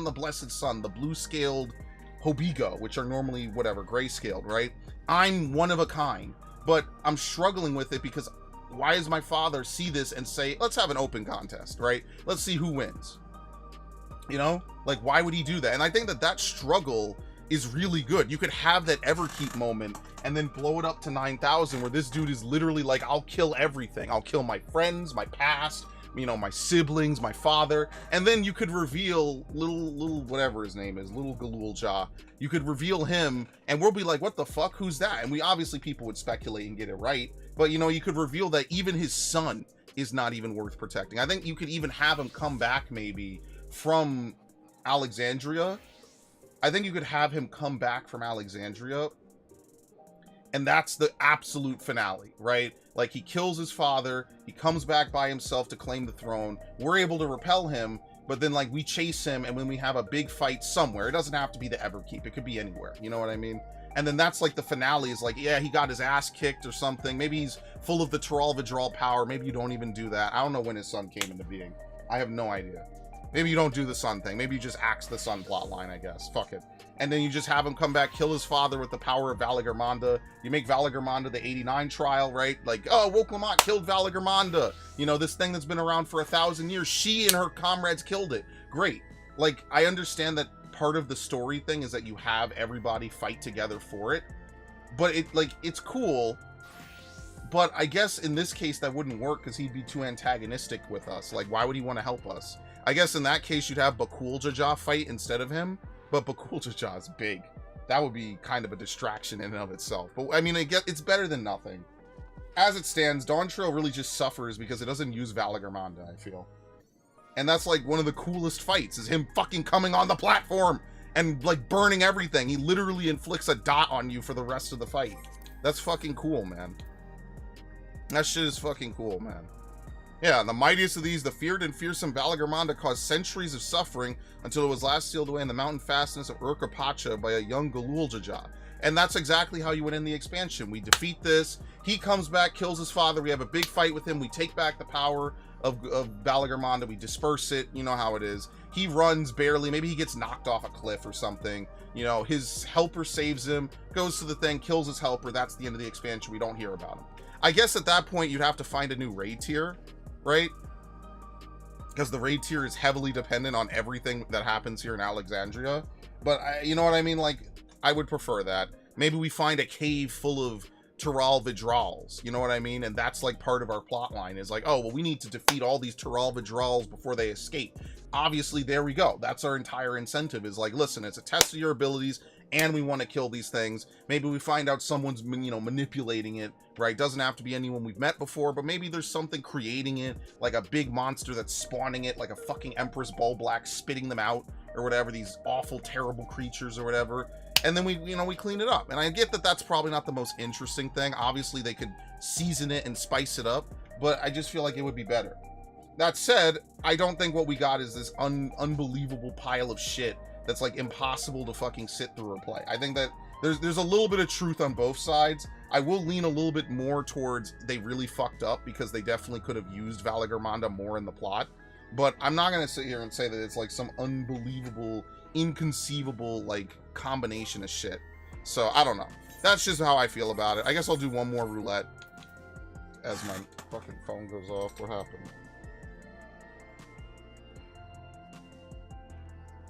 Speaker 1: the blessed son, the blue scaled Hobigo, which are normally whatever, gray scaled, right? I'm one of a kind, but I'm struggling with it because why does my father see this and say, let's have an open contest, right? Let's see who wins. You know, like, why would he do that? And I think that that struggle is really good. You could have that Everkeep moment and then blow it up to 9,000 where this dude is literally like, I'll kill everything. I'll kill my friends, my past, you know, my siblings, my father. And then you could reveal little whatever his name is, little Galul Jah. You could reveal him and we'll be like, what the fuck? Who's that? And we obviously, people would speculate and get it right. But, you know, you could reveal that even his son is not even worth protecting. I think you could even have him come back maybe from Alexandria. I think you could have him come back from Alexandria, and that's the absolute finale, right? Like, he kills his father, he comes back by himself to claim the throne, we're able to repel him, but then, like, we chase him, and when we have a big fight somewhere, it doesn't have to be the Everkeep, it could be anywhere, you know what I mean? And then that's like the finale is like, yeah, he got his ass kicked or something. Maybe he's full of the Tural Vidral power. Maybe you don't even do that. I don't know when his son came into being. I have no idea. Maybe you don't do the son thing. Maybe you just axe the son plotline, I guess. Fuck it. And then you just have him come back, kill his father with the power of Valagarmanda. You make Valagarmanda the 89 trial, right? Like, oh, Woke-Lamont killed Valagarmanda. You know, this thing that's been around for 1,000 years. She and her comrades killed it. Great. Like, I understand that part of the story thing is that you have everybody fight together for it, but it's cool, but I guess in this case that wouldn't work because he'd be too antagonistic with us. Like, why would he want to help us? I guess in that case you'd have Bakul Jajah fight instead of him, but Bakul Jajah is big. That would be kind of a distraction in and of itself, but I mean, I guess it's better than nothing. As it stands, Dawntrail really just suffers because it doesn't use Valagarmanda, I feel. And that's like one of the coolest fights is him fucking coming on the platform and like burning everything. He literally inflicts a dot on you for the rest of the fight. That's fucking cool, man. That shit is fucking cool, man. Yeah, the mightiest of these, the feared and fearsome Valagarmanda, caused centuries of suffering until it was last sealed away in the mountain fastness of Urkapacha by a young Galul Jajah. And that's exactly how you would end the expansion. We defeat this, he comes back, kills his father, we have a big fight with him, we take back the power of Valagarmanda, we disperse it, you know how it is. He runs barely, maybe he gets knocked off a cliff or something, you know, his helper saves him, goes to the thing, kills his helper, that's the end of the expansion, we don't hear about him. I guess at that point you'd have to find a new raid tier, right? Because the raid tier is heavily dependent on everything that happens here in Alexandria, but you know what I mean, like, I would prefer that. Maybe we find a cave full of Tural Vidrals, you know what I mean? And that's like part of our plot line is like, oh, well, we need to defeat all these Tural Vidrals before they escape. Obviously, there we go. That's our entire incentive is like, listen, it's a test of your abilities and we want to kill these things. Maybe we find out someone's, you know, manipulating it, right? Doesn't have to be anyone we've met before, but maybe there's something creating it, like a big monster that's spawning it, like a fucking Empress Bull Black spitting them out or whatever, these awful, terrible creatures or whatever. And then we, you know, we clean it up. And I get that that's probably not the most interesting thing. Obviously, they could season it and spice it up, but I just feel like it would be better. That said, I don't think what we got is this unbelievable pile of shit that's like impossible to fucking sit through or play. I think that there's a little bit of truth on both sides. I will lean a little bit more towards they really fucked up because they definitely could have used Valagarmanda more in the plot. But I'm not going to sit here and say that it's like some unbelievable, inconceivable like combination of shit. So I don't know. That's just how I feel about it. I guess I'll do one more roulette as my fucking phone goes off. What happened?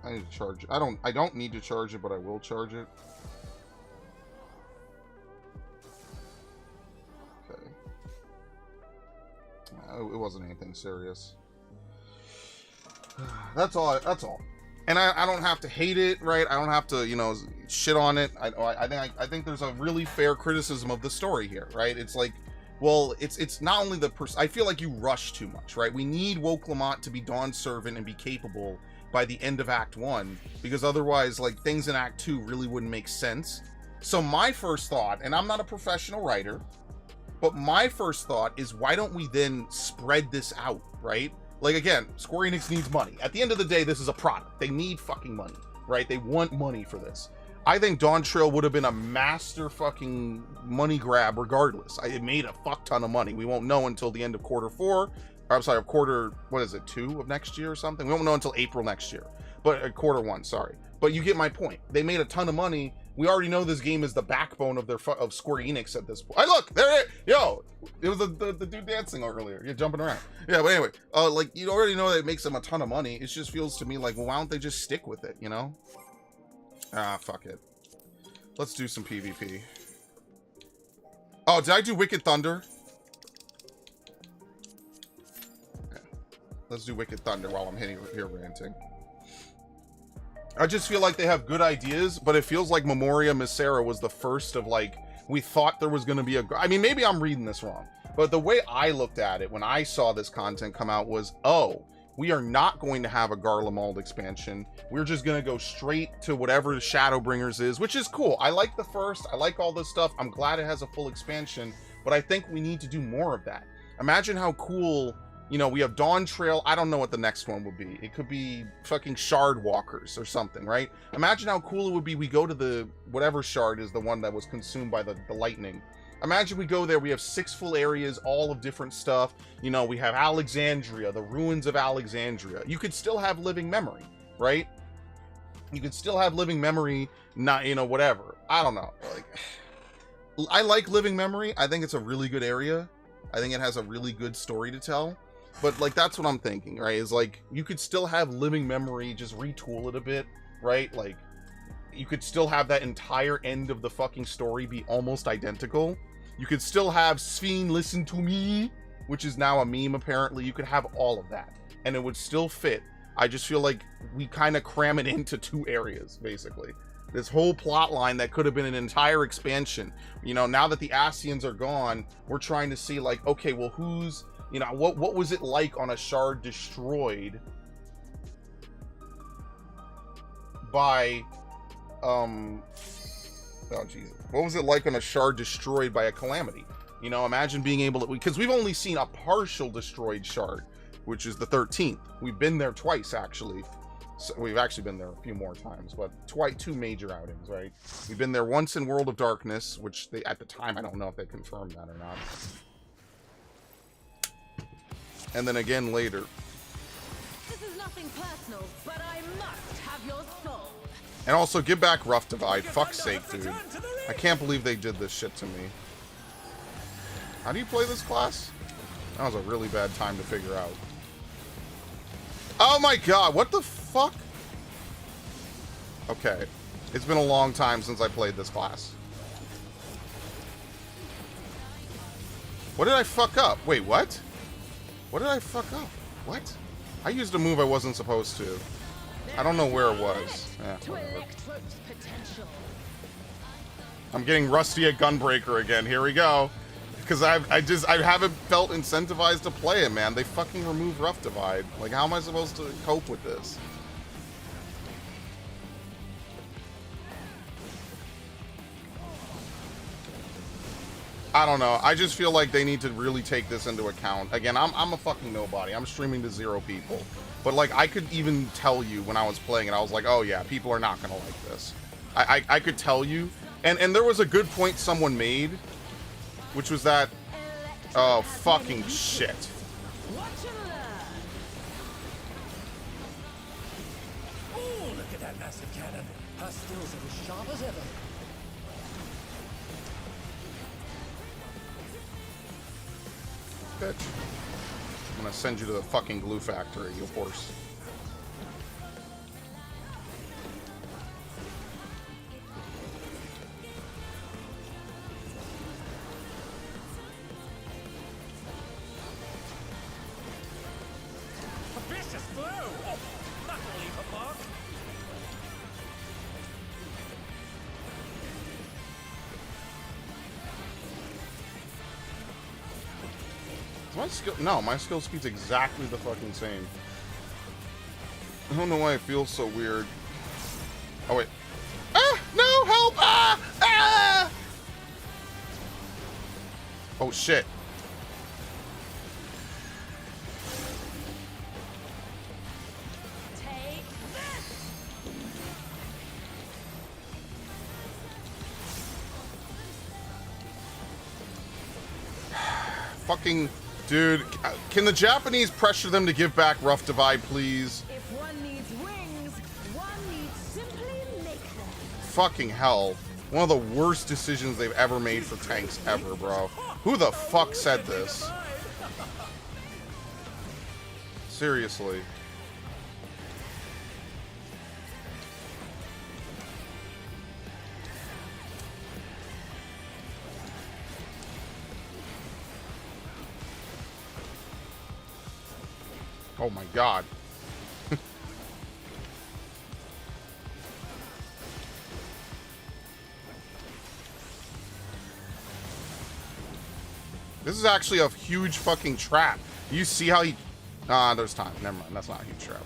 Speaker 1: I need to charge it. I don't need to charge it, but I will charge it. Okay. It wasn't anything serious. That's all. That's all. And I don't have to hate it, right? I don't have to, you know, shit on it. I think there's a really fair criticism of the story here, right? It's like, well, it's not only the I feel like you rush too much, right? We need Woke-Lamont to be Dawn's servant and be capable by the end of Act 1, because otherwise, like, things in Act 2 really wouldn't make sense. So my first thought, and I'm not a professional writer, but my first thought is, why don't we then spread this out, right? Like, again, Square Enix needs money. At the end of the day, this is a product. They need fucking money, right? They want money for this. I think Dawntrail would have been a master fucking money grab regardless. It made a fuck ton of money. We won't know until the end of quarter 4. Or, I'm sorry, of quarter, what is it, 2 of next year or something? We won't know until April next year. But quarter 1, sorry. But you get my point. They made a ton of money. We already know this game is the backbone of of Square Enix at this point. Hey, look, there it, yo, it was the dude dancing earlier. You're jumping around. Yeah, but anyway, like, you already know that it makes them a ton of money. It just feels to me like, well, why don't they just stick with it, you know? Ah, fuck it. Let's do some PvP. Oh, did I do Wicked Thunder? Okay. Let's do Wicked Thunder while I'm here ranting. I just feel like they have good ideas, but it feels like Memoria Misera was the first of like, we thought there was going to be a... I mean, maybe I'm reading this wrong, but the way I looked at it when I saw this content come out was, oh, we are not going to have a Garlemald expansion. We're just going to go straight to whatever Shadowbringers is, which is cool. I like the first. I like all this stuff. I'm glad it has a full expansion, but I think we need to do more of that. Imagine how cool, you know, we have Dawntrail. I don't know what the next one would be. It could be fucking Shard Walkers or something, right? Imagine how cool it would be we go to the, whatever shard is the one that was consumed by the lightning. Imagine we go there, we have 6 full areas, all of different stuff. You know, we have Alexandria, the ruins of Alexandria. You could still have living memory, right? You could still have living memory, not, you know, whatever. I don't know. Like, I like living memory. I think it's a really good area. I think it has a really good story to tell. But, like, that's what I'm thinking, right? Is, like, you could still have living memory, just retool it a bit, right? Like, you could still have that entire end of the fucking story be almost identical. You could still have Sphene listen to me, which is now a meme apparently. You could have all of that and it would still fit. I just feel like we kind of cram it into 2 areas, basically. This whole plot line that could have been an entire expansion. You know, now that the Ascians are gone, we're trying to see like, okay, well, who's, you know, what was it like on a shard destroyed by, oh Jesus. What was it like on a shard destroyed by a calamity? You know, imagine being able to, because we've only seen a partial destroyed shard, which is the 13th. We've been there twice, actually. So we've actually been there a few more times, but 2 major outings, right? We've been there once in World of Darkness, which they, at the time, I don't know if they confirmed that or not. And then again later.
Speaker 2: This is nothing personal, but I must have your soul.
Speaker 1: And also, give back Rough Divide. Fuck's sake, dude. I can't believe they did this shit to me. How do you play this class? That was a really bad time to figure out. Oh my god, what the fuck? Okay. It's been a long time since I played this class. What did I fuck up? Wait, what? What did I fuck up? What? I used a move I wasn't supposed to. I don't know where it was. Yeah, I'm getting rusty at Gunbreaker again. Here we go. Because I haven't felt incentivized to play it, man. They fucking removed Rough Divide. Like, how am I supposed to cope with this? I don't know. I just feel like they need to really take this into account. Again, I'm a fucking nobody. I'm streaming to 0 people. But, like, I could even tell you when I was playing it, I was like, oh, yeah, people are not going to like this. I could tell you. And there was a good point someone made, which was that... Oh, fucking shit.
Speaker 5: Oh, look at that massive cannon. Her skills are as sharp as ever.
Speaker 1: Bitch. I'm gonna send you to the fucking glue factory, you horse.
Speaker 5: A vicious blow! Oh, that'll leave a mark.
Speaker 1: My skill, no, my skill speed's exactly the fucking same. I don't know why it feels so weird. Oh wait. Ah! No! Help! Ah! Ah! Oh shit.
Speaker 2: Take this.
Speaker 1: Fucking dude, can the Japanese pressure them to give back Rough Divide, please?
Speaker 2: If one needs wings, one needs simply make them.
Speaker 1: Fucking hell. One of the worst decisions they've ever made for tanks ever, bro. Who the fuck said this? Seriously. Oh my god. This is actually a huge fucking trap. You see how he... there's time. Never mind. That's not a huge trap.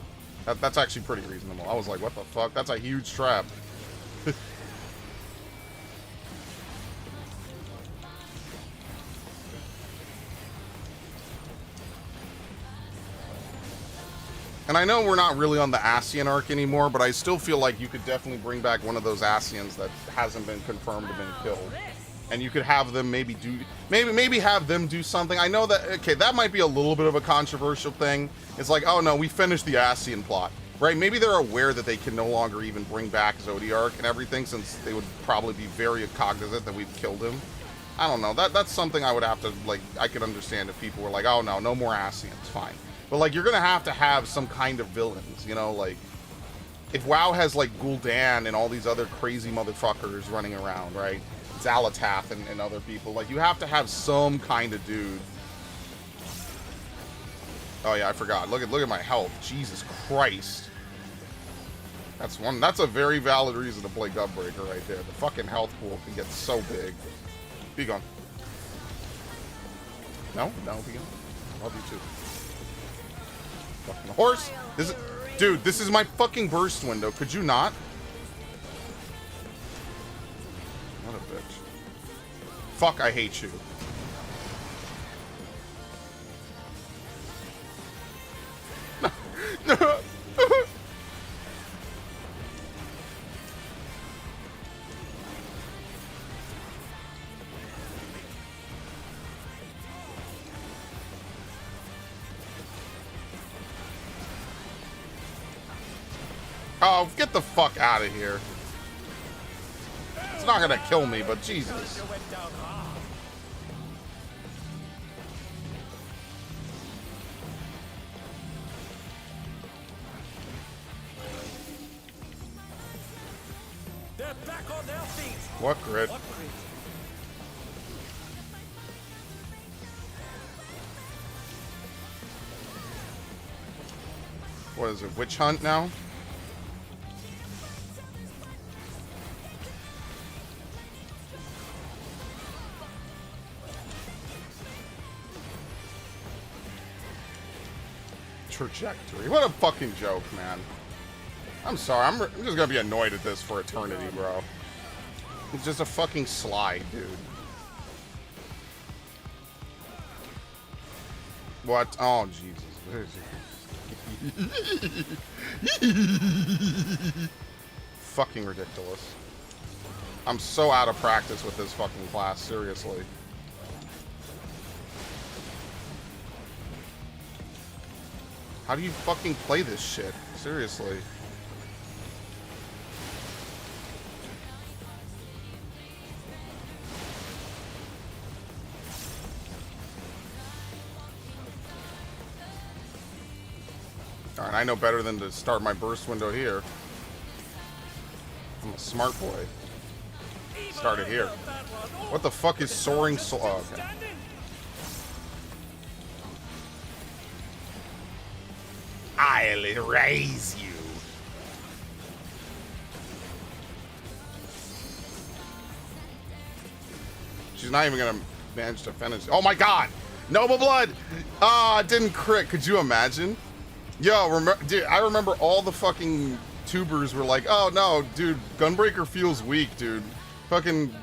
Speaker 1: That's actually pretty reasonable. I was like, what the fuck? That's a huge trap. And I know we're not really on the Ascian arc anymore, but I still feel like you could definitely bring back one of those Ascians that hasn't been confirmed to been killed. And you could have them maybe have them do something. I know that, okay, that might be a little bit of a controversial thing. It's like, oh no, we finished the Ascian plot, right? Maybe they're aware that they can no longer even bring back Zodiark and everything, since they would probably be very cognizant that we've killed him. I don't know. That's something I would have to, like, I could understand if people were like, oh no, no more Ascians, fine. But like, you're gonna have some kind of villains, you know, like, if WoW has like Gul'dan and all these other crazy motherfuckers running around, right? Zalatath and other people, like, you have to have some kind of dude. Oh yeah, I forgot. Look at my health. Jesus Christ. That's a very valid reason to play Gunbreaker right there. The fucking health pool can get so big. Be gone. No, be gone. Love you too. Fucking horse. Dude, this is my fucking burst window. Could you not? What a bitch. Fuck, I hate you. Oh, get the fuck out of here. It's not gonna kill me, but Jesus.
Speaker 5: They're back on their feet.
Speaker 1: What grid? What is it? Witch hunt now? Trajectory. What a fucking joke, man. I'm sorry. I'm just gonna be annoyed at this for eternity, bro. It's just a fucking slide, dude. What? Oh, Jesus. Fucking ridiculous. I'm so out of practice with this fucking class, seriously. How do you fucking play this shit? Seriously. Alright, I know better than to start my burst window here. I'm a smart boy. Start it here. What the fuck is soaring so... Oh, okay. I'll erase you. She's not even gonna manage to finish. Oh my god! Noble Blood! Ah, it didn't crit. Could you imagine? Yo, dude, I remember all the fucking tubers were like, oh no, dude, Gunbreaker feels weak, dude. Fucking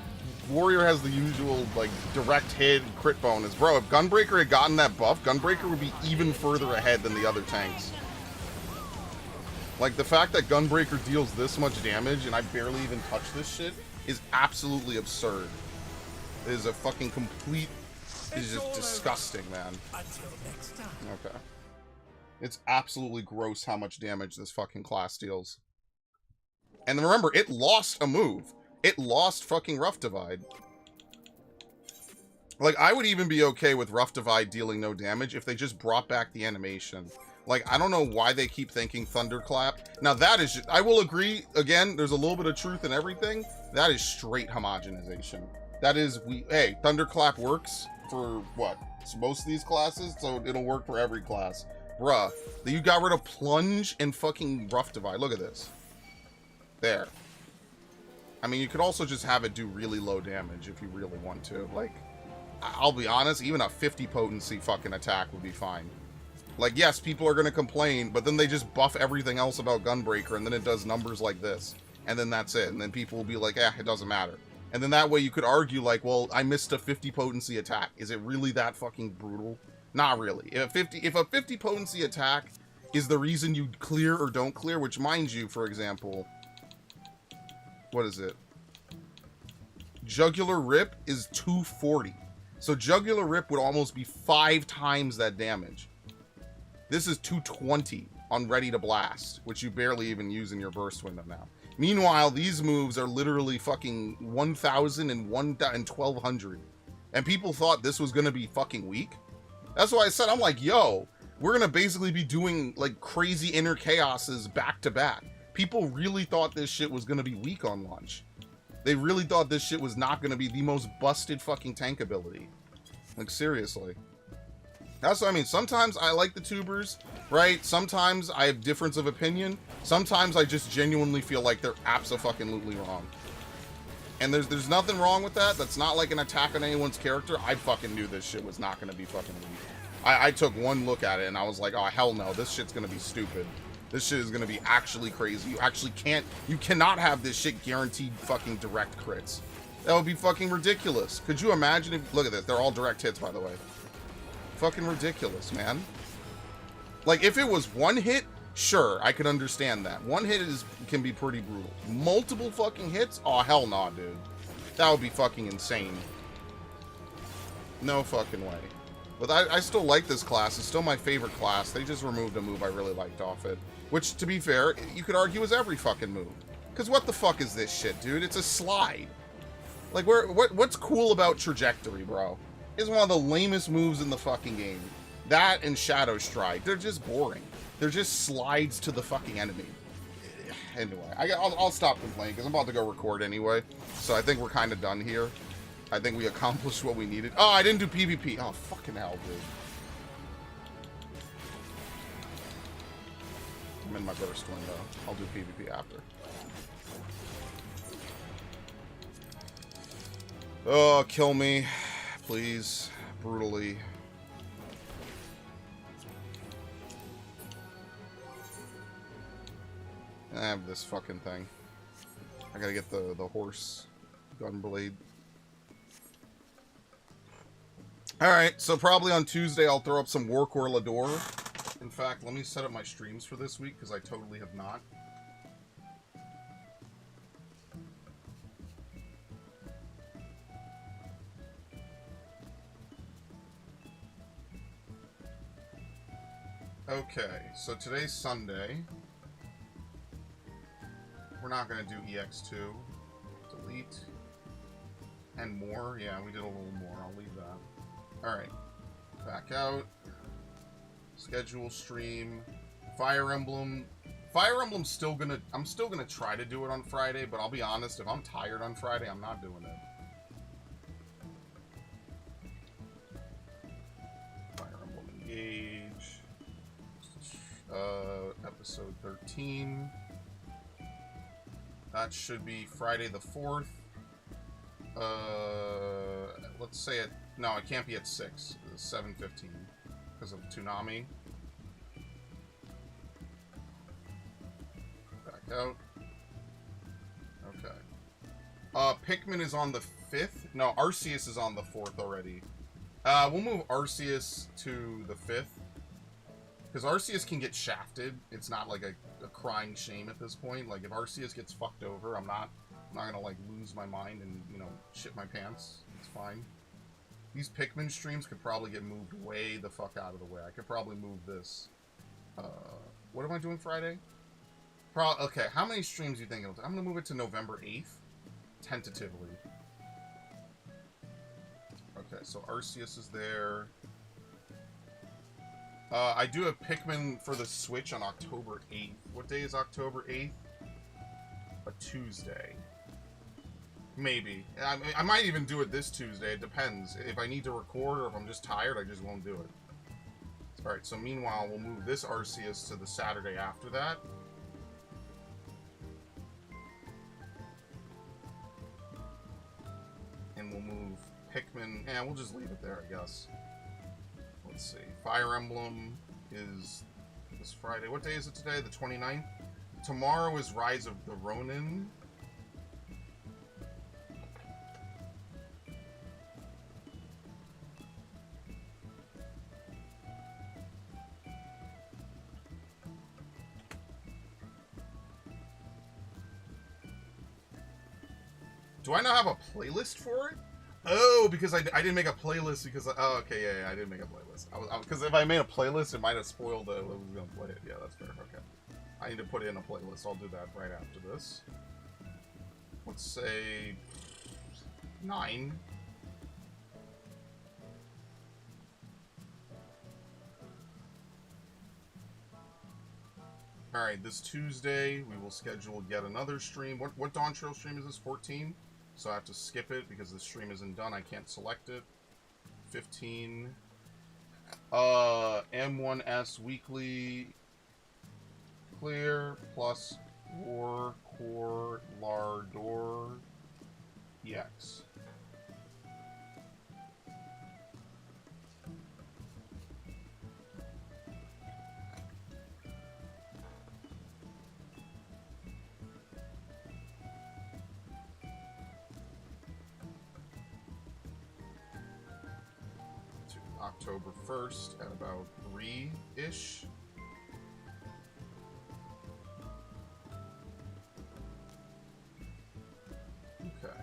Speaker 1: Warrior has the usual, like, direct hit crit bonus. Bro, if Gunbreaker had gotten that buff, Gunbreaker would be even further ahead than the other tanks. Like, the fact that Gunbreaker deals this much damage and I barely even touch this shit is absolutely absurd. It is a fucking complete... It's just disgusting, man.
Speaker 5: Until next time.
Speaker 1: Okay. It's absolutely gross how much damage this fucking class deals. And remember, it lost a move. It lost fucking Rough Divide. Like, I would even be okay with Rough Divide dealing no damage if they just brought back the animation. Like, I don't know why they keep thinking Thunderclap. Now, that is... I will agree, again, there's a little bit of truth in everything. That is straight homogenization. That is... Hey, Thunderclap works for, what? Most of these classes, so it'll work for every class. Bruh, you got rid of plunge and fucking rough divide. Look at this. There. I mean, you could also just have it do really low damage if you really want to. Like, I'll be honest, even a 50 potency fucking attack would be fine. Like, yes, people are going to complain, but then they just buff everything else about Gunbreaker, and then it does numbers like this. And then that's it. And then people will be like, it doesn't matter. And then that way you could argue, like, well, I missed a 50 potency attack. Is it really that fucking brutal? Not really. If a 50 potency attack is the reason you clear or don't clear, which, mind you, for example, what is it? Jugular Rip is 240. So Jugular Rip would almost be 5 times that damage. This is 220 on Ready to Blast, which you barely even use in your burst window now. Meanwhile, these moves are literally fucking 1,000 and 1,200. And people thought this was going to be fucking weak. That's why I said, I'm like, yo, we're going to basically be doing like crazy inner chaoses back to back. People really thought this shit was going to be weak on launch. They really thought this shit was not going to be the most busted fucking tank ability. Like, seriously. That's what I mean. Sometimes I like the tubers, right? Sometimes I have difference of opinion. Sometimes I just genuinely feel like they're abso-fucking-lutely wrong. And there's nothing wrong with that. That's not like an attack on anyone's character. I fucking knew this shit was not going to be fucking weak. I took one look at it and I was like, oh, hell no. This shit's going to be stupid. This shit is going to be actually crazy. You cannot have this shit guaranteed fucking direct crits. That would be fucking ridiculous. Could you imagine if, look at this. They're all direct hits, by the way. Fucking ridiculous, man. Like, if it was one hit, sure, I could understand that. One hit can be pretty brutal. Multiple fucking hits? Oh, hell no, dude. That would be fucking insane. No fucking way. But I still like this class. It's still my favorite class. They just removed a move I really liked off it. Which, to be fair, you could argue is every fucking move. Because what the fuck is this shit, dude? It's a slide. Like, what's cool about Trajectory, bro? It's one of the lamest moves in the fucking game. That and Shadow Strike. They're just boring. They're just slides to the fucking enemy. Anyway, I'll stop complaining because I'm about to go record anyway. So I think we're kind of done here. I think we accomplished what we needed. Oh, I didn't do PvP. Oh, fucking hell, dude. I'm in my burst window. I'll do PvP after. Oh, kill me. Please. Brutally. I have this fucking thing. I gotta get the horse gun blade. Alright, so probably on Tuesday I'll throw up some Warcore Lador. In fact, let me set up my streams for this week, because I totally have not. Okay, so today's Sunday. We're not going to do EX2. Delete. And more. Yeah, we did a little more. I'll leave that. Alright. Back out. Schedule stream. Fire Emblem. Fire Emblem's still gonna... I'm still gonna try to do it on Friday, but I'll be honest, if I'm tired on Friday, I'm not doing it. Fire Emblem Engage. Episode 13. That should be Friday the 4th. Let's say it... No, it can't be at 6. It's 7:15. Because of Toonami. Back out. Okay. Pikmin is on the 5th. No, Arceus is on the 4th already. We'll move Arceus to the 5th. Because Arceus can get shafted. It's not like a crying shame at this point. Like, if Arceus gets fucked over, I'm not gonna, like, lose my mind and, you know, shit my pants. It's fine. These Pikmin streams could probably get moved way the fuck out of the way. I could probably move this. What am I doing Friday? Okay, how many streams do you think it'll take? I'm gonna move it to November 8th. Tentatively. Okay, so Arceus is there. I do have Pikmin for the Switch on October 8th. What day is October 8th? A Tuesday. Maybe. I might even do it this Tuesday. It depends. If I need to record or if I'm just tired, I just won't do it. Alright, so meanwhile, we'll move this Arceus to the Saturday after that. And we'll move Pikmin. Yeah, we'll just leave it there, I guess. Let's see. Fire Emblem is this Friday. What day is it today? The 29th? Tomorrow is Rise of the Ronin. Do I not have a playlist for it? Oh, because I didn't make a playlist because... Oh, okay, yeah, I didn't make a playlist. Because if I made a playlist, it might have spoiled who was going to play it. Yeah, that's fair. Okay. I need to put in a playlist. I'll do that right after this. Let's say... 9. Alright, this Tuesday, we will schedule yet another stream. What Dawntrail stream is this? 14? So I have to skip it because the stream isn't done. I can't select it. 15. M1S weekly clear plus War Core Lardor EX. October 1st at about 3-ish. Okay.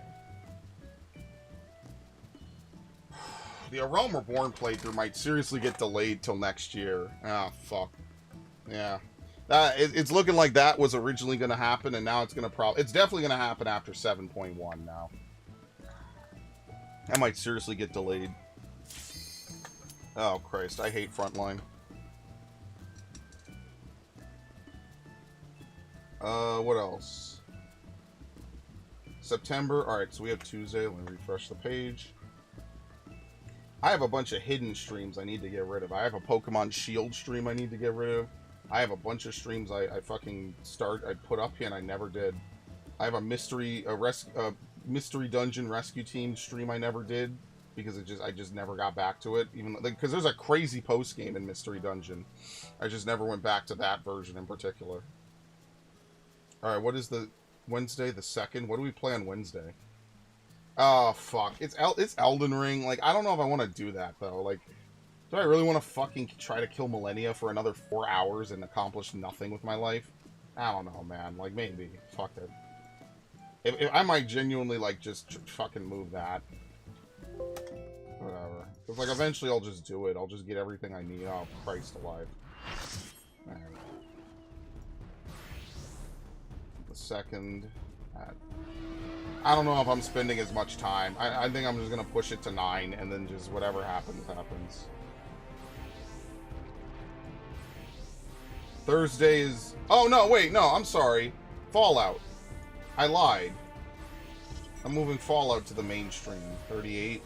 Speaker 1: The A Realm Reborn playthrough might seriously get delayed till next year. Ah, fuck. Yeah. It's looking like that was originally going to happen, and now it's going to it's definitely going to happen after 7.1 now. That might seriously get delayed. Oh, Christ. I hate Frontline. What else? September. Alright, so we have Tuesday. Let me refresh the page. I have a bunch of hidden streams I need to get rid of. I have a Pokemon Shield stream I need to get rid of. I have a bunch of streams I put up here and I never did. I have a mystery dungeon rescue team stream I never did. Because I just never got back to it, even because there's a crazy post game in Mystery Dungeon. I just never went back to that version in particular. All right, what is the Wednesday the 2nd? What do we play on Wednesday? Oh fuck, it's Elden Ring. Like I don't know if I want to do that though. Like, do I really want to fucking try to kill Millennia for another 4 hours and accomplish nothing with my life? I don't know, man. Like maybe fuck it. If I might genuinely like just fucking move that. Whatever. Because, like, eventually I'll just do it. I'll just get everything I need. Oh, Christ alive. Right. The 2nd. I don't know if I'm spending as much time. I think I'm just going to push it to 9, and then just whatever happens, happens. Thursday is... Oh, no, wait, no, I'm sorry. Fallout. I lied. I'm moving Fallout to the mainstream. 38.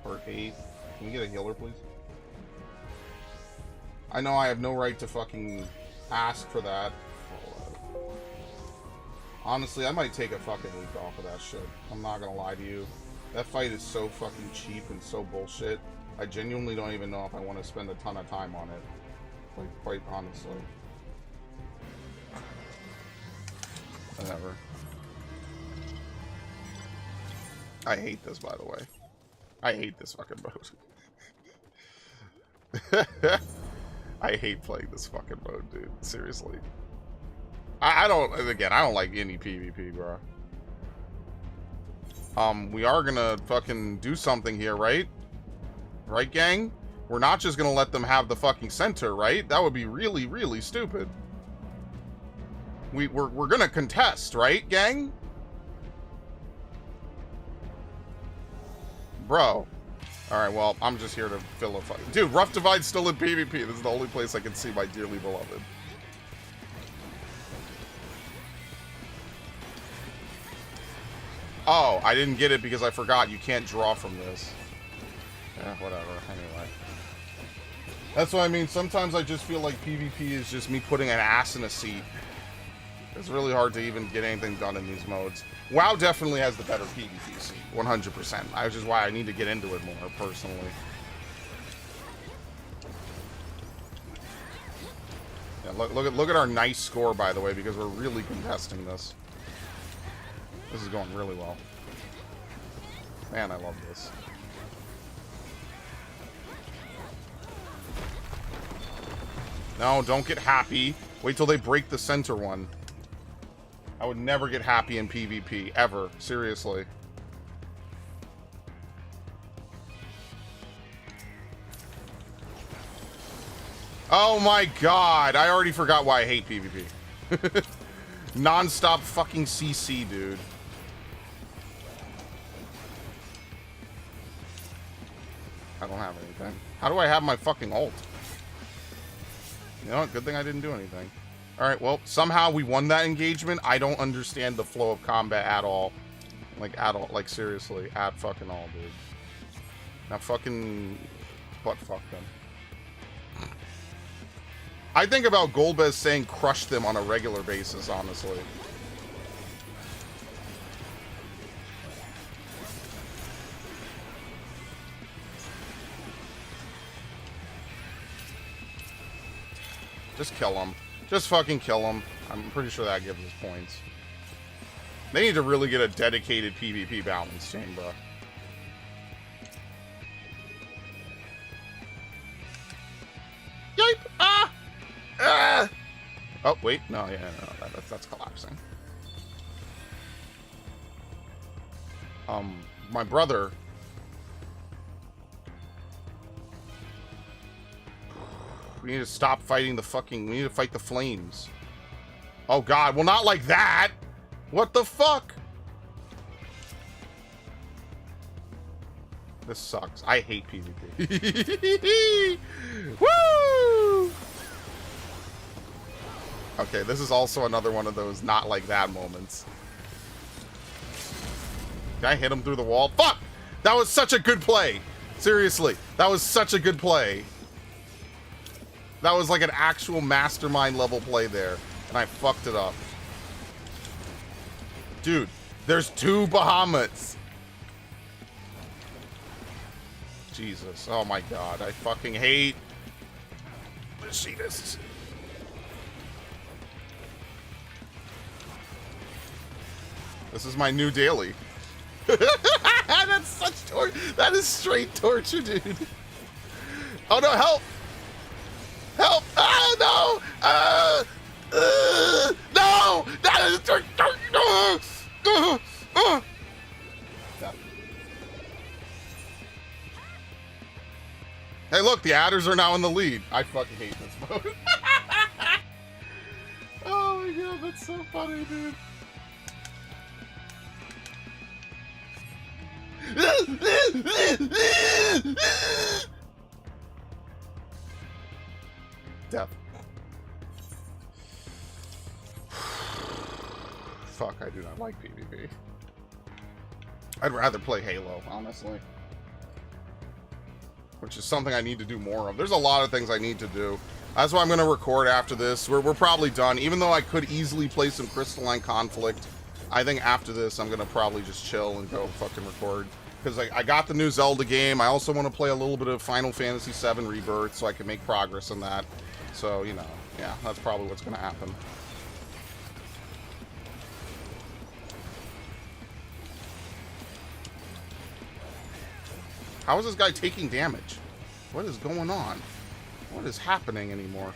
Speaker 1: Part 8. Can we get a healer, please? I know I have no right to fucking ask for that. Fallout. Honestly, I might take a fucking week off of that shit. I'm not gonna lie to you. That fight is so fucking cheap and so bullshit. I genuinely don't even know if I want to spend a ton of time on it. Like, quite honestly. Whatever. I hate this, by the way. I hate this fucking mode. I hate playing this fucking mode, dude. Seriously. I don't like any PvP, bro. We are gonna fucking do something here, right? Right, gang? We're not just gonna let them have the fucking center, right? That would be really, really stupid. We're gonna contest, right, gang? Bro. Alright, well, I'm just here to fill a fight. Dude, Rough Divide's still in PvP. This is the only place I can see my dearly beloved. Oh, I didn't get it because I forgot you can't draw from this. Yeah, whatever. Anyway. That's what I mean. Sometimes I just feel like PvP is just me putting an ass in a seat. It's really hard to even get anything done in these modes. WoW definitely has the better PvP seat, 100%. Which is why I need to get into it more, personally. Yeah, look at our nice score, by the way, because we're really contesting this. This is going really well. Man, I love this. No, don't get happy. Wait till they break the center one. I would never get happy in PvP, ever. Seriously. Oh my god, I already forgot why I hate PvP. Non-stop fucking CC, dude. I don't have anything. How do I have my fucking ult? You know what? Good thing I didn't do anything. Alright, well, somehow we won that engagement. I don't understand the flow of combat at all. Like, at all. Like, seriously. At fucking all, dude. Now fucking... butt fuck them. I think about Golbez saying crush them on a regular basis, honestly. Just kill him. Just fucking kill him. I'm pretty sure that gives us points. They need to really get a dedicated PvP balance team, bro. Yipe! Ah! Ah! Oh, wait. No, yeah, no, that's collapsing. My brother... We need to stop fighting the fucking... We need to fight the flames. Oh, God. Well, not like that. What the fuck? This sucks. I hate PvP. Woo! Okay, this is also another one of those not like that moments. Did I hit him through the wall? Fuck! That was such a good play. Seriously. That was such a good play. That was like an actual mastermind level play there. And I fucked it up. Dude, there's 2 Bahamut's. Jesus. Oh my god. I fucking hate machinists. This is my new daily. That's such torture. That is straight torture, dude. Oh no, help! Help! Oh no! No! That is Hey, look, the adders are now in the lead. I fucking hate this mode. Oh my god, that's so funny, dude. Death. Fuck, I do not like PvP. I'd rather play Halo, honestly. Which is something I need to do more of. There's a lot of things I need to do. That's why I'm going to record after this. We're probably done. Even though I could easily play some Crystalline Conflict, I think after this I'm going to probably just chill and go fucking record. Because I got the new Zelda game. I also want to play a little bit of Final Fantasy VII Rebirth so I can make progress in that. So, you know, yeah, that's probably what's going to happen. How is this guy taking damage? What is going on? What is happening anymore?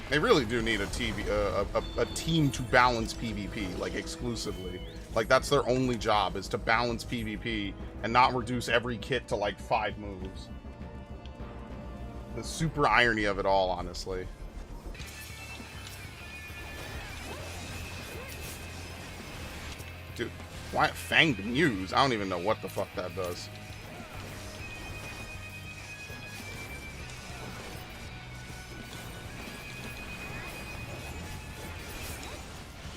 Speaker 1: They really do need a team to balance PvP, like, exclusively. Like, that's their only job, is to balance PvP and not reduce every kit to, like, 5 moves. The super irony of it all, honestly. Dude, why Fanged Muse? I don't even know what the fuck that does.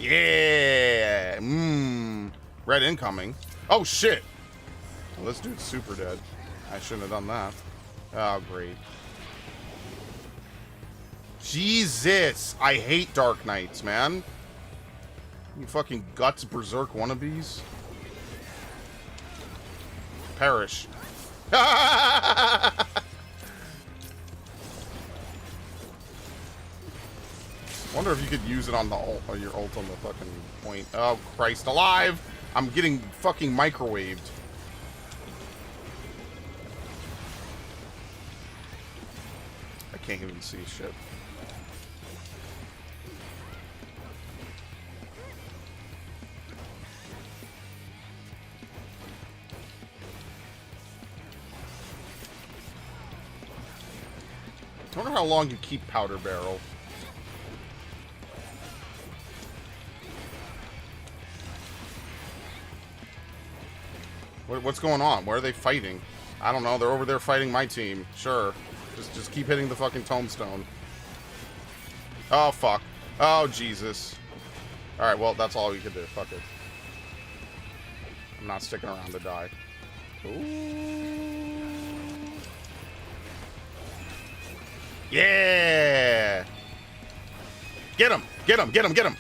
Speaker 1: Yeah. Red incoming. Oh, shit. Well, this dude's super dead. I shouldn't have done that. Oh, great. Jesus. I hate Dark Knights, man. You fucking guts berserk wannabes. Perish. Wonder if you could use it on the ult, or your ult on the fucking point. Oh, Christ alive! I'm getting fucking microwaved. I can't even see shit. I wonder how long you keep Powder Barrel. What's going on? Where are they fighting? I don't know. They're over there fighting my team. Sure. Just keep hitting the fucking tombstone. Oh, fuck. Oh, Jesus. Alright, well, that's all we could do. Fuck it. I'm not sticking around to die. Ooh. Yeah! Get him! Get him! Get him! Get him!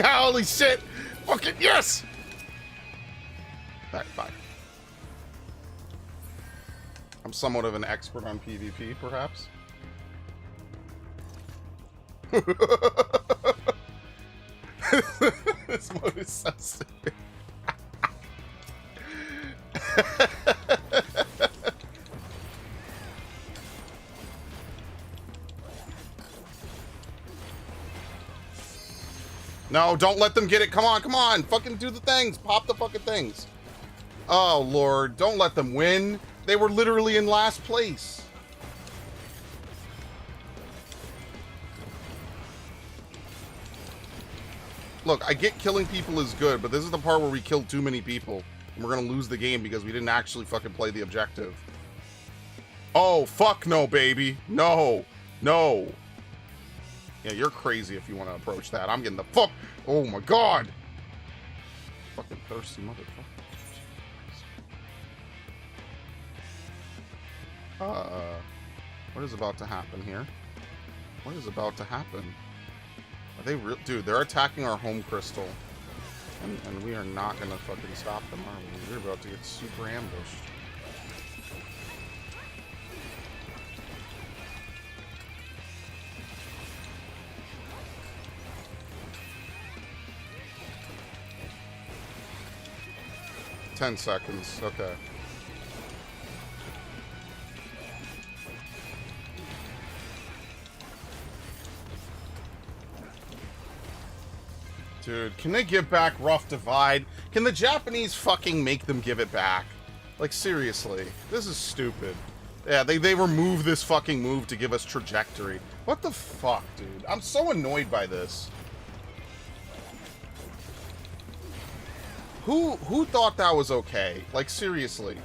Speaker 1: Holy shit! Fucking yes! Alright, bye. I'm somewhat of an expert on PvP, perhaps. This mode is so stupid. No, don't let them get it. Come on, come on. Fucking do the things. Pop the fucking things. Oh, Lord. Don't let them win. They were literally in last place. Look, I get killing people is good, but this is the part where we killed too many people. And we're going to lose the game because we didn't actually fucking play the objective. Oh, fuck no, baby. No. No. Yeah, you're crazy if you want to approach that. I'm getting the fuck. Oh, my God. Fucking thirsty motherfucker. What is about to happen here? What is about to happen? Are they real? Dude, they're attacking our home crystal. And we are not gonna fucking stop them, are we? We're about to get super ambushed. Ten seconds, okay. Dude, can they give back Rough Divide? Can the Japanese fucking make them give it back? Like, seriously. This is stupid. Yeah, they removed this fucking move to give us Trajectory. What the fuck, dude? I'm so annoyed by this. Who thought that was okay? Like, seriously.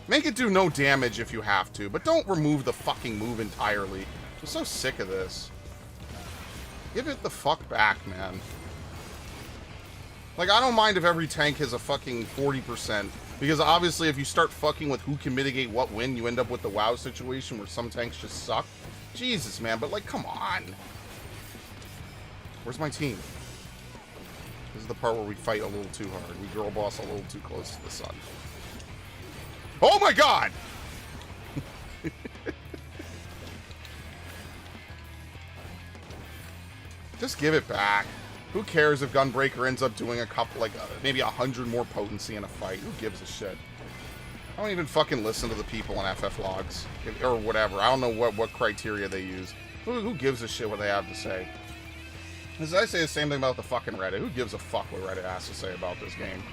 Speaker 1: Make it do no damage if you have to, but don't remove the fucking move entirely. I'm so sick of this. Give it the fuck back, man. Like, I don't mind if every tank has a fucking 40%, because obviously if you start fucking with who can mitigate what win, you end up with the WoW situation where some tanks just suck. Jesus, man, but like, come on. Where's my team? This is the part where we fight a little too hard. We girl boss a little too close to the sun. Oh my God! Just give it back. Who cares if Gunbreaker ends up doing a couple, like, maybe 100 more potency in a fight? Who gives a shit? I don't even fucking listen to the people in FF logs. Or whatever. I don't know what criteria they use. Who gives a shit what they have to say? As I say the same thing about the fucking Reddit. Who gives a fuck what Reddit has to say about this game?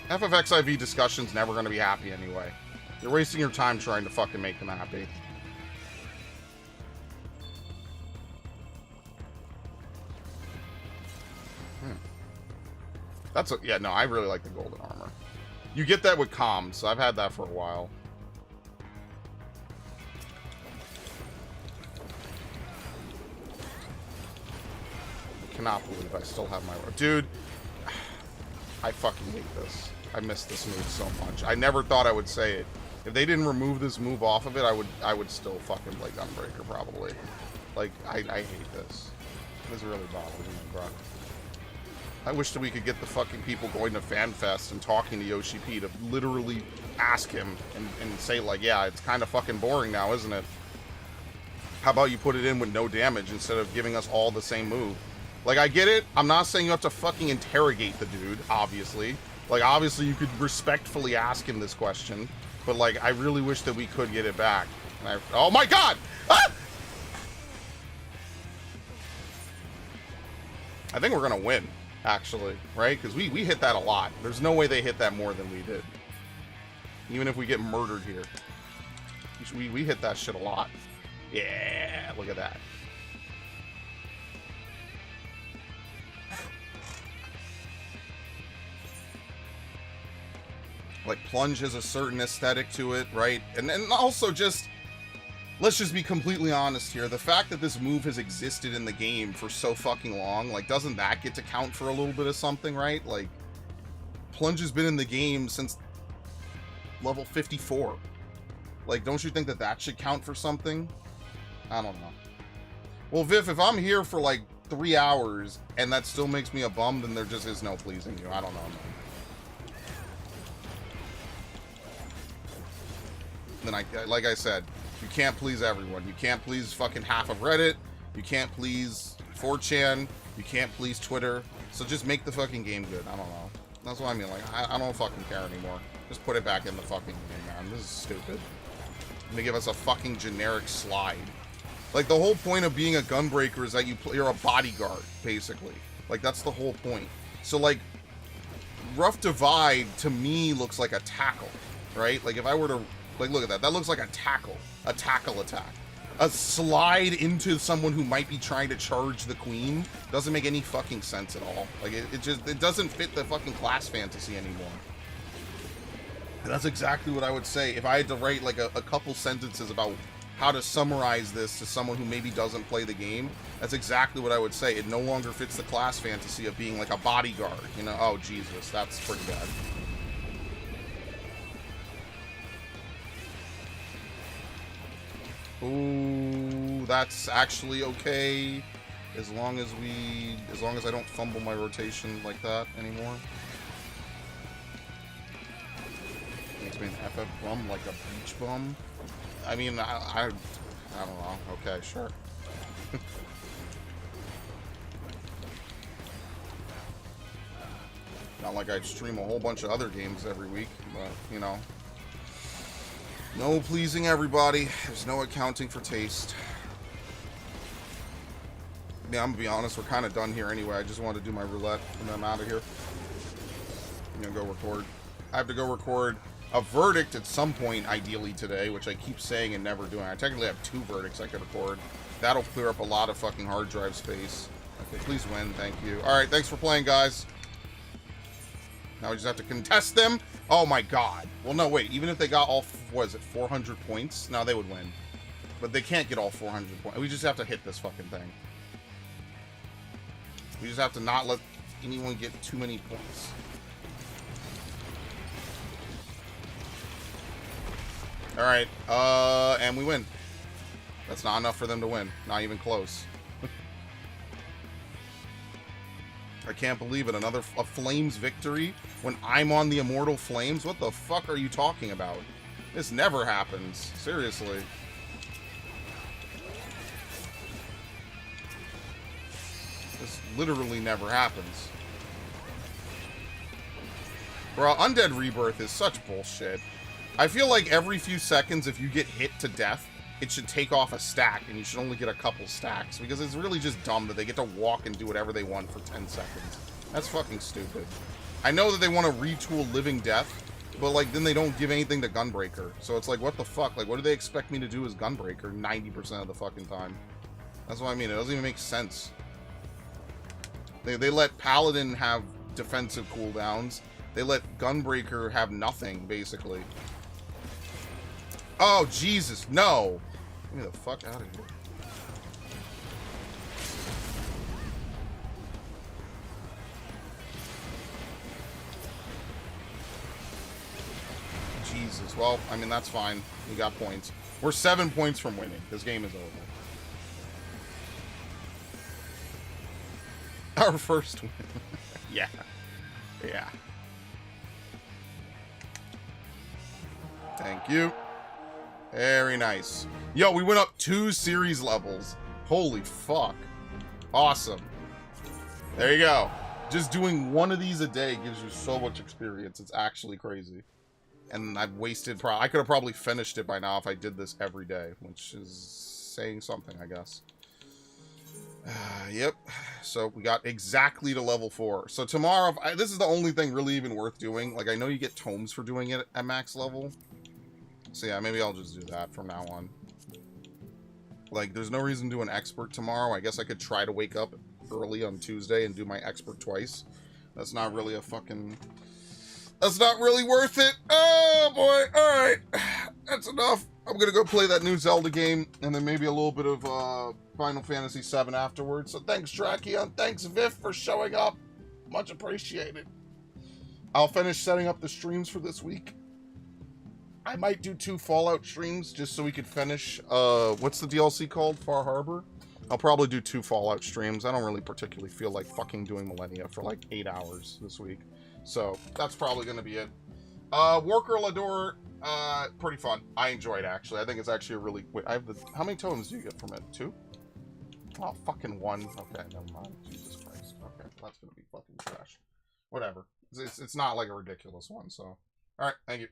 Speaker 1: FFXIV discussion's never going to be happy anyway. You're wasting your time trying to fucking make them happy. That's a, yeah, no, I really like the golden armor. You get that with comms. I've had that for a while. cannot believe I still have my... Dude, I fucking hate this. I miss this move so much. I never thought I would say it. If they didn't remove this move off of it, I would still fucking play Gunbreaker, probably. Like, I hate this. This really bothers me, bro. I wish that we could get the fucking people going to FanFest and talking to Yoshi P to literally ask him and say, like, yeah, it's kind of fucking boring now, isn't it? How about you put it in with no damage instead of giving us all the same move? Like, I get it. I'm not saying you have to fucking interrogate the dude, obviously. Like, obviously you could respectfully ask him this question. But, like, I really wish that we could get it back. And oh my god! Ah! I think we're gonna win, actually, right? Because we hit that a lot. There's no way they hit that more than we did. Even if we get murdered here. We hit that shit a lot. Yeah, look at that. Like, Plunge has a certain aesthetic to it, right? And also just, let's just be completely honest here. The fact that this move has existed in the game for so fucking long, like, doesn't that get to count for a little bit of something, right? Like, Plunge has been in the game since level 54. Like, don't you think that that should count for something? I don't know. Well, Viv, if I'm here for, like, 3 hours and that still makes me a bum, then there just is no pleasing you. I don't know, man. Then like I said, you can't please everyone. You can't please fucking half of Reddit. You can't please 4chan. You can't please Twitter. So just make the fucking game good. I don't know. That's what I mean. Like, I don't fucking care anymore. Just put it back in the fucking game, man. This is stupid. They give us a fucking generic slide. Like, the whole point of being a Gunbreaker is that you're a bodyguard, basically. Like, that's the whole point. So, like, Rough Divide, to me, looks like a tackle, right? Like, if I were to... Like, look at that. That looks like a tackle attack. A slide into someone who might be trying to charge the queen doesn't make any fucking sense at all. Like, it doesn't fit the fucking class fantasy anymore. And that's exactly what I would say if I had to write, like, a couple sentences about how to summarize this to someone who maybe doesn't play the game. That's exactly what I would say. It no longer fits the class fantasy of being, like, a bodyguard. You know? Oh, Jesus. That's pretty bad. Ooh, that's actually okay, as long as I don't fumble my rotation like that anymore. Makes me an FF bum, like a beach bum. I mean, I don't know. Okay, sure. Not like I stream a whole bunch of other games every week, but you know. No pleasing everybody. There's no accounting for taste. Yeah, I'm gonna be honest, we're kind of done here anyway. I just wanted to do my roulette and then I'm out of here. I'm gonna go record. I have to go record a verdict at some point, ideally today, which I keep saying and never doing. I technically have 2 verdicts I could record. That'll clear up a lot of fucking hard drive space. Okay, please win. Thank you. Alright, thanks for playing, guys. Now we just have to contest them. Oh my god. Well, no, wait. Even if they got all, what is it, 400 points? No, they would win. But they can't get all 400 points. We just have to hit this fucking thing. We just have to not let anyone get too many points. Alright, and we win. That's not enough for them to win. Not even close. I can't believe it. A Flames victory when I'm on the Immortal Flames? What the fuck are you talking about? This never happens. Seriously. This literally never happens. Bro, Undead Rebirth is such bullshit. I feel like every few seconds, if you get hit to death, it should take off a stack, and you should only get a couple stacks, because it's really just dumb that they get to walk and do whatever they want for 10 seconds. That's fucking stupid. I know that they want to retool Living Death, but, like, then they don't give anything to Gunbreaker. So it's like, what the fuck? Like, what do they expect me to do as Gunbreaker 90% of the fucking time? That's what I mean. It doesn't even make sense. They let Paladin have defensive cooldowns. They let Gunbreaker have nothing, basically. Oh, Jesus, no! Get me the fuck out of here. pieces. Well, I mean, that's fine. We got points. We're 7 points from winning. This game is over. Our first win. Yeah. Yeah. Thank you. Very nice. Yo, we went up 2 series levels. Holy fuck. Awesome. There you go. Just doing one of these a day gives you so much experience. It's actually crazy. And I've wasted... I could have probably finished it by now if I did this every day, which is saying something, I guess. Yep. So we got exactly to level 4. So tomorrow, this is the only thing really even worth doing. Like, I know you get tomes for doing it at max level. So yeah, maybe I'll just do that from now on. Like, there's no reason to do an expert tomorrow. I guess I could try to wake up early on Tuesday and do my expert twice. That's not really a fucking... That's not really worth it. Oh, boy. All right. That's enough. I'm going to go play that new Zelda game, and then maybe a little bit of Final Fantasy VII afterwards. So thanks, Drakion. Thanks, Viv, for showing up. Much appreciated. I'll finish setting up the streams for this week. I might do 2 Fallout streams just so we could finish, what's the DLC called? Far Harbor? I'll probably do 2 Fallout streams. I don't really particularly feel like fucking doing Millennia for like 8 hours this week. So, that's probably going to be it. Worker Lador, pretty fun. I enjoyed it, actually. I think it's actually a really... Wait, I have the... How many totems do you get from it? 2? Oh, fucking 1. Okay, never mind. Jesus Christ. Okay, that's going to be fucking trash. Whatever. It's not like a ridiculous one, so... Alright, thank you.